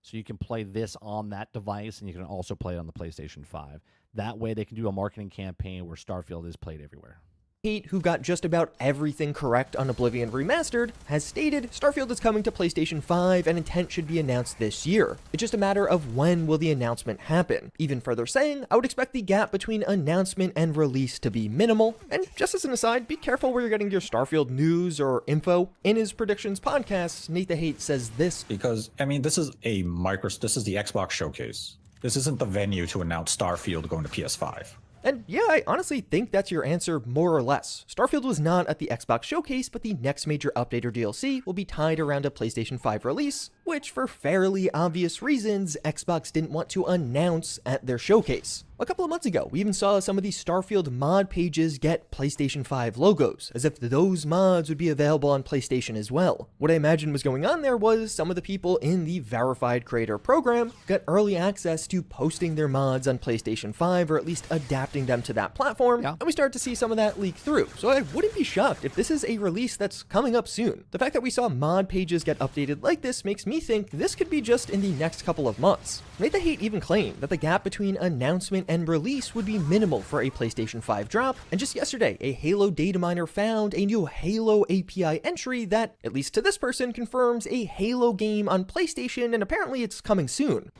So you can play this on that device, and you can also play it on the PlayStation 5. That way they can do a marketing campaign where Starfield is played everywhere. Kate, who got just about everything correct on Oblivion Remastered, has stated Starfield is coming to PlayStation 5 and intent should be announced this year. It's just a matter of when will the announcement happen. Even further saying, I would expect the gap between announcement and release to be minimal. And just as an aside, be careful where you're getting your Starfield news or info. In his predictions podcast, Nate the Hate says this. Because, I mean, this is the Xbox showcase. This isn't the venue to announce Starfield going to PS5. And yeah, I honestly think that's your answer more or less. Starfield was not at the Xbox showcase, but the next major update or DLC will be tied around a PlayStation 5 release, which for fairly obvious reasons, Xbox didn't want to announce at their showcase. A couple of months ago, we even saw some of these Starfield mod pages get PlayStation 5 logos, as if those mods would be available on PlayStation as well. What I imagine was going on there was some of the people in the Verified Creator program got early access to posting their mods on PlayStation 5, or at least adapting them to that platform, and we started to see some of that leak through. So I wouldn't be shocked if this is a release that's coming up soon. The fact that we saw mod pages get updated like this makes me think this could be just in the next couple of months. Nate the Hate even claimed that the gap between announcement and release would be minimal for a PlayStation 5 drop, and just yesterday, a Halo data miner found a new Halo API entry that, at least to this person, confirms a Halo game on PlayStation, and apparently it's coming soon.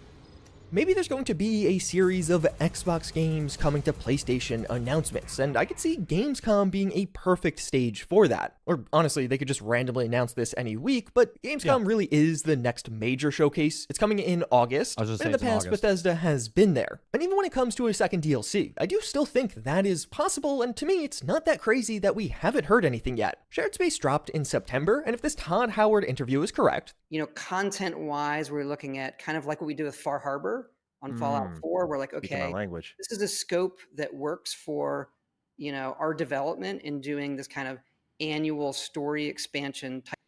Maybe there's going to be a series of Xbox games coming to PlayStation announcements, and I could see Gamescom being a perfect stage for that. Or honestly, they could just randomly announce this any week, but Gamescom really is the next major showcase. It's coming in August, but in the past, Bethesda has been there. And even when it comes to a second DLC, I do still think that is possible, and to me, it's not that crazy that we haven't heard anything yet. Shared Space dropped in September, and if this Todd Howard interview is correct, you know, content-wise, we're looking at kind of like what we do with Far Harbor on Fallout 4. We're like, okay, this is a scope that works for, you know, our development in doing this kind of annual story expansion type.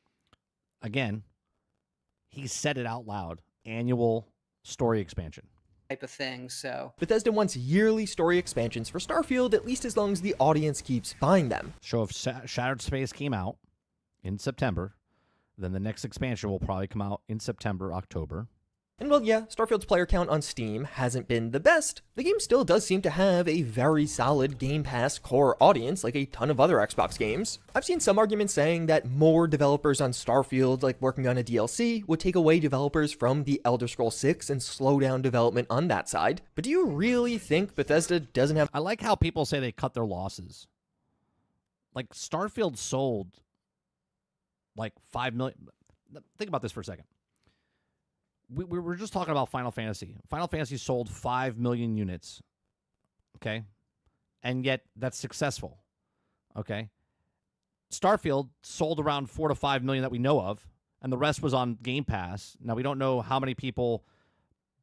Again, he said it out loud. Annual story expansion type of thing. So Bethesda wants yearly story expansions for Starfield, at least as long as the audience keeps buying them. So if Shattered Space came out in September, then the next expansion will probably come out in September, October. And well, yeah, Starfield's player count on Steam hasn't been the best. The game still does seem to have a very solid Game Pass core audience, like a ton of other Xbox games. I've seen some arguments saying that more developers on Starfield, like working on a DLC, would take away developers from the Elder Scrolls 6 and slow down development on that side. But do you really think Bethesda doesn't have... I like how people say they cut their losses. Like, Starfield sold like 5 million... Think about this for a second. We were just talking about Final Fantasy. Final Fantasy sold 5 million units, okay? And yet, that's successful, okay? Starfield sold around 4 to 5 million that we know of, and the rest was on Game Pass. Now, we don't know how many people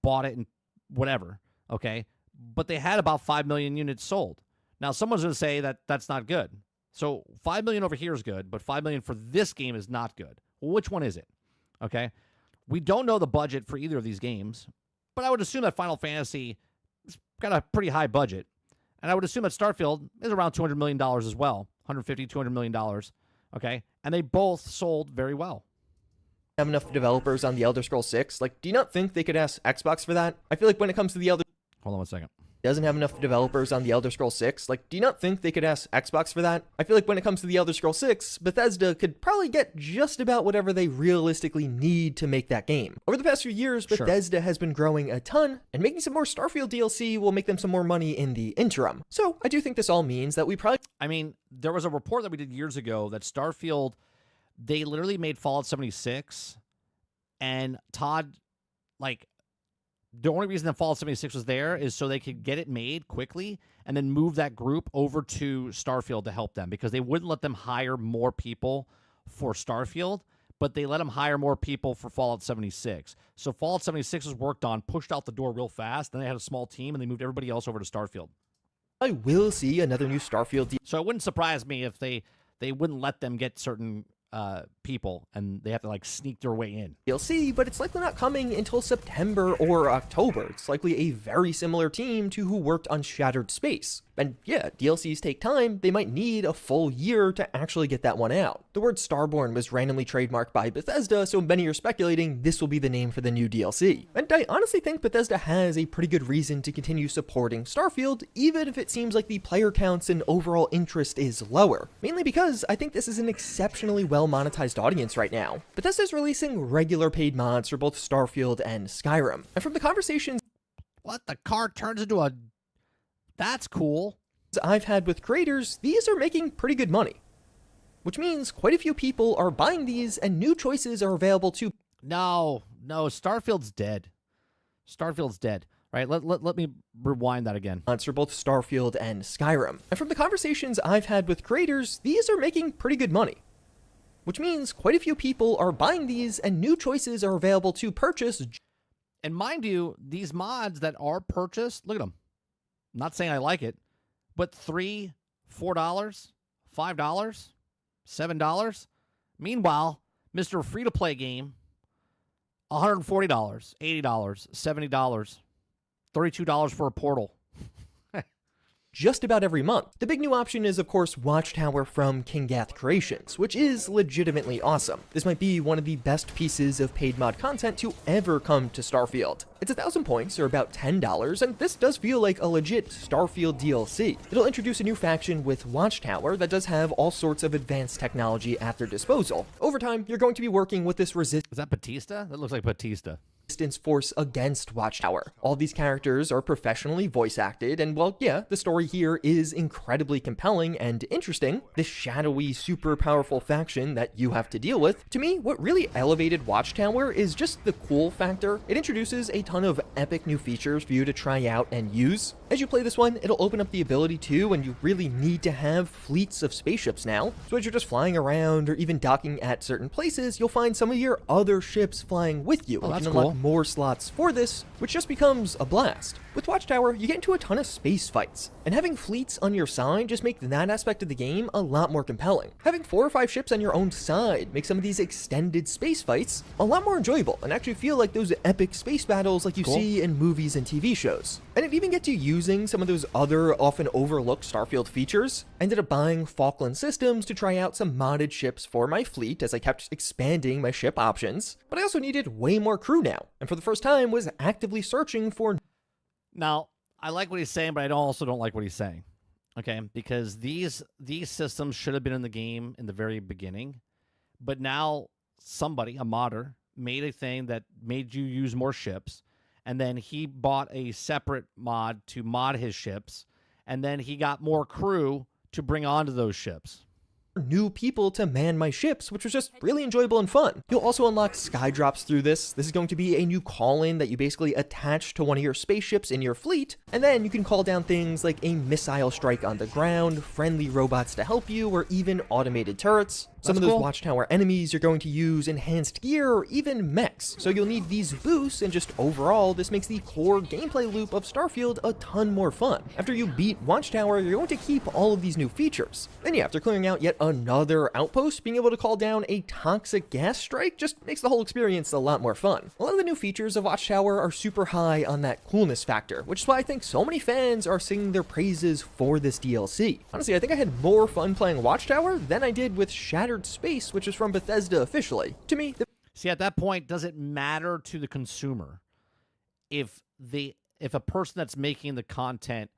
bought it and whatever, okay? But they had about 5 million units sold. Now, someone's going to say that that's not good. So 5 million over here is good, but 5 million for this game is not good. Well, which one is it, okay? We don't know the budget for either of these games, but I would assume that Final Fantasy has got a pretty high budget, and I would assume that Starfield is around $200 million as well, $150, $200 million, okay? And they both sold very well. Have enough developers on the Elder Scrolls 6? Like, do you not think they could ask Xbox for that? I feel like when it comes to the Elder... Hold on one second. Doesn't have enough developers on the Elder Scrolls 6. Like, do you not think they could ask Xbox for that? I feel like when it comes to the Elder Scrolls 6, Bethesda could probably get just about whatever they realistically need to make that game. Over the past few years, Bethesda has been growing a ton, and making some more Starfield DLC will make them some more money in the interim. So, I do think this all means that we probably... I mean, there was a report that we did years ago that Starfield, they literally made Fallout 76, and Todd, like... The only reason that Fallout 76 was there is so they could get it made quickly and then move that group over to Starfield to help them, because they wouldn't let them hire more people for Starfield, but they let them hire more people for Fallout 76. So Fallout 76 was worked on, pushed out the door real fast, then they had a small team, and they moved everybody else over to Starfield. I will see another new Starfield... So it wouldn't surprise me if they wouldn't let them get certain... people, and they have to like sneak their way in. DLC, but it's likely not coming until September or October. It's likely a very similar team to who worked on Shattered Space. And yeah, DLCs take time. They might need a full year to actually get that one out. The word Starborn was randomly trademarked by Bethesda, so many are speculating this will be the name for the new DLC. And I honestly think Bethesda has a pretty good reason to continue supporting Starfield, even if it seems like the player counts and overall interest is lower. Mainly because I think this is an exceptionally well monetized audience right now. Bethesda's releasing regular paid mods for both Starfield and Skyrim. And from the conversations... What? The car turns into a... That's cool. I've had with creators, these are making pretty good money. Which means quite a few people are buying these and new choices are available to... No, Starfield's dead. Starfield's dead. Right, let me rewind that again. For both Starfield and Skyrim. And from the conversations I've had with creators, these are making pretty good money. Which means quite a few people are buying these and new choices are available to purchase. And mind you, these mods that are purchased, look at them. I'm not saying I like it, but $3, $4, $5, $7. Meanwhile, Mr. Free-to-Play game, $140, $80, $70, $32 for a portal. Just about every month. The big new option is, of course, Watchtower from Kingath Creations, which is legitimately awesome. This might be one of the best pieces of paid mod content to ever come to Starfield. It's 1,000 points, or about $10, and this does feel like a legit Starfield DLC. It'll introduce a new faction with Watchtower that does have all sorts of advanced technology at their disposal. Over time, you're going to be working with this Is that Batista? That looks like Batista. Resistance force against Watchtower. All these characters are professionally voice acted, and well, yeah, the story here is incredibly compelling and interesting. This shadowy, super powerful faction that you have to deal with. To me, what really elevated Watchtower is just the cool factor. It introduces a ton of epic new features for you to try out and use. As you play this one, it'll open up the ability to, and you really need to have, fleets of spaceships now. So as you're just flying around or even docking at certain places, you'll find some of your other ships flying with you. Oh, that's cool. cool. More slots for this, which just becomes a blast. With Watchtower, you get into a ton of space fights, and having fleets on your side just make that aspect of the game a lot more compelling. Having 4 or 5 ships on your own side makes some of these extended space fights a lot more enjoyable and actually feel like those epic space battles like you see in movies and TV shows. And it even gets you using some of those other often overlooked Starfield features. I ended up buying Falkland Systems to try out some modded ships for my fleet as I kept expanding my ship options, but I also needed way more crew now, and for the first time was actively searching for... Now, I like what he's saying, but I also don't like what he's saying. Okay, because these systems should have been in the game in the very beginning, but now somebody, a modder, made a thing that made you use more ships, and then he bought a separate mod to mod his ships, and then he got more crew to bring onto those ships. New people to man my ships, which was just really enjoyable and fun. You'll also unlock sky drops through this. This is going to be a new call-in that you basically attach to one of your spaceships in your fleet, and then you can call down things like a missile strike on the ground, friendly robots to help you, or even automated turrets. Some of those Watchtower enemies you're going to use enhanced gear or even mechs, so you'll need these boosts, and just overall, this makes the core gameplay loop of Starfield a ton more fun. After you beat Watchtower, you're going to keep all of these new features. Then after clearing out yet another outpost, being able to call down a toxic gas strike just makes the whole experience a lot more fun. A lot of the new features of Watchtower are super high on that coolness factor, which is why I think so many fans are singing their praises for this DLC. Honestly, I think I had more fun playing Watchtower than I did with Shattered Space, which is from Bethesda officially. To me, see, at that point, does it matter to the consumer if a person that's making the content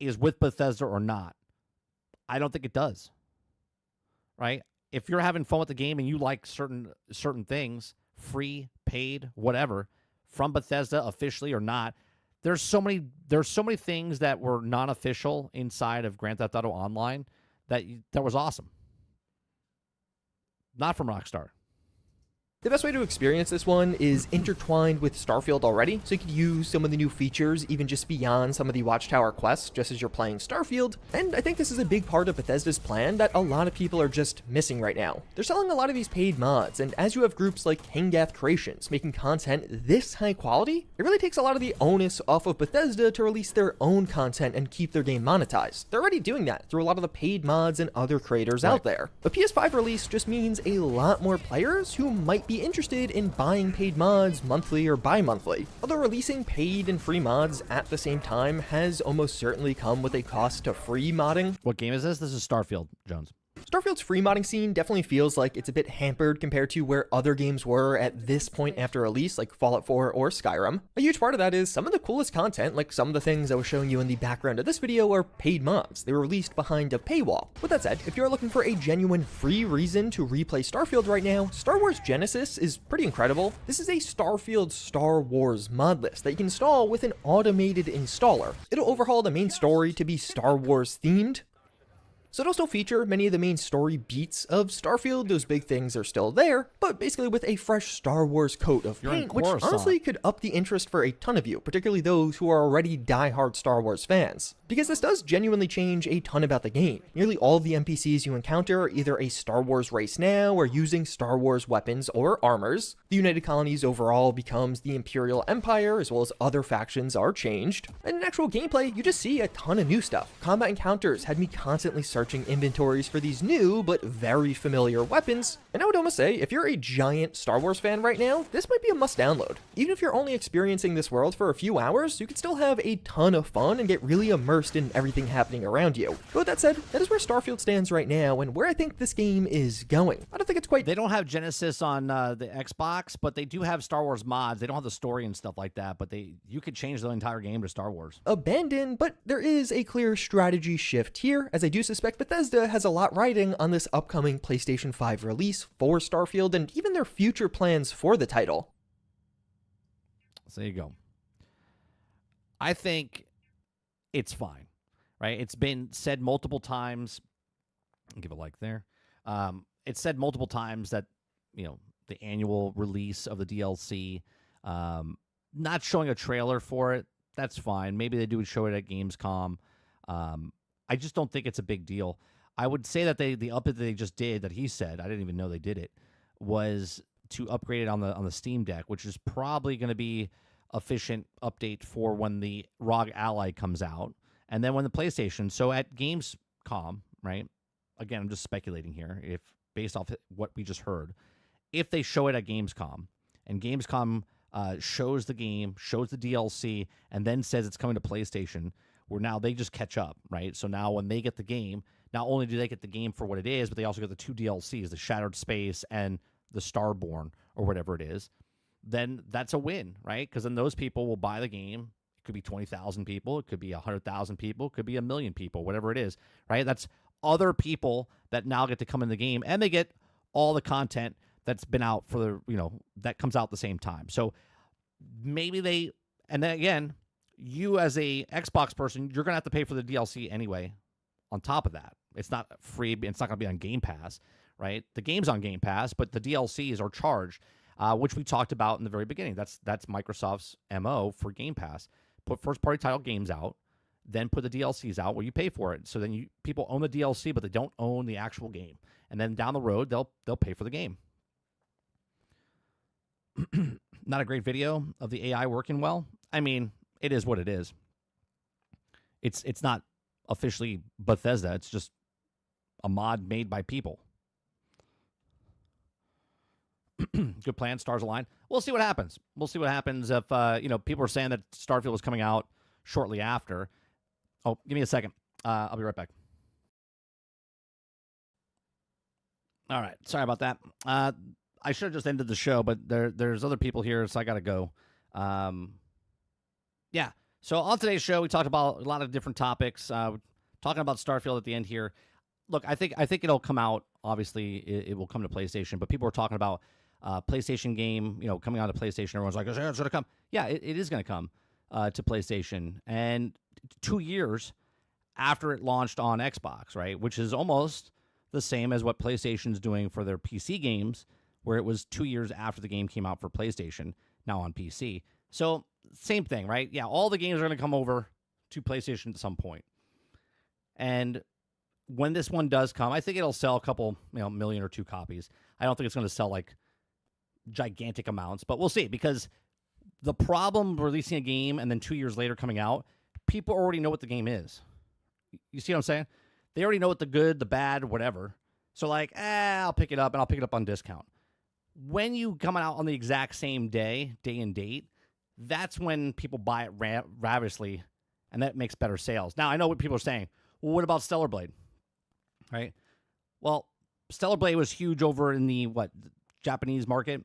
is with Bethesda or not? I don't think it does. Right? If you're having fun with the game and you like certain things, free, paid, whatever, from Bethesda officially or not, there's so many things that were non-official inside of Grand Theft Auto Online that was awesome. Not from Rockstar. The best way to experience this one is intertwined with Starfield already, so you could use some of the new features even just beyond some of the Watchtower quests just as you're playing Starfield, and I think this is a big part of Bethesda's plan that a lot of people are just missing right now. They're selling a lot of these paid mods, and as you have groups like Hingath Creations making content this high quality, it really takes a lot of the onus off of Bethesda to release their own content and keep their game monetized. They're already doing that through a lot of the paid mods and other creators out there. A PS5 release just means a lot more players who might be interested in buying paid mods monthly or bi-monthly. Although releasing paid and free mods at the same time has almost certainly come with a cost to free modding. What game is this? This is Starfield, Jones. Starfield's free modding scene definitely feels like it's a bit hampered compared to where other games were at this point after release, like Fallout 4 or Skyrim. A huge part of that is some of the coolest content, like some of the things I was showing you in the background of this video, are paid mods. They were released behind a paywall. With that said, if you're looking for a genuine free reason to replay Starfield right now, Star Wars Genesis is pretty incredible. This is a Starfield Star Wars mod list that you can install with an automated installer. It'll overhaul the main story to be Star Wars themed. So it'll still feature many of the main story beats of Starfield, those big things are still there, but basically with a fresh Star Wars coat of paint, which honestly could up the interest for a ton of you, particularly those who are already die-hard Star Wars fans. Because this does genuinely change a ton about the game. Nearly all of the NPCs you encounter are either a Star Wars race now, or using Star Wars weapons or armors. The United Colonies overall becomes the Imperial Empire, as well as other factions are changed. And in actual gameplay, you just see a ton of new stuff. Combat encounters had me constantly searching inventories for these new but very familiar weapons, and I would almost say if you're a giant Star Wars fan right now, this might be a must download. Even if you're only experiencing this world for a few hours, you can still have a ton of fun and get really immersed in everything happening around you. But with that said, that is where Starfield stands right now and where I think this game is going. I don't think it's quite... They don't have Genesis on the Xbox, but they do have Star Wars mods. They don't have the story and stuff like that, but you could change the entire game to Star Wars. Abandoned, but there is a clear strategy shift here, as I do suspect Bethesda has a lot riding on this upcoming PlayStation 5 release for Starfield and even their future plans for the title. So there you go. I think it's fine, right? It's been said multiple times. I'll give a like there. It's said multiple times that, the annual release of the DLC, not showing a trailer for it, that's fine. Maybe they do show it at Gamescom. I just don't think it's a big deal. I would say that the update that they just did, that he said, I didn't even know they did it, was to upgrade it on the Steam Deck, which is probably going to be efficient update for when the ROG Ally comes out, and then when the PlayStation. So at Gamescom, right? Again, I'm just speculating here. If based off what we just heard, if they show it at Gamescom, and Gamescom shows the game, shows the DLC, and then says it's coming to PlayStation, where now they just catch up, right? So now when they get the game, not only do they get the game for what it is, but they also get the 2 DLCs, the Shattered Space and the Starborn, or whatever it is. Then that's a win, right? Because then those people will buy the game. It could be 20,000 people. It could be 100,000 people. It could be 1 million people, whatever it is, right? That's other people that now get to come in the game, and they get all the content that's been out for the, that comes out at the same time. So maybe they, and then again, you as a Xbox person, you're going to have to pay for the DLC anyway on top of that. It's not free. It's not going to be on Game Pass, right? The game's on Game Pass, but the DLCs are charged, which we talked about in the very beginning. That's Microsoft's MO for Game Pass. Put first-party title games out, then put the DLCs out where you pay for it. So then people own the DLC, but they don't own the actual game. And then down the road, they'll pay for the game. Not a great video of the AI working well. I mean, it is what it is. It's not officially Bethesda. It's just a mod made by people. Good plan. Stars align. We'll see what happens. We'll see what happens if people are saying that Starfield was coming out shortly after. Oh, give me a second. I'll be right back. All right. Sorry about that. I should have just ended the show, but there's other people here, so I got to go. Yeah. So on today's show, we talked about a lot of different topics. Talking about Starfield at the end here. Look, I think it'll come out. Obviously, it will come to PlayStation, but people are talking about PlayStation game, coming out to PlayStation. Everyone's like, "It's going to come." Yeah, it is going to come to PlayStation, and 2 years after it launched on Xbox, right? Which is almost the same as what PlayStation's doing for their PC games, where it was 2 years after the game came out for PlayStation, now on PC. So same thing, right? Yeah, all the games are going to come over to PlayStation at some point. And when this one does come, I think it'll sell a couple, million or 2 copies. I don't think it's going to sell like gigantic amounts, but we'll see, because the problem releasing a game and then 2 years later coming out, people already know what the game is. You see what I'm saying? They already know what the good, the bad, whatever. So like, I'll pick it up, and I'll pick it up on discount. When you come out on the exact same day and date, that's when people buy it ravishly, and that makes better sales. Now, I know what people are saying. Well, what about Stellar Blade? Right? Well, Stellar Blade was huge over in the, Japanese market.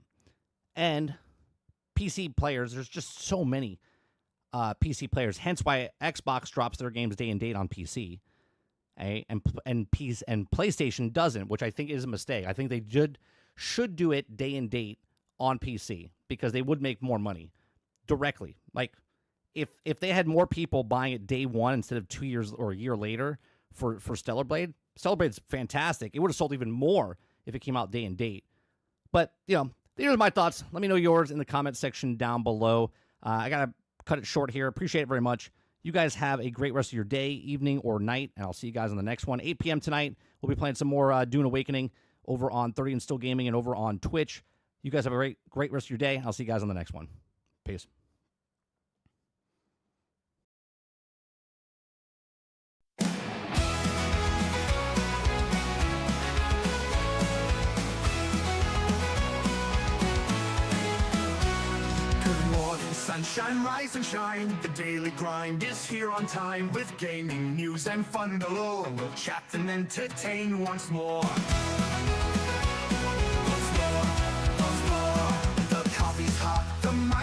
And PC players, there's just so many PC players. Hence why Xbox drops their games day and date on PC. And PlayStation doesn't, which I think is a mistake. I think they should do it day and date on PC, because they would make more money directly. Like, if they had more people buying it day one instead of 2 years or a year later for Stellar Blade, Stellar Blade's fantastic. It would have sold even more if it came out day and date. But, these are my thoughts. Let me know yours in the comment section down below. I got to cut it short here. Appreciate it very much. You guys have a great rest of your day, evening, or night, and I'll see you guys on the next one. 8 p.m. tonight, we'll be playing some more Dune Awakening over on 30 and Still Gaming and over on Twitch. You guys have a great rest of your day. I'll see you guys on the next one. Peace. Sunshine, rise and shine. The daily grind is here on time, with gaming news and fun galore. We'll chat and entertain once more.